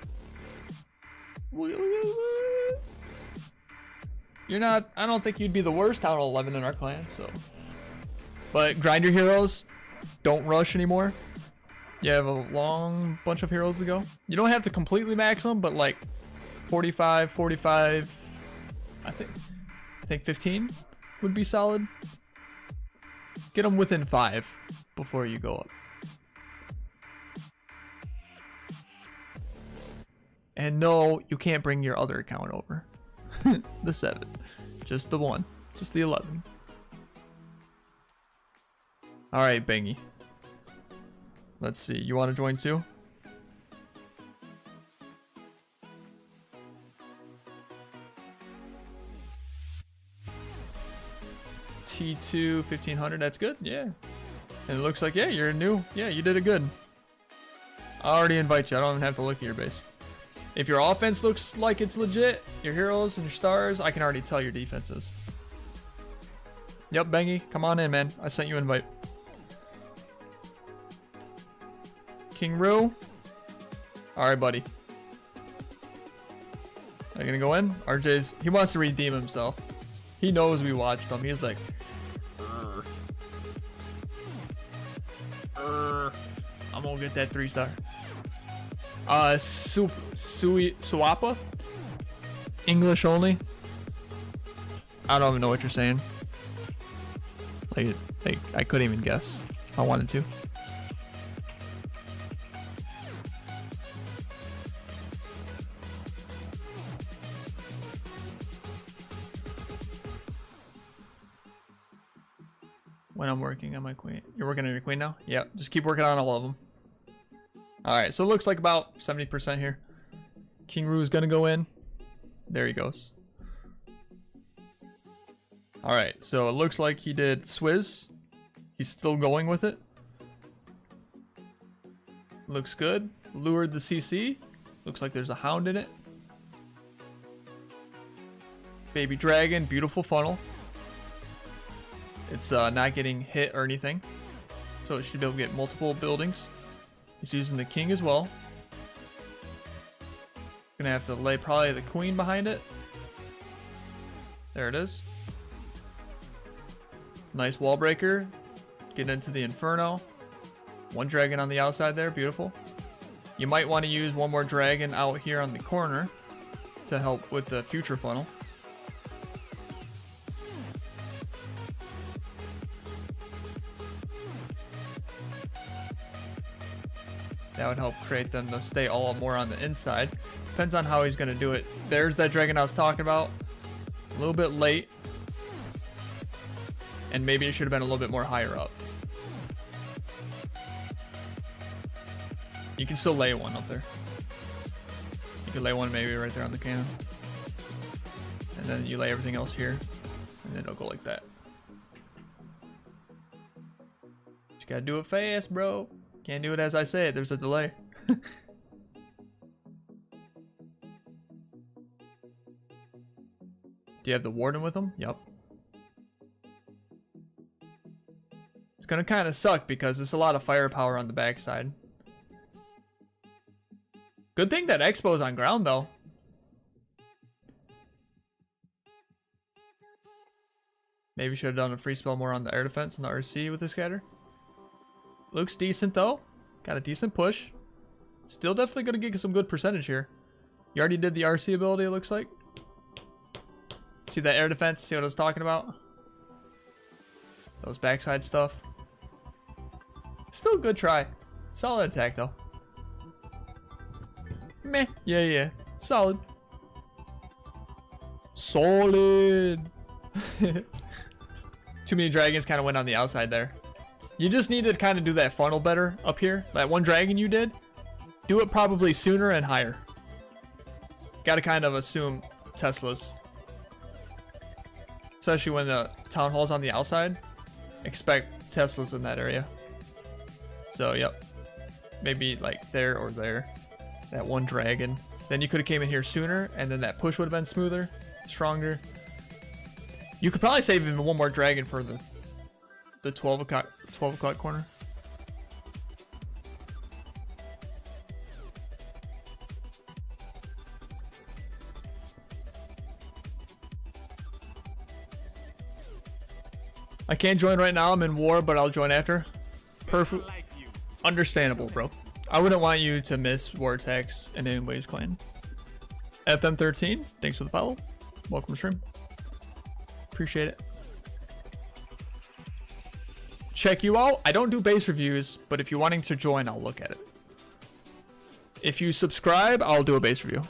you're not. I don't think you'd be the worst Town Hall 11 in our clan, so. But grind your heroes. Don't rush anymore. You have a long bunch of heroes to go. You don't have to completely max them, but like 45, I think 15 would be solid. Get them within 5 before you go up. And no, you can't bring your other account over. The 7. Just the 1. Just the 11. Alright, Bangy. Let's see. You want to join too? T2 1500. That's good. Yeah. And it looks like, yeah, you're new. Yeah, you did it good. I already invite you. I don't even have to look at your base. If your offense looks like it's legit, your heroes and your stars, I can already tell your defenses. Yep, Bangy, come on in, man. I sent you an invite. King Roo. Alright, buddy. Are you gonna go in? RJ's, he wants to redeem himself. He knows we watched him. He's like, I'm gonna get that 3-star. Suapa? English only? I don't even know what you're saying. Like I couldn't even guess if I wanted to. When I'm working on my queen. You're working on your queen now? Yeah, just keep working on all of them. Alright, so it looks like about 70% here. King Ru's gonna go in. There he goes. Alright, so it looks like he did Swizz. He's still going with it. Looks good. Lured the CC. Looks like there's a hound in it. Baby Dragon, beautiful funnel. It's not getting hit or anything. So it should be able to get multiple buildings. He's using the king as well. Gonna have to lay probably the queen behind it. There it is. Nice wall breaker. Get into the Inferno. One dragon on the outside there, beautiful. You might want to use one more dragon out here on the corner to help with the future funnel. That would help create them to stay all more on the inside. Depends on how he's going to do it. There's that dragon I was talking about. A little bit late. And maybe it should have been a little bit more higher up. You can still lay one up there. You can lay one maybe right there on the cannon. And then you lay everything else here. And then it'll go like that. Just gotta do it fast, bro. Can't do it as I say it. There's a delay. Do you have the warden with him? Yep. It's gonna kind of suck because there's a lot of firepower on the backside. Good thing that Expo's on ground though. Maybe should have done a free spell more on the air defense and the RC with the scatter. Looks decent though. Got a decent push. Still definitely gonna get some good percentage here. You already did the RC ability, it looks like. See that air defense? See what I was talking about? Those backside stuff. Still a good try. Solid attack though. Meh. Yeah. Solid. Solid. Too many dragons kind of went on the outside there. You just need to kind of do that funnel better up here. That one dragon you did, do it probably sooner and higher. Got to kind of assume Teslas. Especially when the town hall's on the outside. Expect Teslas in that area. So, yep. Maybe like there or there. That one dragon. Then you could have came in here sooner, and then that push would have been smoother, stronger. You could probably save even one more dragon for the 12 o'clock corner. I can't join right now. I'm in war, but I'll join after. Perfect. Understandable, bro. I wouldn't want you to miss Vortex and anyways clan. FM13, thanks for the follow. Welcome to stream. Appreciate it. Check you out. I don't do base reviews, but if you're wanting to join, I'll look at it. If you subscribe, I'll do a base review.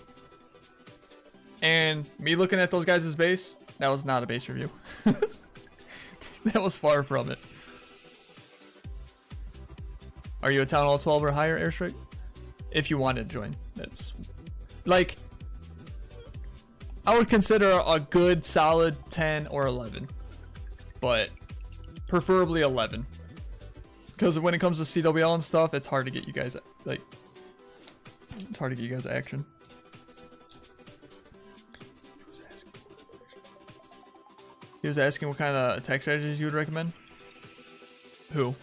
And me looking at those guys' base, that was not a base review. That was far from it. Are you a Town Hall 12 or higher, Airstrike? If you want to join. That's like, I would consider a good solid 10 or 11. But preferably 11. Because when it comes to CWL and stuff, it's hard to get you guys, like, it's hard to get you guys action. He was asking what kind of attack strategies you would recommend. Who?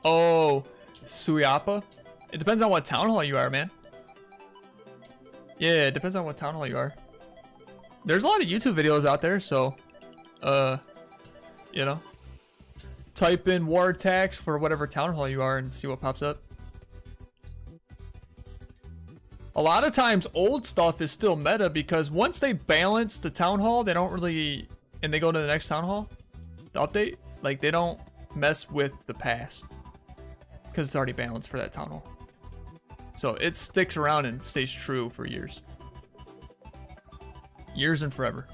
Oh, Suyapa? It depends on what town hall you are, man. Yeah, it depends on what town hall you are. There's a lot of YouTube videos out there, so, you know, type in war attacks for whatever town hall you are and see what pops up. A lot of times old stuff is still meta because once they balance the town hall, they don't really, and they go to the next town hall, the update, like they don't mess with the past because it's already balanced for that town hall. So it sticks around and stays true for years. Years and forever.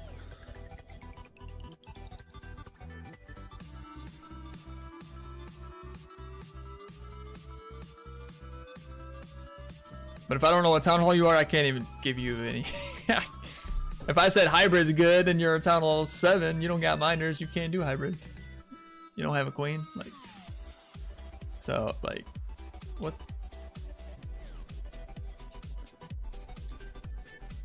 But if I don't know what town hall you are, I can't even give you any. If I said hybrid's good and you're a town hall 7, you don't got miners, you can't do hybrid. You don't have a queen, like. So like, what?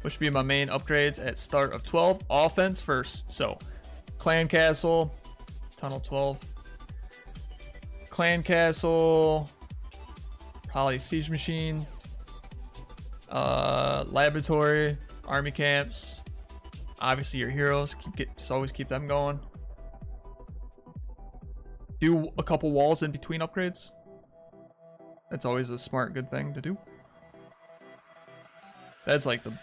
What should be my main upgrades at start of 12? Offense first. So, clan castle, tunnel 12. Clan castle, probably siege machine, laboratory, army camps. Obviously your heroes, just always keep them going. Do a couple walls in between upgrades. That's always a smart, good thing to do. That's like the,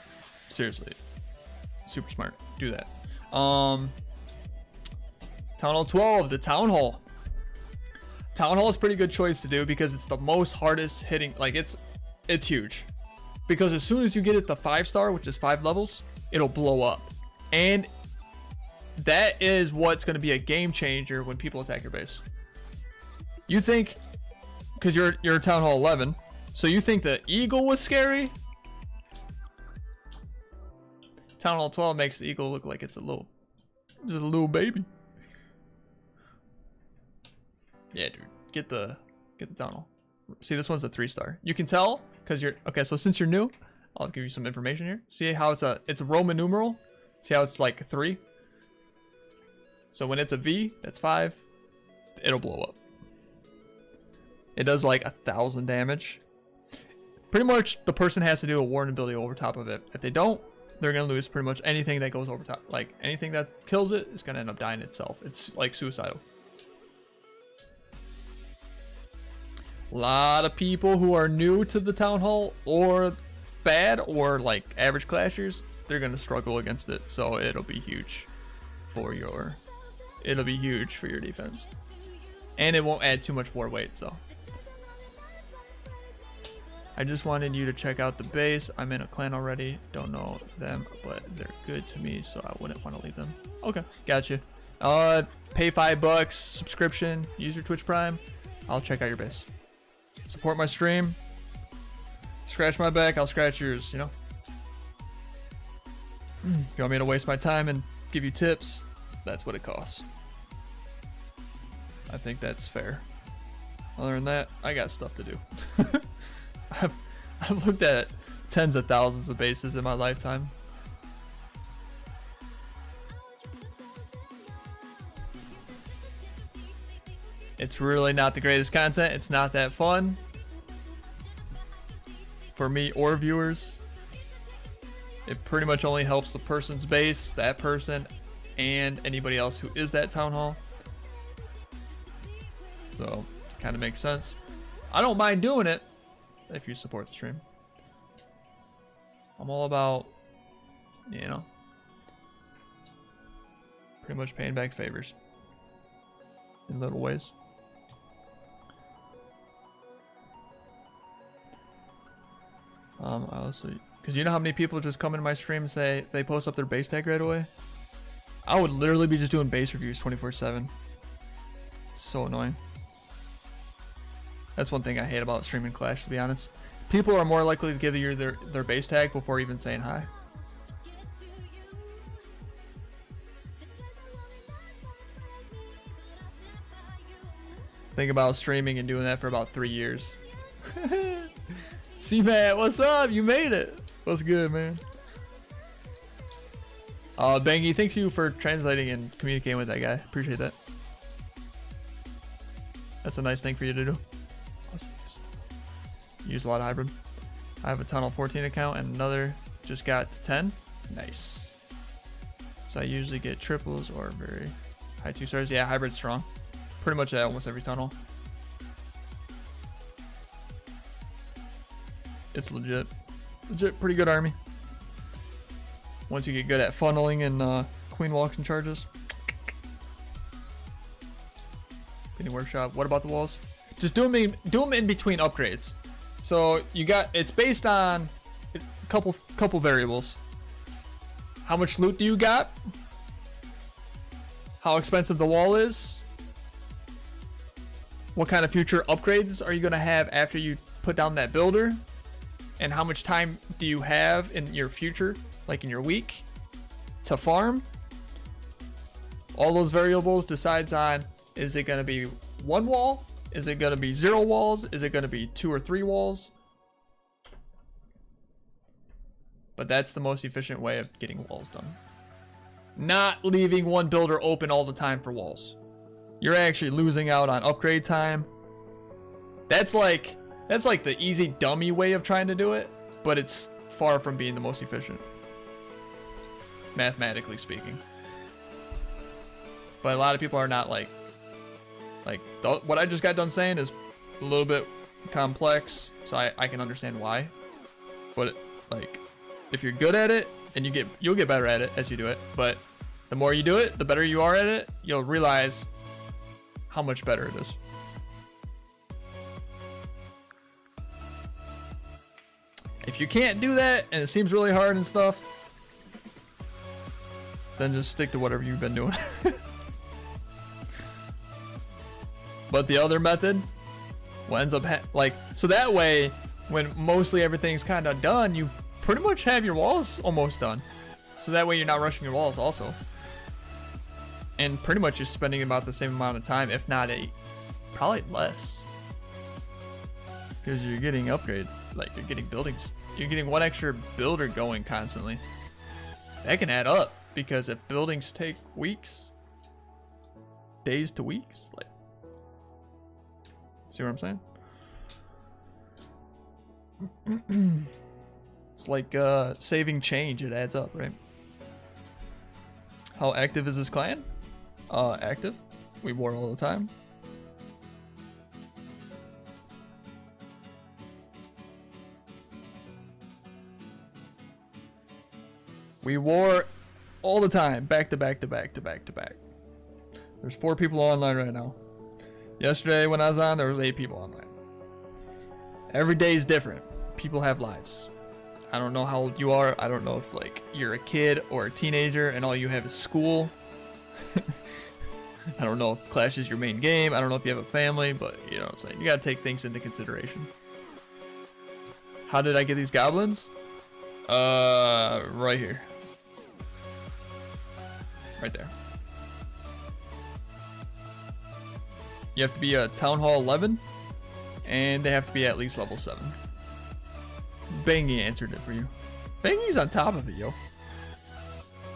seriously, super smart. Do that. Town Hall 12, the Town Hall. Town Hall is a pretty good choice to do because it's the most hardest hitting, like it's huge. Because as soon as you get it to 5-star, which is 5 levels, it'll blow up. And that is what's going to be a game changer when people attack your base. You think, because you're Town Hall 11, so you think the Eagle was scary? Town Hall 12 makes the Eagle look like it's just a little baby. Yeah, dude, get the Town Hall. See, this one's a 3-star. You can tell because you're okay. So since you're new, I'll give you some information here. See how it's a Roman numeral. See how it's like 3. So when it's a V, that's 5. It'll blow up. It does like 1,000 damage. Pretty much, the person has to do a warden ability over top of it. If they don't, they're gonna lose pretty much anything that goes over top. Like anything that kills it is gonna end up dying itself. It's like suicidal. A lot of people who are new to the Town Hall or bad or like average clashers, they're gonna struggle against it. So it'll be huge for your defense, and it won't add too much more weight. So I just wanted you to check out the base. I'm in a clan already. Don't know them, but they're good to me, so I wouldn't want to leave them. Okay, gotcha. Pay $5, subscription, use your Twitch Prime. I'll check out your base. Support my stream. Scratch my back, I'll scratch yours, you know? If you want me to waste my time and give you tips, that's what it costs. I think that's fair. Other than that, I got stuff to do. I've looked at tens of thousands of bases in my lifetime. It's really not the greatest content. It's not that fun for me or viewers. It pretty much only helps the person's base, that person, and anybody else who is that Town Hall. So, kind of makes sense. I don't mind doing it if you support the stream. I'm all about, you know, pretty much paying back favors in little ways. I also, because you know how many people just come into my stream and say they post up their base tag right away? I would literally be just doing base reviews 24/7. It's so annoying. That's one thing I hate about streaming Clash, to be honest. People are more likely to give you their base tag before even saying hi. Think about streaming and doing that for about 3 years. C-Matt, what's up? You made it. What's good, man? Bangy, thanks you for translating and communicating with that guy. Appreciate that. That's a nice thing for you to do. Use a lot of hybrid. I have a Tunnel 14 account and another just got to 10. Nice. So I usually get triples or very high 2 stars. Yeah, hybrid's strong. Pretty much at almost every tunnel. It's legit pretty good army. Once you get good at funneling and queen walks and charges. Any workshop. What about the walls? Just do them in between upgrades. So you got, it's based on a couple variables. How much loot do you got? How expensive the wall is? What kind of future upgrades are you gonna have after you put down that builder? and how much time do you have in your future, like in your week, to farm. All those variables decides on, is it going to be 1 wall? Is it going to be 0 walls? Is it going to be 2 or 3 walls? But that's the most efficient way of getting walls done. Not leaving one builder open all the time for walls. You're actually losing out on upgrade time. That's like the easy dummy way of trying to do it, but it's far from being the most efficient, mathematically speaking. But a lot of people are not like what I just got done saying is a little bit complex, so I can understand why. But like, if you're good at it, and you'll get better at it as you do it. But the more you do it, the better you are at it. You'll realize how much better it is. If you can't do that and it seems really hard and stuff, then just stick to whatever you've been doing. But the other method, what ends up so that way, when mostly everything's kind of done, you pretty much have your walls almost done. So that way you're not rushing your walls also. And pretty much you're spending about the same amount of time, if not probably less. Because you're getting upgrade, like you're getting buildings. You're getting one extra builder going constantly. That can add up, because if buildings take weeks, days to weeks, like, see what I'm saying? It's like saving change. It adds up, right? How active is this clan? Active. We war all the time. We war all the time, back to back to back to back to back. There's 4 people online right now. Yesterday when I was on, there was 8 people online. Every day is different. People have lives. I don't know how old you are. I don't know if like you're a kid or a teenager and all you have is school. I don't know if Clash is your main game. I don't know if you have a family, but you know what I'm saying. You gotta take things into consideration. How did I get these goblins? Right here. Right there. You have to be a Town Hall 11, and they have to be at least level 7. Bangy answered it for you. Bangy's on top of it, yo.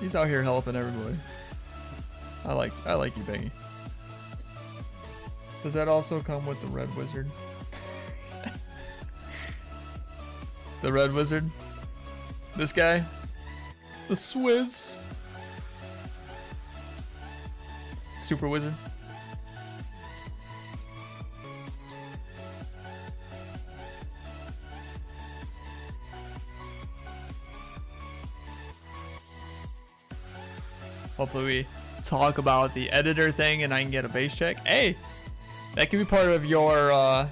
He's out here helping everybody. I like you, Bangy. Does that also come with the Red Wizard? The Red Wizard? This guy? The Swizz? Super Wizard? Hopefully we talk about the editor thing and I can get a base check. Hey, that could be part of your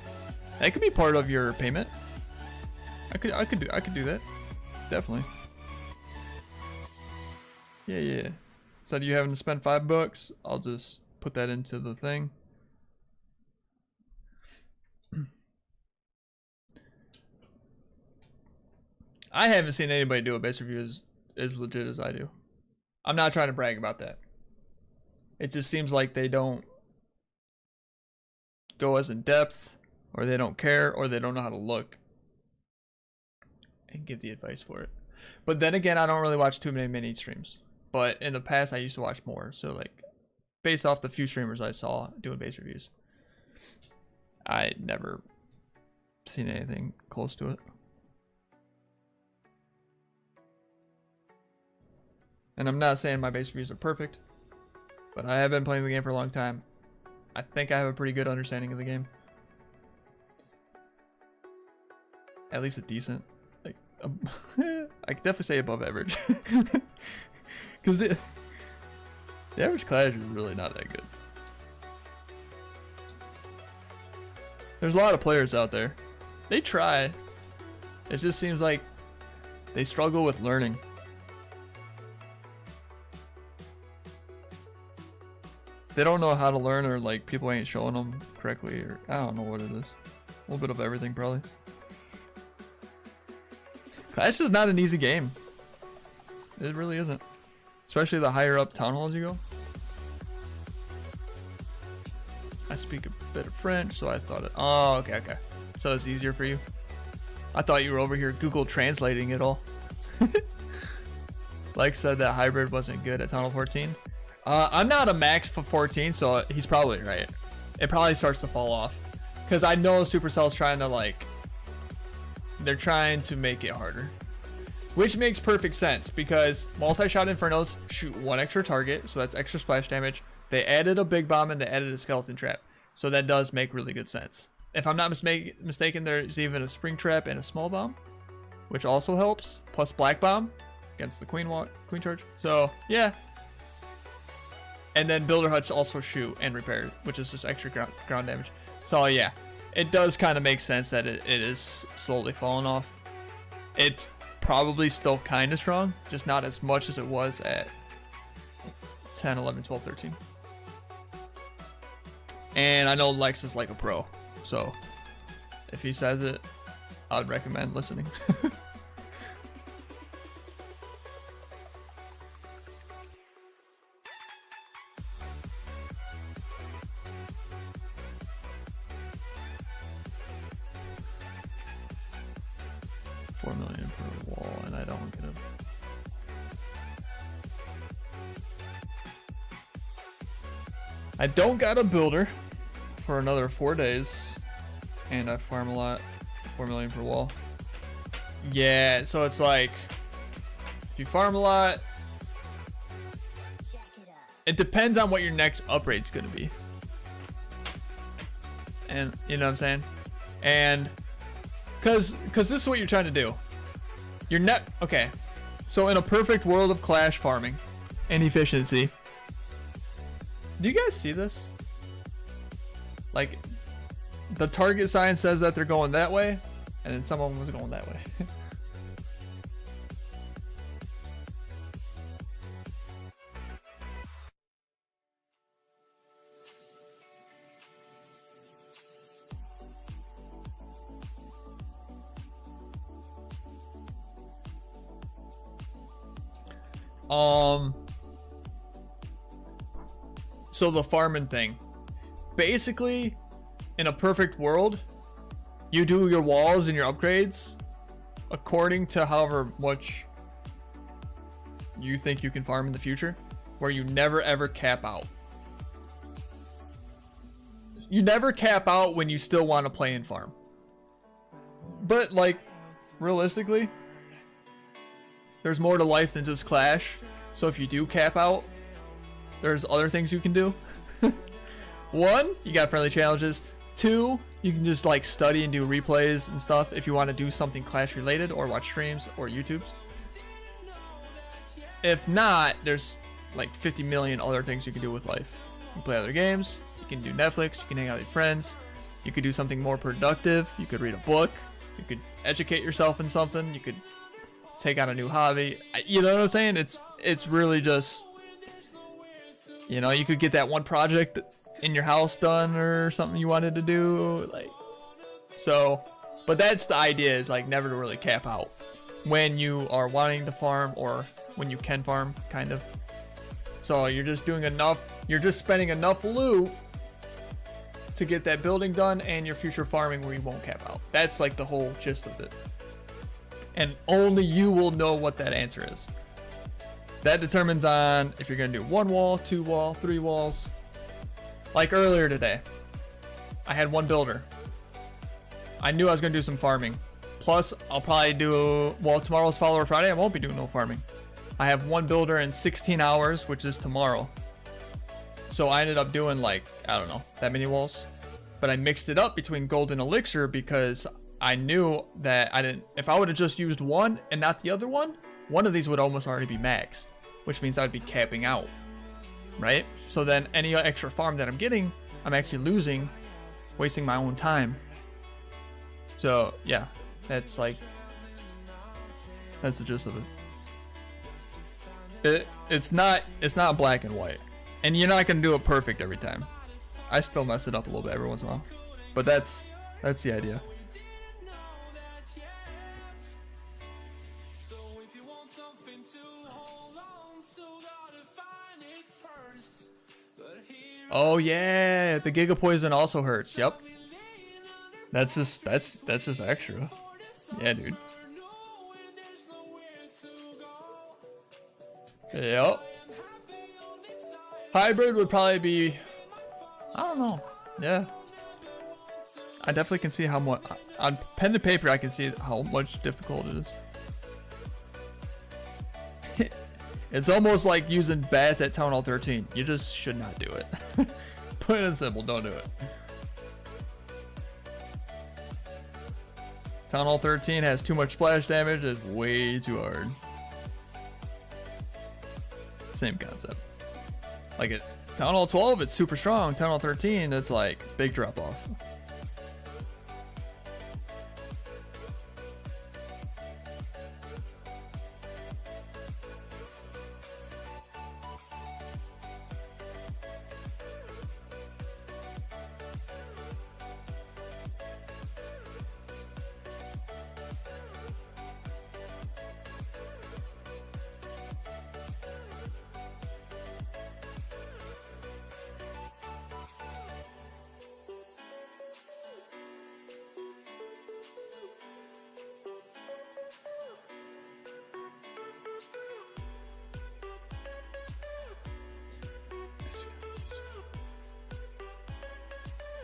payment. I could do that. Definitely. Yeah. Instead of you having to spend $5, I'll just put that into the thing. I haven't seen anybody do a base review as legit as I do. I'm not trying to brag about that. It just seems like they don't go as in depth, or they don't care, or they don't know how to look and give the advice for it. But then again, I don't really watch too many mini streams. But in the past, I used to watch more. So like, based off the few streamers I saw doing base reviews, I never seen anything close to it. And I'm not saying my base reviews are perfect, but I have been playing the game for a long time. I think I have a pretty good understanding of the game. At least a decent, like, I could definitely say above average. Because the average Clash is really not that good. There's a lot of players out there. They try. It just seems like they struggle with learning. They don't know how to learn, or like people ain't showing them correctly, or I don't know what it is. A little bit of everything probably. Clash is not an easy game. It really isn't. Especially the higher up town halls you go. I speak a bit of French, so I thought it. Oh, okay. So it's easier for you. I thought you were over here Google translating it all. Like said that hybrid wasn't good at Town Hall 14. I'm not a max for 14, so he's probably right. It probably starts to fall off. Because I know Supercell's trying to like... They're trying to make it harder. Which makes perfect sense because multi-shot Infernos shoot one extra target, so that's extra splash damage. They added a big bomb and they added a skeleton trap. So that does make really good sense. If I'm not mistaken, there's even a spring trap and a small bomb, which also helps. Plus black bomb against the queen charge. So yeah. And then builder huts also shoot and repair, which is just extra ground damage. So yeah, it does kind of make sense that it is slowly falling off. It's probably still kind of strong, just not as much as it was at 10, 11, 12, 13. And I know Lex is like a pro, so if he says it, I would recommend listening. $4 million per wall, and I don't get it. I don't got a builder for another 4 days, and I farm a lot. 4 million per wall. Yeah, so it's like if you farm a lot, it depends on what your next upgrade's gonna be, and you know what I'm saying. And because this is what you're trying to do. Your net. Okay, so in a perfect world of Clash farming and efficiency. Do you guys see this? Like, the target sign says that they're going that way, and then someone was going that way. So the farming thing, basically in a perfect world, you do your walls and your upgrades according to however much you think you can farm in the future, where you never ever cap out. You never cap out when you still want to play and farm. But like, realistically, there's more to life than just Clash. So if you do cap out, there's other things you can do. 1, you got friendly challenges. 2, you can just like study and do replays and stuff if you want to do something Clash related or watch streams or YouTubes. If not, there's like 50 million other things you can do with life. You can play other games, you can do Netflix, you can hang out with your friends, you could do something more productive, you could read a book, you could educate yourself in something, you could take on a new hobby. You know what I'm saying? It's really just, you know, you could get that one project in your house done or something you wanted to do, like, so, but that's the idea, is like never to really cap out when you are wanting to farm or when you can farm, kind of. So you're just doing enough, you're just spending enough loot to get that building done and your future farming where you won't cap out. That's like the whole gist of it. And only you will know what that answer is. That determines on if you're gonna do 1 wall, 2 wall, 3 walls. Like earlier today, I had 1 builder. I knew I was gonna do some farming. Plus, I'll probably do, well, tomorrow's Follower Friday, I won't be doing no farming. I have 1 builder in 16 hours, which is tomorrow. So I ended up doing like, I don't know, that many walls. But I mixed it up between gold and elixir because I knew that if I would have just used one and not the other one of these would almost already be maxed, which means I'd be capping out, right? So then any extra farm that I'm getting, I'm actually losing, wasting my own time. So yeah, that's the gist of it. It's not black and white, and you're not gonna do it perfect every time. I still mess it up a little bit every once in a while, but that's the idea. Oh yeah, the Giga Poison also hurts. Yep. That's just extra. Yeah, dude. Yep. Hybrid would probably be, I don't know. Yeah. I definitely can see how much on pen and paper I can see how much difficult it is. It's almost like using bats at Town Hall 13. You just should not do it. Plain and simple, don't do it. Town Hall 13 has too much splash damage. It's way too hard. Same concept. Like at Town Hall 12, it's super strong. Town Hall 13, it's like big drop off.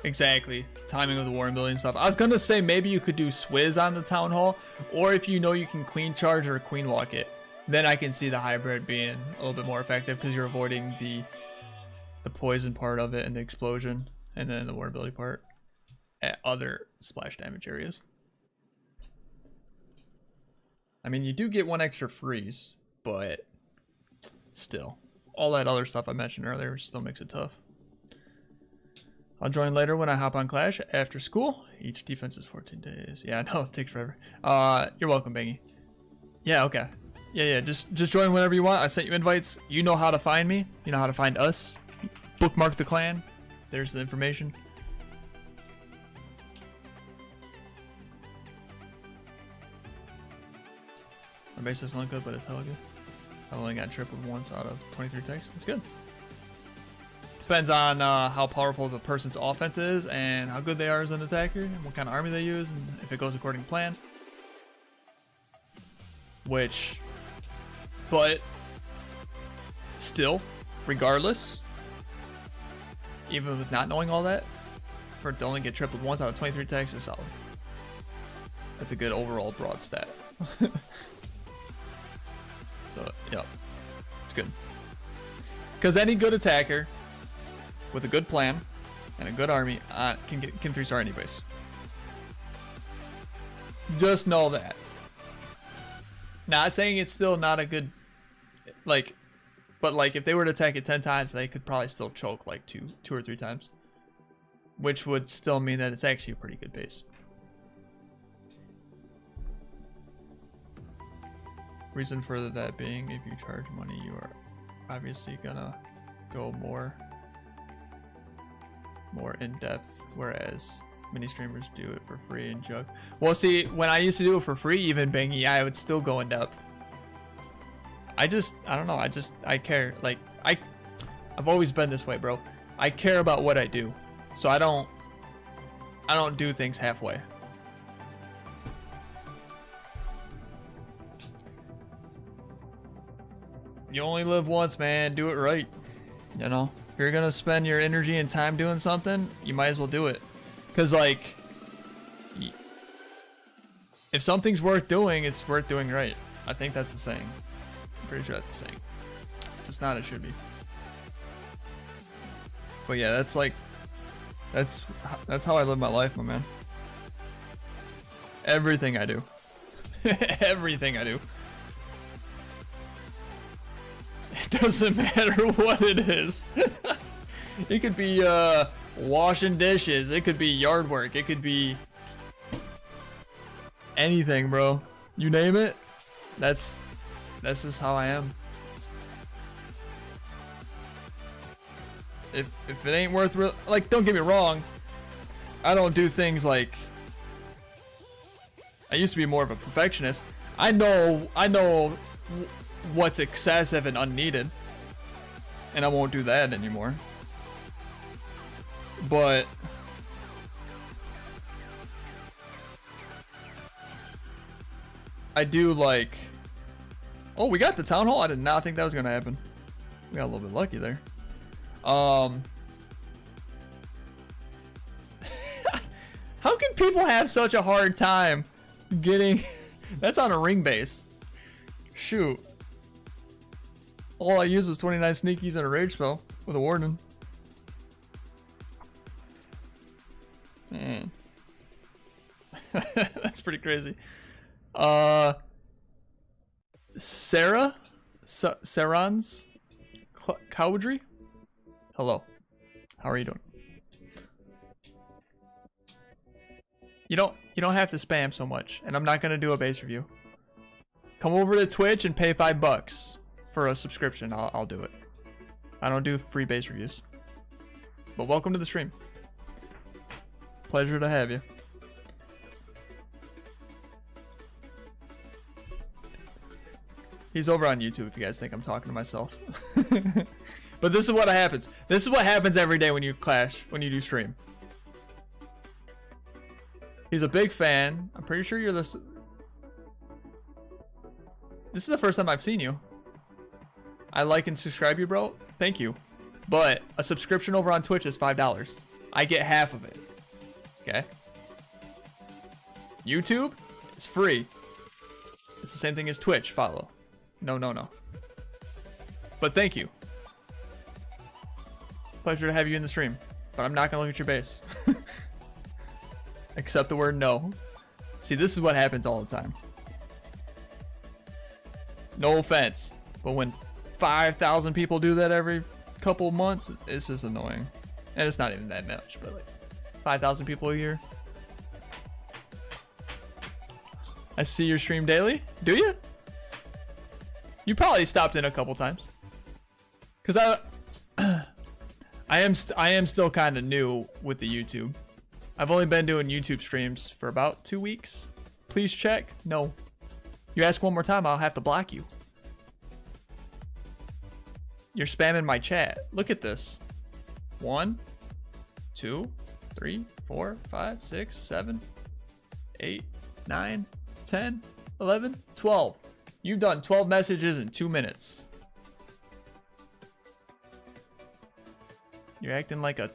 Exactly. Timing of the war and building stuff. I was gonna say maybe you could do Swizz on the Town Hall, or if you know you can Queen Charge or Queen Walk it, then I can see the hybrid being a little bit more effective because you're avoiding the poison part of it and the explosion, and then the war ability part at other splash damage areas. I mean, you do get one extra freeze, but still, all that other stuff I mentioned earlier still makes it tough. I'll join later when I hop on Clash after school. Each defense is 14 days. Yeah, I know, it takes forever. You're welcome, Bangy. Yeah, okay. Yeah, just join whenever you want. I sent you invites. You know how to find me. You know how to find us. Bookmark the clan. There's the information. My base doesn't look good, but it's hella good. I've only got tripled once out of 23 attacks. That's good. Depends on how powerful the person's offense is and how good they are as an attacker and what kind of army they use and if it goes according to plan. But still, regardless, even with not knowing all that, for it to only get tripled once out of 23 attacks is solid. That's a good overall broad stat. So, yeah, it's good. Because any good attacker with a good plan and a good army can 3-star any base. Just know that. Not saying it's still not a good, but if they were to attack it 10 times, they could probably still choke like two or three times, which would still mean that it's actually a pretty good base. Reason for that being, if you charge money, you are obviously gonna go more in depth, whereas many streamers do it for free and jug. Well, see, when I used to do it for free, even Bangy, I would still go in depth. I don't know, I care. Like, I've always been this way, bro. I care about what I do, so I don't do things halfway. You only live once, man. Do it right. You know, if you're gonna spend your energy and time doing something, you might as well do it. Cause like, if something's worth doing, it's worth doing right. I think that's the saying. I'm pretty sure that's the saying. If it's not, it should be. But yeah, that's how I live my life, my man. Everything I do. Everything I do. It doesn't matter what it is. It could be washing dishes. It could be yard work. It could be anything, bro. You name it. That's just how I am. If it ain't worth like, don't get me wrong. I don't do things like. I used to be more of a perfectionist. I know what's excessive and unneeded, and I won't do that anymore. but I do like. Oh, we got the town hall. I did not think that was gonna happen. We got a little bit lucky there. How can people have such a hard time getting? That's on a ring base. Shoot. All I used was 29 sneakies and a rage spell with a warden. Man. That's pretty crazy. Sarans Cowdrey. Hello. How are you doing? You don't have to spam so much, and I'm not gonna do a base review. Come over to Twitch and pay $5 for a subscription. I'll do it. I don't do free base reviews. But welcome to the stream. Pleasure to have you. He's over on YouTube if you guys think I'm talking to myself. But this is what happens. This is what happens every day when you clash, when you do stream. He's a big fan. I'm pretty sure you're this. This is the first time I've seen you. I like and subscribe you, bro. Thank you. But a subscription over on Twitch is $5. I get half of it. Okay? YouTube is free. It's the same thing as Twitch. Follow. No. But thank you. Pleasure to have you in the stream. But I'm not going to look at your base. Except the word no. See, this is what happens all the time. No offense. But when 5,000 people do that every couple months, it's just annoying. And it's not even that much, but like 5,000 people a year. I see your stream daily. Do you? You probably stopped in a couple times. Cause I am still kind of new with the YouTube. I've only been doing YouTube streams for about 2 weeks. Please check. No. You ask one more time, I'll have to block you. You're spamming my chat. Look at this. 1, 2, 3, 4, 5, 6, 7, 8, 9, 10, 11, 12. You've done 12 messages in 2 minutes. You're acting like a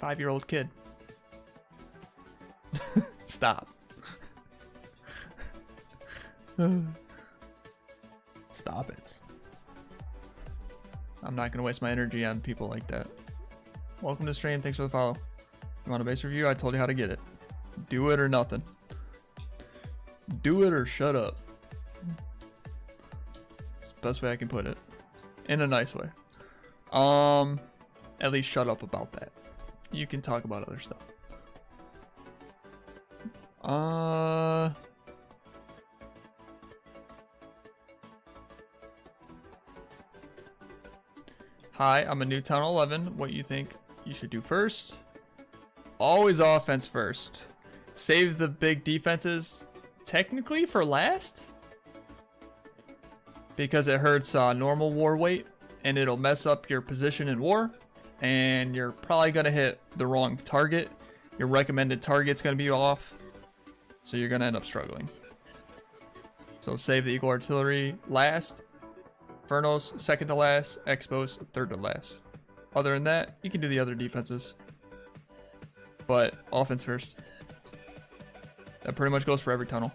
5-year-old kid. Stop. Stop it. I'm not gonna waste my energy on people like that. Welcome to the stream. Thanks for the follow. You want a base review? I told you how to get it. Do it or nothing. Do it or shut up. It's the best way I can put it. In a nice way. At least shut up about that. You can talk about other stuff. Hi, I'm a new Town 11. What you think you should do first? Always offense first. Save the big defenses technically for last. Because it hurts normal war weight and it'll mess up your position in war. And you're probably going to hit the wrong target. Your recommended target's going to be off. So you're going to end up struggling. So save the Eagle Artillery last. Infernos second to last. Expos third to last. Other than that, you can do the other defenses. But offense first. That pretty much goes for every tunnel.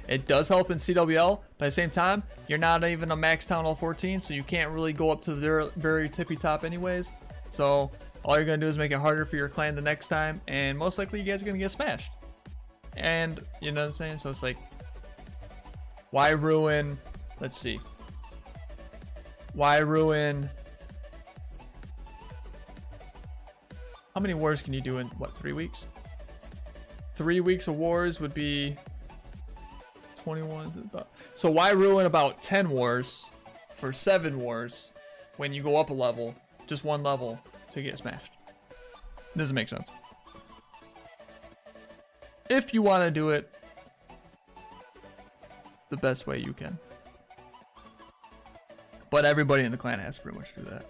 It does help in CWL, but at the same time, you're not even a max Town Hall 14, so you can't really go up to the very tippy top anyways. So all you're going to do is make it harder for your clan the next time, and most likely you guys are going to get smashed. And, you know what I'm saying? So it's like, why ruin, let's see. Why ruin, how many wars can you do in, what, 3 weeks? 3 weeks of wars would be 21. So why ruin about 10 wars for 7 wars when you go up a level, just 1 level, to get smashed? It doesn't make sense. If you want to do it the best way you can. But everybody in the clan has to pretty much do that.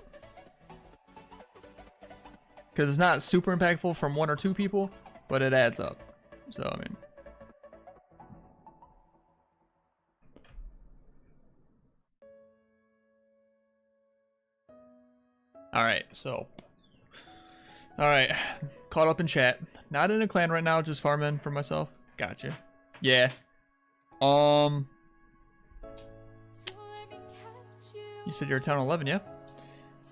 Because it's not super impactful from 1 or 2 people, but it adds up. So, I mean. Alright, so. Alright, caught up in chat. Not in a clan right now, just farming for myself. Gotcha. Yeah. You said you're town 11, yeah?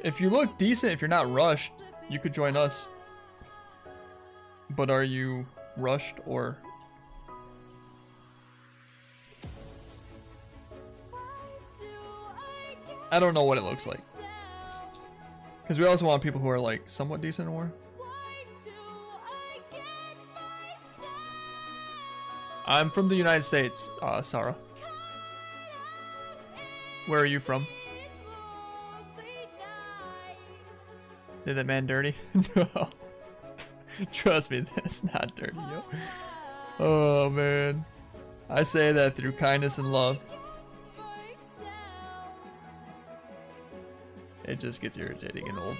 If you look decent, if you're not rushed, you could join us. But are you rushed or? I don't know what it looks like. Because we also want people who are like somewhat decent or. I'm from the United States, Sarah. Where are you from? Did that man dirty? No. Trust me, that's not dirty, yo. Oh, man. I say that through kindness and love. It just gets irritating and old.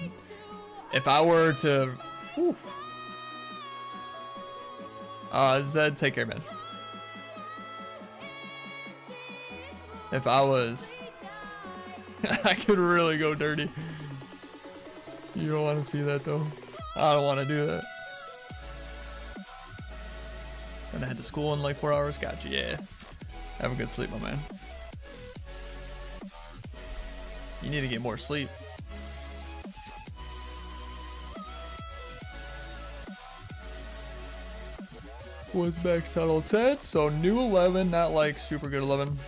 If I were to... Whew. Zed, take care, man. If I was... I could really go dirty. You don't want to see that, though. I don't want to do that. And I had to school in like 4 hours. Gotcha, yeah. Have a good sleep, my man. You need to get more sleep. Was max title 10, so new 11, not like super good 11.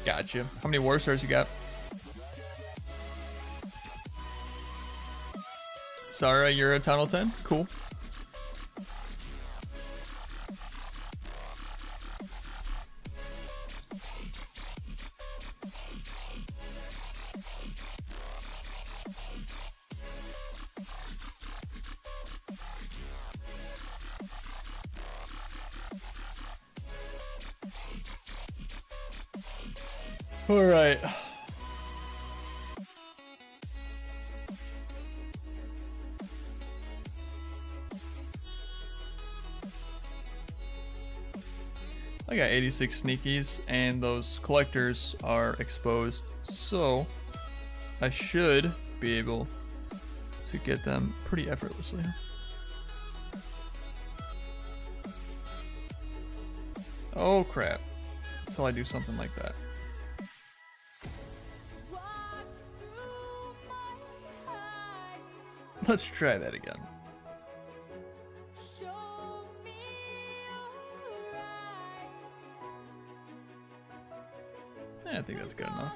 Gotcha. How many war stars you got? Sarah, you're a tunnel 10? Cool. All right. I got 86 sneakies, and those collectors are exposed, so I should be able to get them pretty effortlessly. Oh crap, until I do something like that. Let's try that again. I think that's good enough.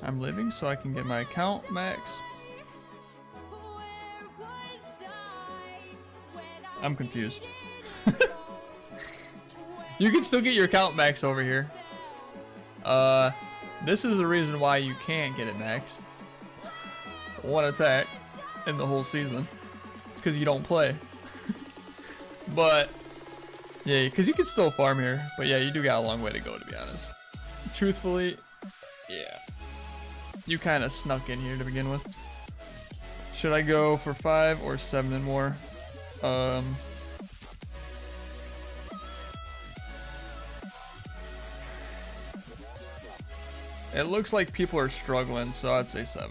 I'm living so I can get my account max. I'm confused. You can still get your account max over here. This is the reason why you can't get it max. 1 attack in the whole season. It's because you don't play. But yeah, because you can still farm here. But yeah, you do got a long way to go, to be honest. Truthfully, yeah. You kind of snuck in here to begin with. Should I go for 5 or 7 and more? It looks like people are struggling, so I'd say 7.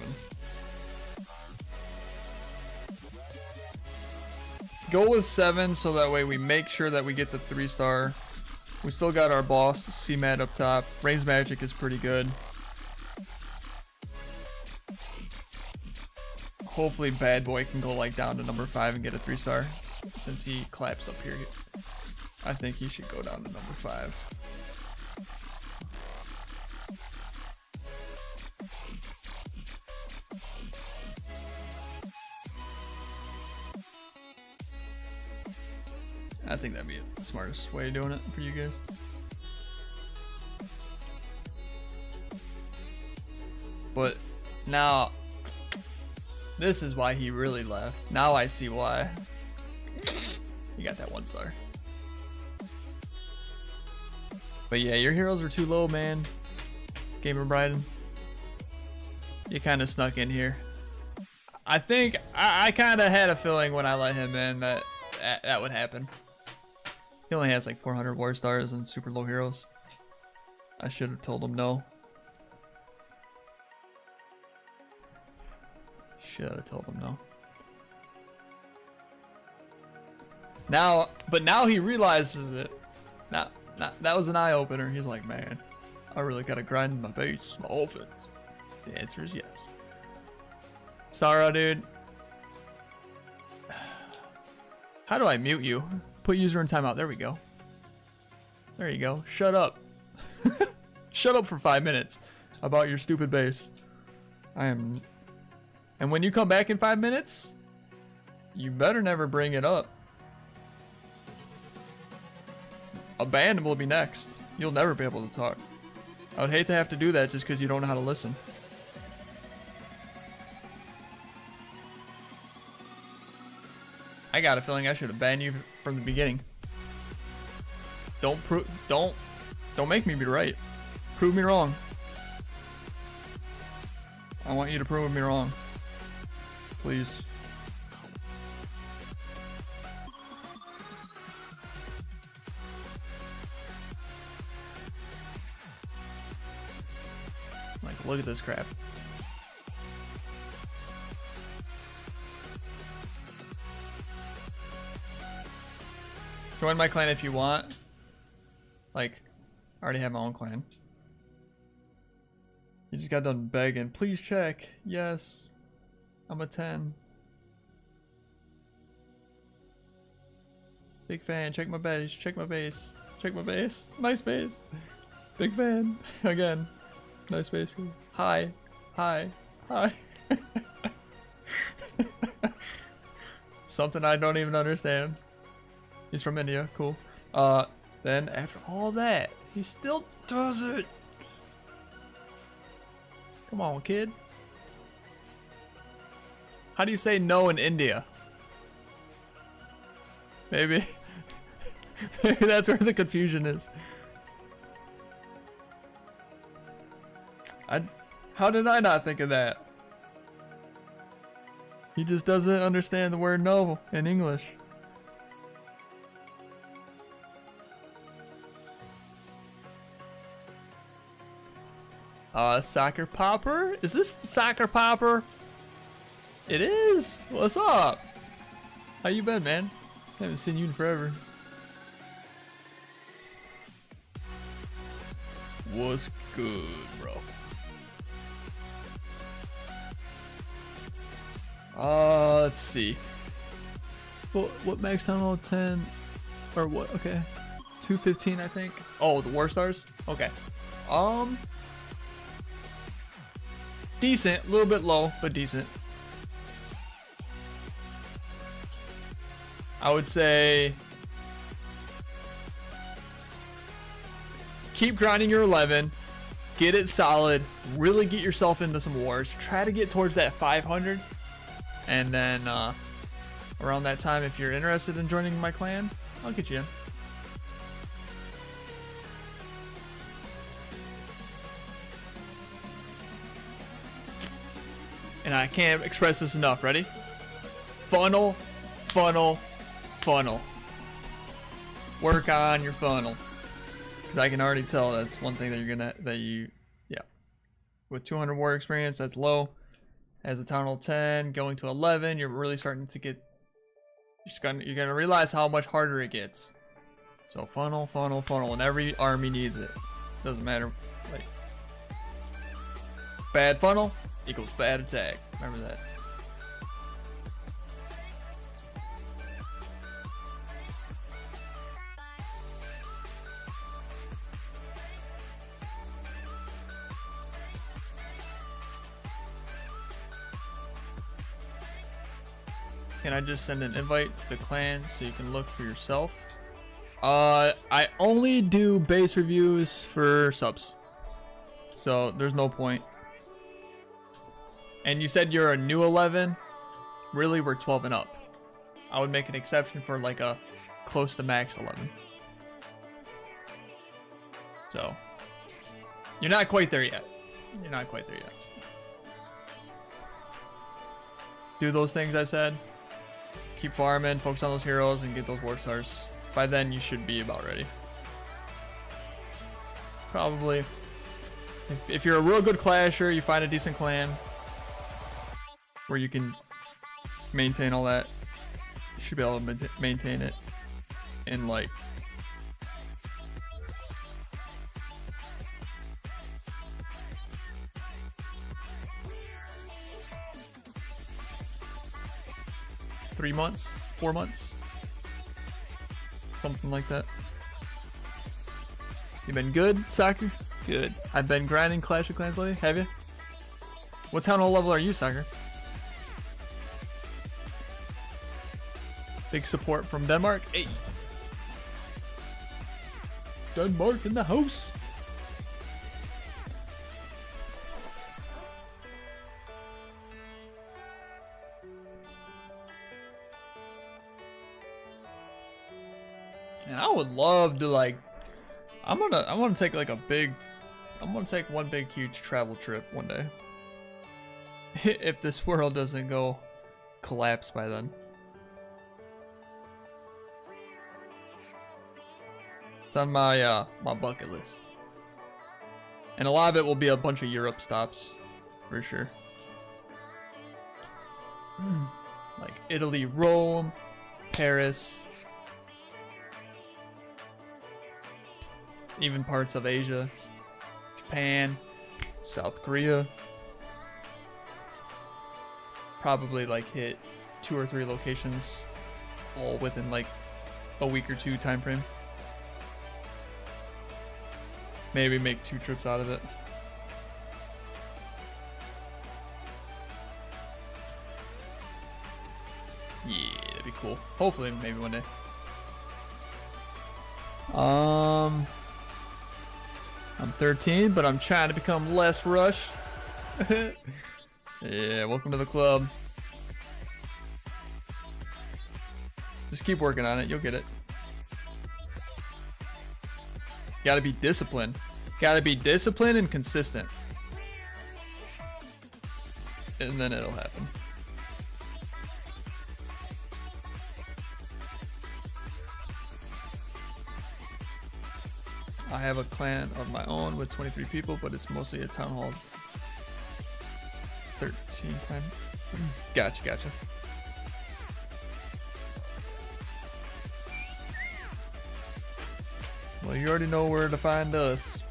Go with 7 so that way we make sure that we get the 3-star. We still got our boss, C-Mat up top. Raise Magic is pretty good. Hopefully Bad Boy can go like down to number 5 and get a 3-star. Since he collapsed up here, I think he should go down to number 5. I think that'd be the smartest way of doing it for you guys. But now, This is why he really left. Now I see why. You got that 1 star. But yeah, your heroes are too low, man. Gamer Bryden. You kind of snuck in here. I think I kind of had a feeling when I let him in that that would happen. He only has like 400 war stars and super low heroes. I should have told him no. Should have told him no. But now he realizes it. Now that was an eye opener. He's like, man, I really gotta grind my base, my offense. The answer is yes. Sorrow, dude. How do I mute you? Put user in timeout. There we go. There you go. Shut up. Shut up for 5 minutes about your stupid base. And when you come back in 5 minutes, you better never bring it up. A ban will be next. You'll never be able to talk. I would hate to have to do that just because you don't know how to listen. I got a feeling I should have banned you from the beginning. Don't make me be right. Prove me wrong. I want you to prove me wrong. Please. Like, look at this crap. Join my clan if you want. Like, I already have my own clan. You just got done begging. Please check. Yes. I'm a 10. Big fan. Check my base. Check my base. Check my base. Nice base. Big fan. Again. Nice base. Hi. Hi. Hi. Something I don't even understand. He's from India. Cool. Then after all that, he still does it. Come on, kid. How do you say no in India? Maybe. Maybe that's where the confusion is. How did I not think of that? He just doesn't understand the word no in English. Soccer Popper? Is this the Soccer Popper? It is. What's up? How you been, man? Haven't seen you in forever. What's good, bro? Let's see. What max time on 10? Or what? Okay. 215, I think. Oh, the War Stars? Okay. Decent, a little bit low, but decent. I would say keep grinding your 11, get it solid, really get yourself into some wars, try to get towards that 500, and then around that time, if you're interested in joining my clan, I'll get you in. And I can't express this enough. Ready? Funnel, funnel, funnel. Work on your funnel. Because I can already tell that's one thing that you're gonna, yeah. With 200 war experience, that's low. As a Town Hall 10, going to 11, you're really starting to get, you're gonna realize how much harder it gets. So funnel, funnel, funnel, and every army needs it. Doesn't matter. Like, bad funnel equals bad attack. Remember that. Can I just send an invite to the clan so you can look for yourself? I only do base reviews for subs, so there's no point. And you said you're a new 11? really we're 12 and up. I would make an exception for like a close to max 11. So you're not quite there yet. You're not quite there yet. Do those things I said. Keep farming, focus on those heroes, and get those war stars. By then, you should be about ready. Probably. If you're a real good clasher, you find a decent clan where you can maintain all that. You should be able to maintain it in like three months, 4 months, something like that. You been good, Soccer? Good. I've been grinding Clash of Clans lately. Have you? What town hall level are you, Soccer? Big support from Denmark. Hey, Denmark in the house. And I would love to like, I'm gonna take like I'm gonna take one big huge travel trip one day. If this world doesn't go collapse by then. It's on my my bucket list. And a lot of it will be a bunch of Europe stops, for sure. Like Italy, Rome, Paris. Even parts of Asia, Japan, South Korea. Probably like hit 2 or 3 locations all within like a week or 2 time frame. Maybe make 2 trips out of it. Yeah, that'd be cool. Hopefully, maybe one day. I'm 13, but I'm trying to become less rushed. Yeah, welcome to the club. Just keep working on it, you'll get it. Gotta be disciplined. Gotta be disciplined and consistent. And then it'll happen. I have a clan of my own with 23 people, but it's mostly a town hall 13 clan. Gotcha. Well, you already know where to find us.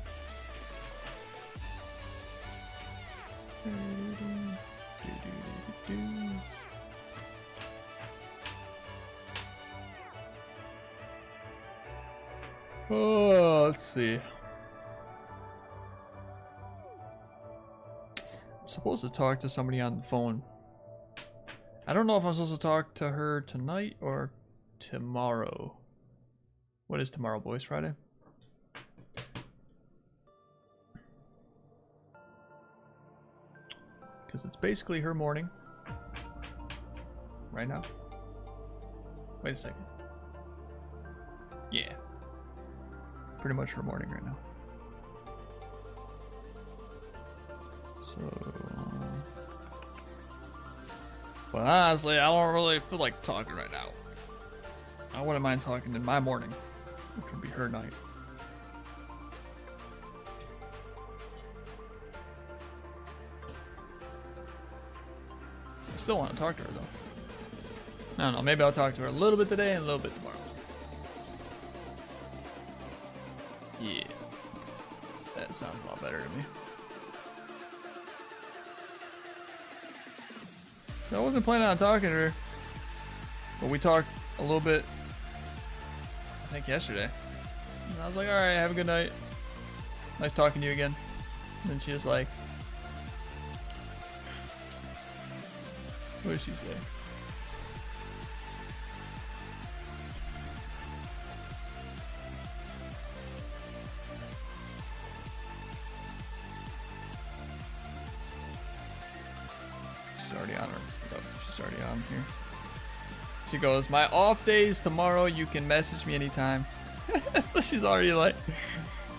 Oh, let's see. I'm supposed to talk to somebody on the phone. I don't know if I'm supposed to talk to her tonight or tomorrow. What is tomorrow, boys? Friday? Because it's basically her morning. Right now. Wait a second. Yeah. Pretty much her morning right now. So, but honestly, I don't really feel like talking right now. I wouldn't mind talking in my morning, which would be her night. I still want to talk to her though. I don't know, maybe I'll talk to her a little bit today and a little bit tomorrow. Yeah, that sounds a lot better to me. I wasn't planning on talking to her, but we talked a little bit, I think yesterday. And I was like, alright, have a good night. Nice talking to you again. And then she was like, what did she say? She's already on her. Oh, she's She's already on here. She goes, my off days tomorrow. You can message me anytime. So she's already like,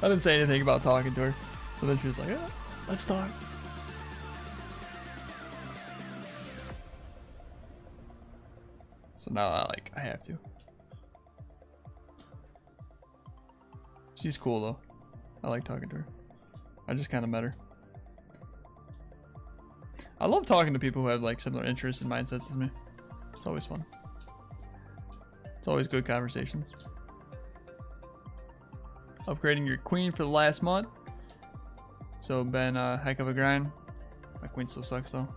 I didn't say anything about talking to her. But then she was like, yeah, let's talk. So now I have to. She's cool though. I like talking to her. I just kind of met her. I love talking to people who have like similar interests and mindsets as me. It's always fun. It's always good conversations. Upgrading your queen for the last month. So been a heck of a grind. My queen still sucks though.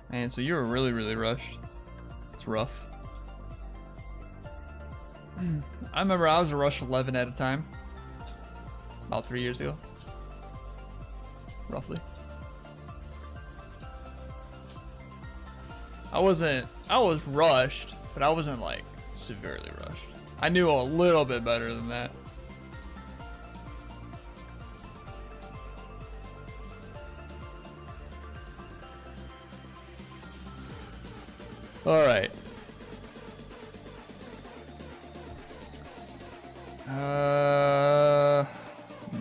Man, so you were really, really rushed. It's rough. I remember I was a rush 11 at a time. About 3 years ago. Roughly. I was rushed, but I wasn't like severely rushed. I knew a little bit better than that. All right.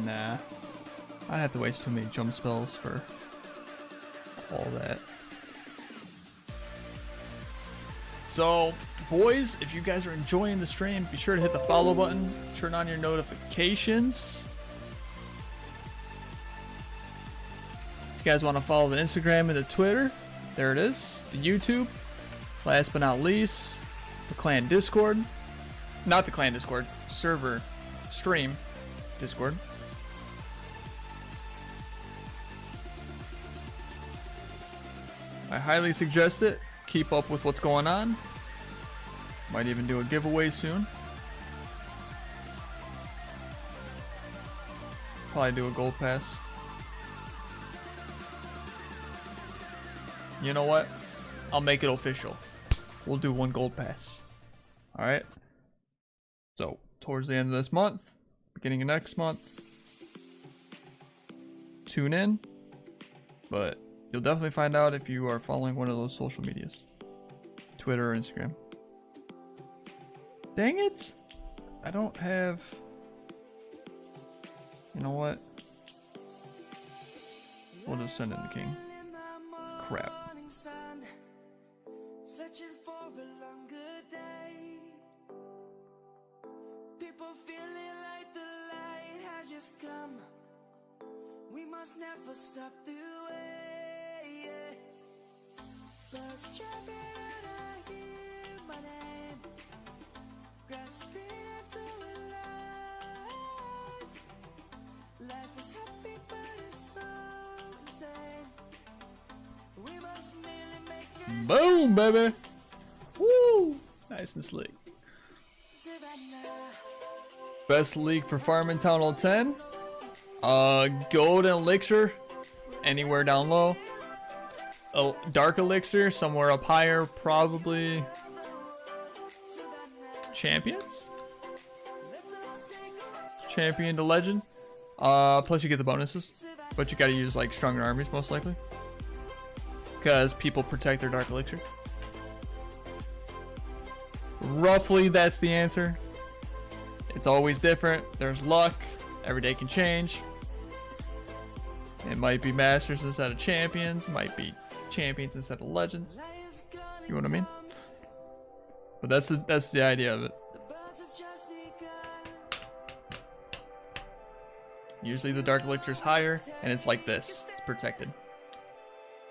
Nah. I have to waste too many jump spells for all that. So, boys, if you guys are enjoying the stream, be sure to hit the follow button, turn on your notifications. If you guys want to follow the Instagram and the Twitter, there it is. The YouTube. Last but not least, the clan Discord. Not the clan Discord, server stream Discord. I highly suggest it. Keep up with what's going on. Might even do a giveaway soon. Probably do a gold pass. You know what? I'll make it official. We'll do one gold pass. Alright? So, towards the end of this month, beginning of next month, tune in. But you'll definitely find out if you are following one of those social medias. Twitter or Instagram. Dang it! I don't have... You know what? We'll just send in the king. Crap. Searching for a longer day. People feeling like the light has just come. We must never stop the way. Yeah. Birds chirping and I hear my name. Grasping into life. Life is happy but it's so insane. We must merely make it. Boom, baby! Woo! Nice and slick. Best league for farming Town Hall 10. Gold and elixir. Anywhere down low. Dark elixir somewhere up higher. Probably champions. Champion to legend. Plus you get the bonuses, but you gotta use like stronger armies most likely. Because people protect their dark elixir. Roughly, that's the answer. It's always different. There's luck. Every day can change. It might be masters instead of champions. It might be champions instead of legends. You know what I mean? But that's the idea of it. Usually the dark elixir is higher, and it's like this. It's protected.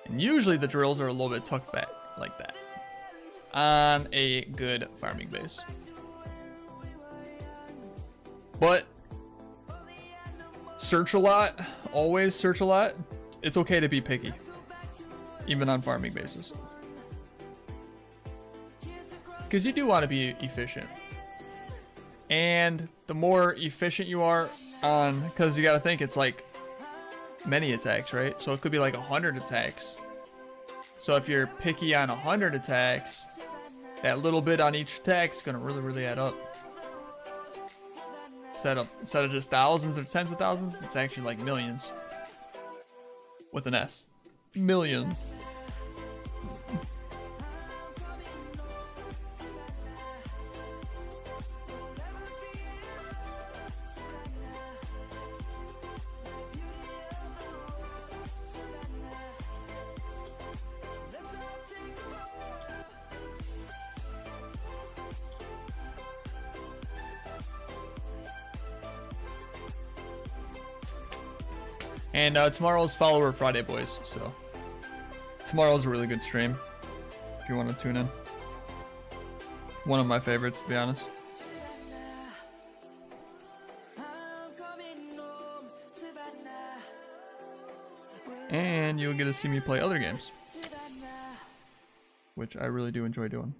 And usually the drills are a little bit tucked back, like that, on a good farming base. But search a lot, always search a lot. It's okay to be picky, even on farming bases. Because you do want to be efficient. And the more efficient you are on, because you got to think it's like many attacks, right? So it could be like 100 attacks. So if you're picky on 100 attacks, that little bit on each attack is going to really add up. Instead of just thousands or tens of thousands, it's actually like millions. With an S. Millions. And tomorrow's Follower Friday, boys. So tomorrow's a really good stream if you want to tune in. One of my favorites, to be honest. And you'll get to see me play other games, which I really do enjoy doing.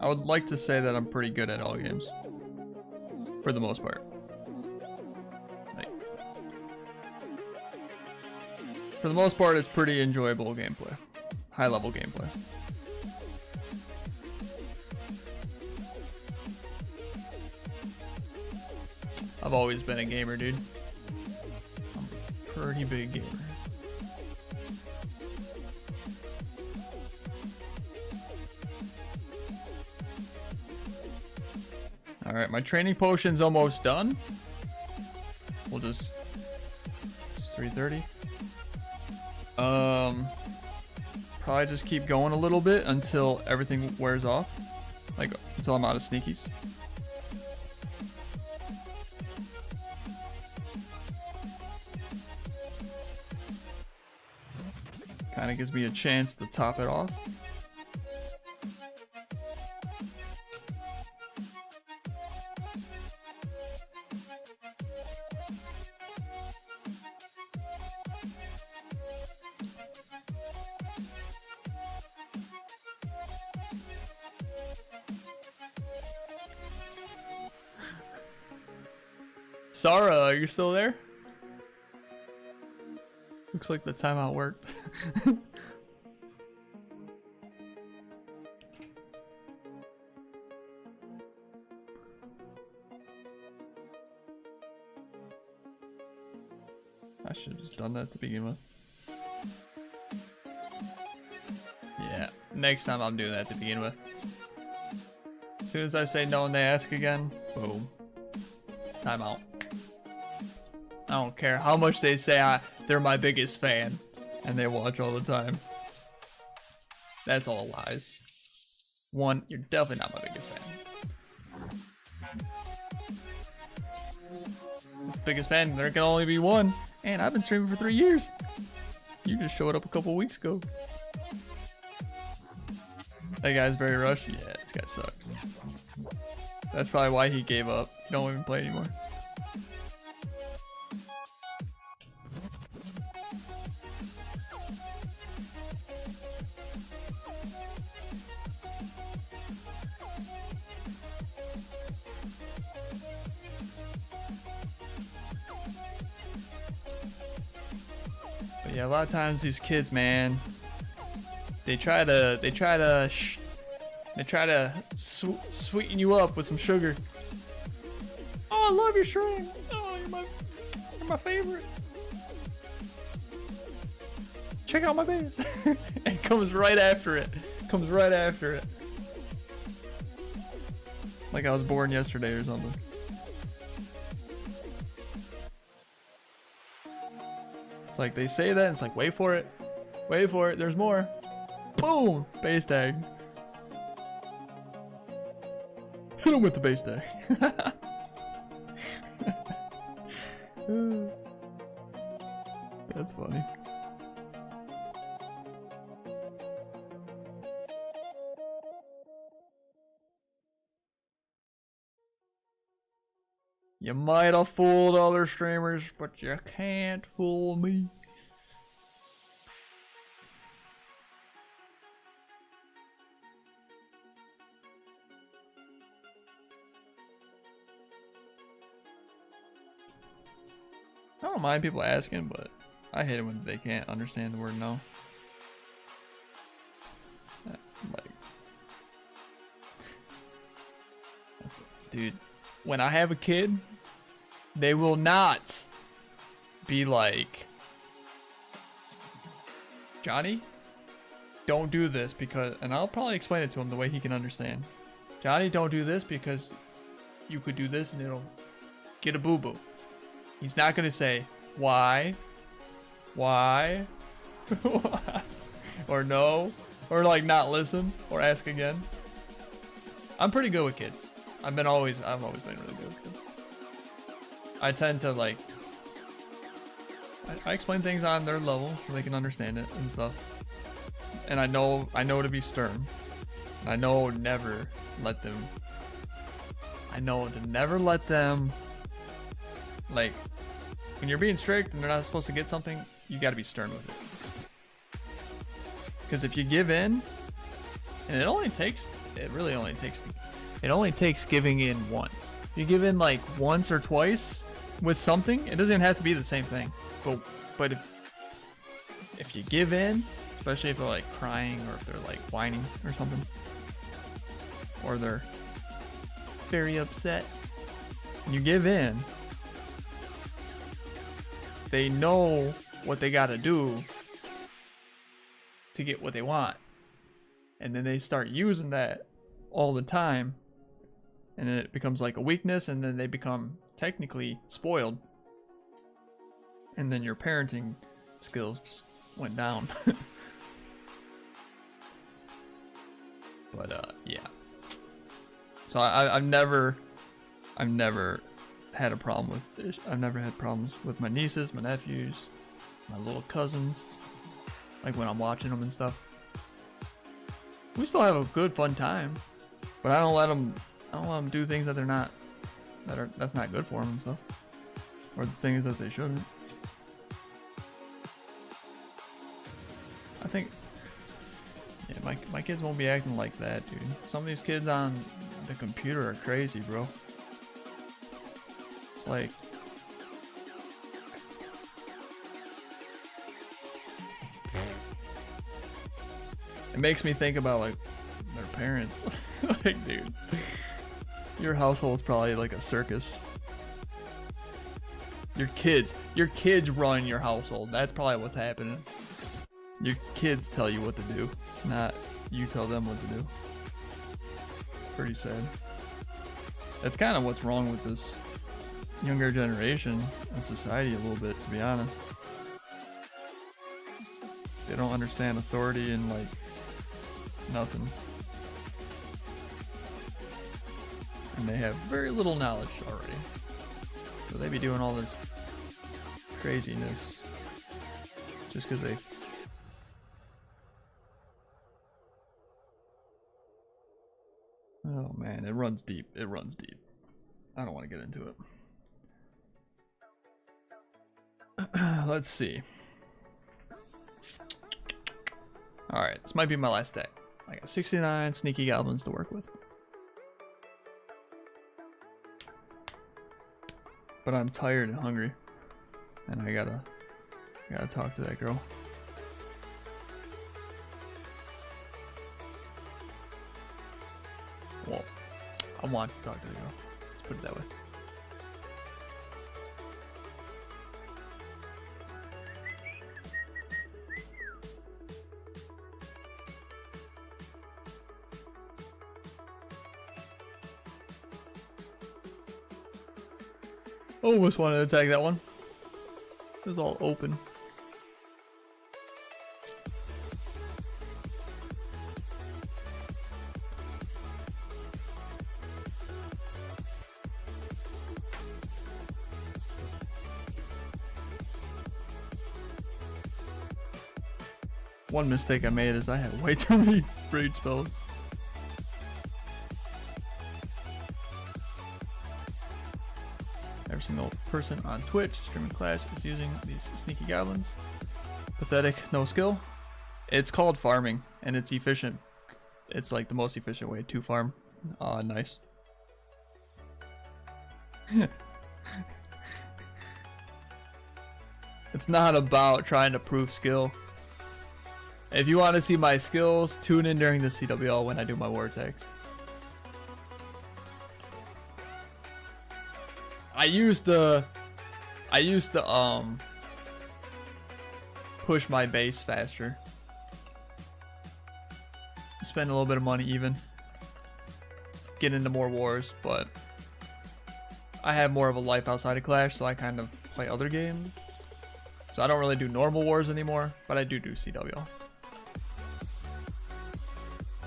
I would like to say that I'm pretty good at all games, for the most part. Like, for the most part, it's pretty enjoyable gameplay, high-level gameplay. I've always been a gamer, dude. I'm a pretty big gamer. Alright, my training potion's almost done. We'll just... It's 3:30. Probably just keep going a little bit until everything wears off. Like, until I'm out of sneakies. Kind of gives me a chance to top it off. Sarah, are you still there? Looks like the timeout worked. I should have just done that to begin with. Yeah, next time I'm doing that to begin with. As soon as I say no and they ask again, boom. Timeout. I don't care how much they say they're my biggest fan and they watch all the time. That's all lies. One, you're definitely not my biggest fan. The biggest fan, there can only be one. And I've been streaming for 3 years. You just showed up a couple weeks ago. That guy's very rushy. Yeah, this guy sucks. That's probably why he gave up. He don't even play anymore. But yeah, a lot of times these kids, man, they try to sweeten you up with some sugar. Oh, I love your stream. Oh, you're my favorite. Check out my base. It comes right after it. Comes right after it. Like I was born yesterday or something. It's like they say that, and it's like, wait for it. Wait for it, there's more. Boom! Base tag. Hit him with the base tag. That's funny. You might have fooled other streamers, but you can't fool me. I don't mind people asking, but I hate it when they can't understand the word no. Like, dude, when I have a kid, they will not be like, Johnny, don't do this because, and I'll probably explain it to him the way he can understand. Johnny, don't do this because you could do this and it'll get a boo-boo. He's not gonna say, why? Why? Or no? Or like not listen? Or ask again? I'm pretty good with kids. I've always been really good with kids. I tend to like, I explain things on their level so they can understand it and stuff. And I know to be stern. And I know to never let them, like, when you're being strict and they're not supposed to get something, you gotta be stern with it. Because if you give in, and it only takes giving in once. If you give in like once or twice with something, it doesn't even have to be the same thing. But if you give in, especially if they're like crying or if they're like whining or something, or they're very upset, and you give in, they know what they gotta do to get what they want. And then they start using that all the time. And then it becomes like a weakness, and then they become technically spoiled. And then your parenting skills just went down. But yeah. So I've never had a problem with, I've never had problems with my nieces, my nephews, my little cousins, like when I'm watching them and stuff. We still have a good fun time, but I don't let them do things that that's not good for them and stuff, or the things that they shouldn't. I think, yeah, my kids won't be acting like that, dude. Some of these kids on the computer are crazy, bro. It's like, it makes me think about like their parents. Like, dude, your household's probably like a circus. Your kids run your household. That's probably what's happening. Your kids tell you what to do, not you tell them what to do. Pretty sad. That's kind of what's wrong with this younger generation and society a little bit, to be honest. They don't understand authority and like nothing. And they have very little knowledge already. So they be doing all this craziness just because they... Oh man, it runs deep. It runs deep. I don't want to get into it. Let's see. Alright, this might be my last day. I got 69 sneaky goblins to work with. But I'm tired and hungry. And I gotta talk to that girl. Well, I want to talk to the girl. Let's put it that way. Almost wanted to attack that one. It was all open. One mistake I made is I had way too many rage spells. Every single person on Twitch streaming Clash is using these sneaky goblins. Pathetic, no skill. It's called farming, and it's efficient. It's like the most efficient way to farm. Nice. It's not about trying to prove skill. If you want to see my skills, tune in during the CWL when I do my war attacks. I used to push my base faster. Spend a little bit of money even. Get into more wars, but I have more of a life outside of Clash, so I kind of play other games. So I don't really do normal wars anymore, but I do CWL.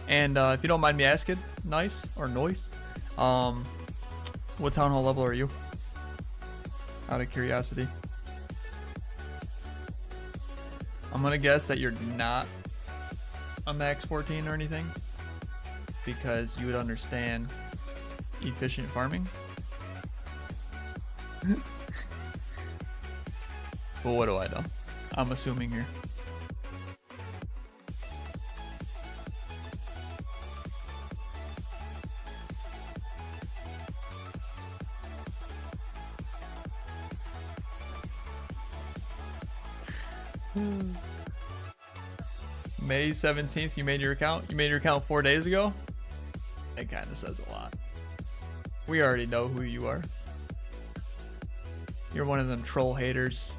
And if you don't mind me asking, Noise, What town hall level are you? Out of curiosity. I'm gonna guess that you're not a max 14 or anything, because you would understand efficient farming. But what do I know? I'm assuming here. May 17th, you made your account? You made your account 4 days ago? That kind of says a lot. We already know who you are. You're one of them troll haters.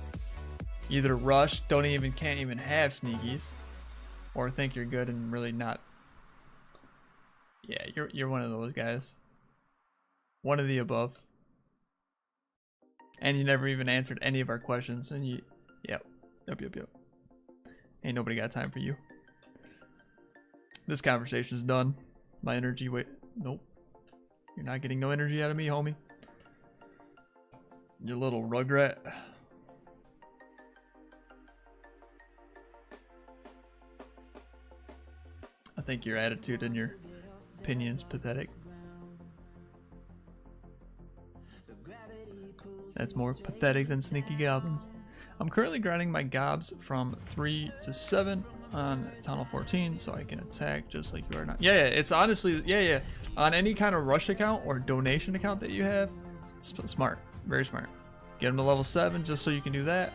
Either rush, can't even have sneakies, or think you're good and really not. Yeah, you're one of those guys. One of the above. And you never even answered any of our questions, and yep. Ain't nobody got time for you. This conversation's done. My energy, nope. You're not getting no energy out of me, homie. You little rugrat. I think your attitude and your opinion's pathetic. That's more pathetic than sneaky goblins. I'm currently grinding my gobs from 3 to 7 on Tunnel 14 so I can attack just like you are now. Yeah, it's honestly, yeah. On any kind of rush account or donation account that you have, smart, very smart. Get them to level 7 just so you can do that.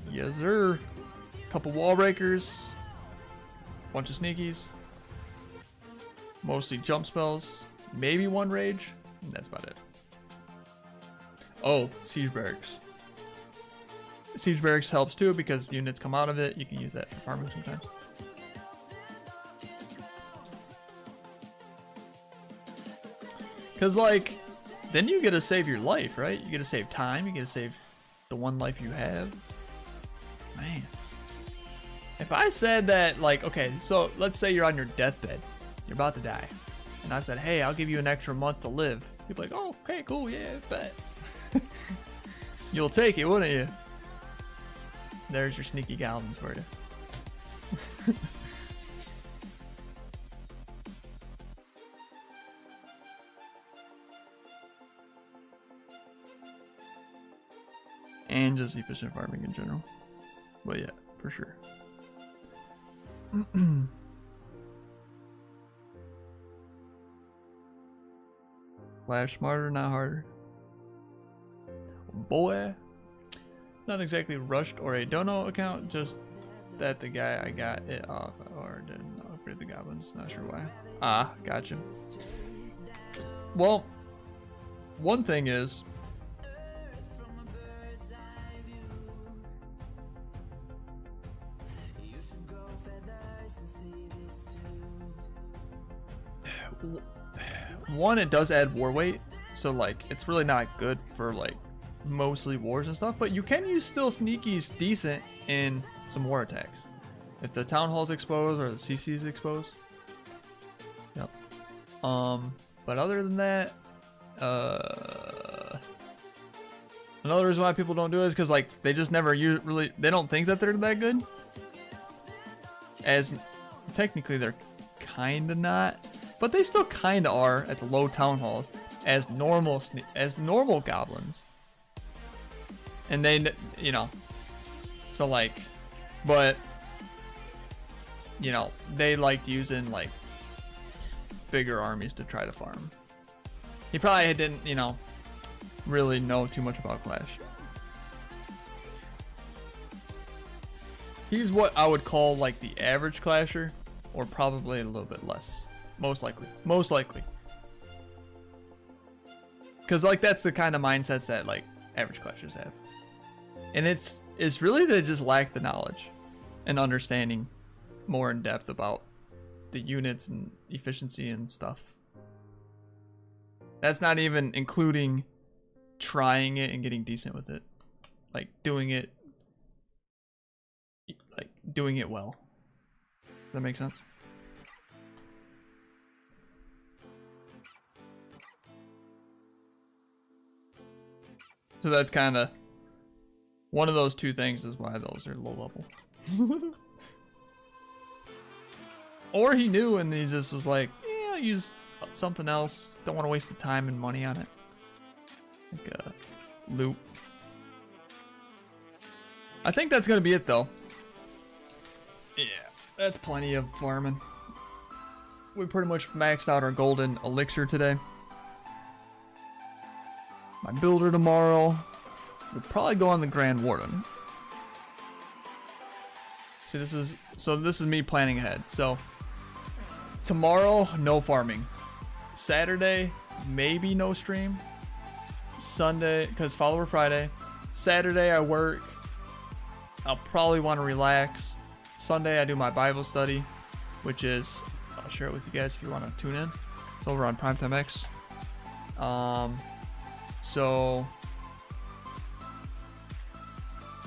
Yes, sir. Couple wall breakers, bunch of sneakies, mostly jump spells, maybe one rage. That's about it. Oh, siege barracks. Siege barracks helps too because units come out of it. You can use that for farming sometimes. Because, like, then you get to save your life, right? You get to save time. You get to save the one life you have. Man. If I said that, like, okay, so let's say you're on your deathbed. You're about to die. And I said, hey, I'll give you an extra month to live. You'd be like, oh, okay, cool, yeah, bet. You'll take it, wouldn't you? There's your sneaky goblins for you. And just efficient farming in general. But yeah, for sure. Flash smarter, not harder. Boy, it's not exactly rushed or a dono account, just that the guy I got it off or didn't upgrade the goblins. Not sure why. Ah, gotcha. Well, one thing is, one, it does add war weight, so like it's really not good for like mostly wars and stuff, but you can use still sneakies decent in some war attacks if the town hall's exposed or the CC's exposed. Yep. But other than that, another reason why people don't do it is because like they just never really, they don't think that they're that good, as technically they're kind of not, but they still kind of are at the low town halls as normal goblins. And they, you know, so like, but, you know, they liked using like bigger armies to try to farm. He probably didn't, you know, really know too much about Clash. He's what I would call like the average Clasher, or probably a little bit less. Most likely. Because like that's the kind of mindsets that like average Clashers have. And it's really they just lack the knowledge and understanding more in depth about the units and efficiency and stuff. That's not even including trying it and getting decent with it. Like doing it well. Does that make sense? So that's kind of one of those two things is why those are low level. Or he knew and he just was like, yeah, I'll use something else. Don't want to waste the time and money on it. Like a loop. I think that's going to be it though. Yeah, that's plenty of farming. We pretty much maxed out our golden elixir today. My builder tomorrow. We'll probably go on the Grand Warden. See, this is me planning ahead. So tomorrow, no farming. Saturday, maybe no stream. Sunday, because follower Friday. Saturday, I work. I'll probably want to relax. Sunday, I do my Bible study, which is, I'll share it with you guys if you want to tune in. It's over on Primetime X. So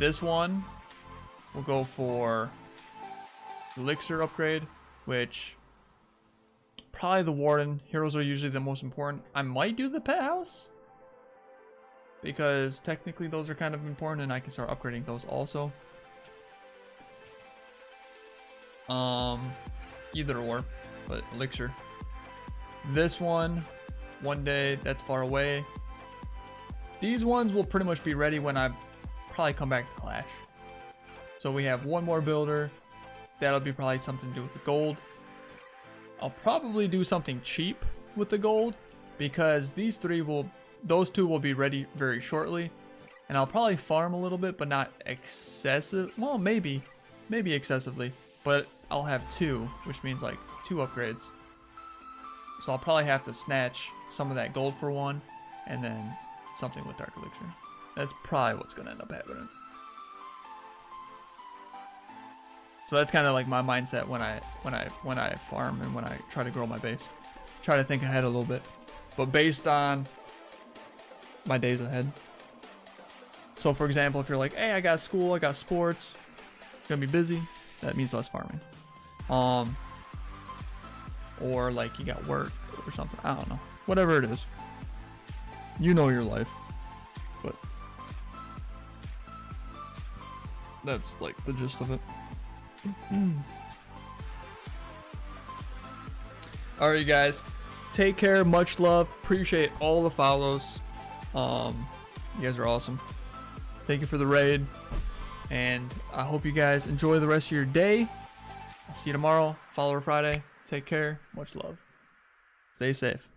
this one will go for elixir upgrade, which probably the Warden. Heroes are usually the most important. I might do the pet house because technically those are kind of important and I can start upgrading those also. Either or, but elixir. This one day, that's far away. These ones will pretty much be ready when I probably come back to Clash. So we have one more builder. That'll be probably something to do with the gold. I'll probably do something cheap with the gold because those two will be ready very shortly. And I'll probably farm a little bit, but not excessive. Well, maybe excessively, but I'll have two, which means like 2 upgrades. So I'll probably have to snatch some of that gold for one and then something with Dark Elixir. That's probably what's going to end up happening. So that's kind of like my mindset when I farm and when I try to grow my base. Try to think ahead a little bit, but based on my days ahead. So for example, if you're like, hey, I got school, I got sports, gonna be busy, that means less farming. Or like you got work or something. I don't know. Whatever it is. You know your life. But that's like the gist of it. Alright, guys. Take care. Much love. Appreciate all the follows. You guys are awesome. Thank you for the raid. And I hope you guys enjoy the rest of your day. I'll see you tomorrow. Follower Friday. Take care. Much love. Stay safe.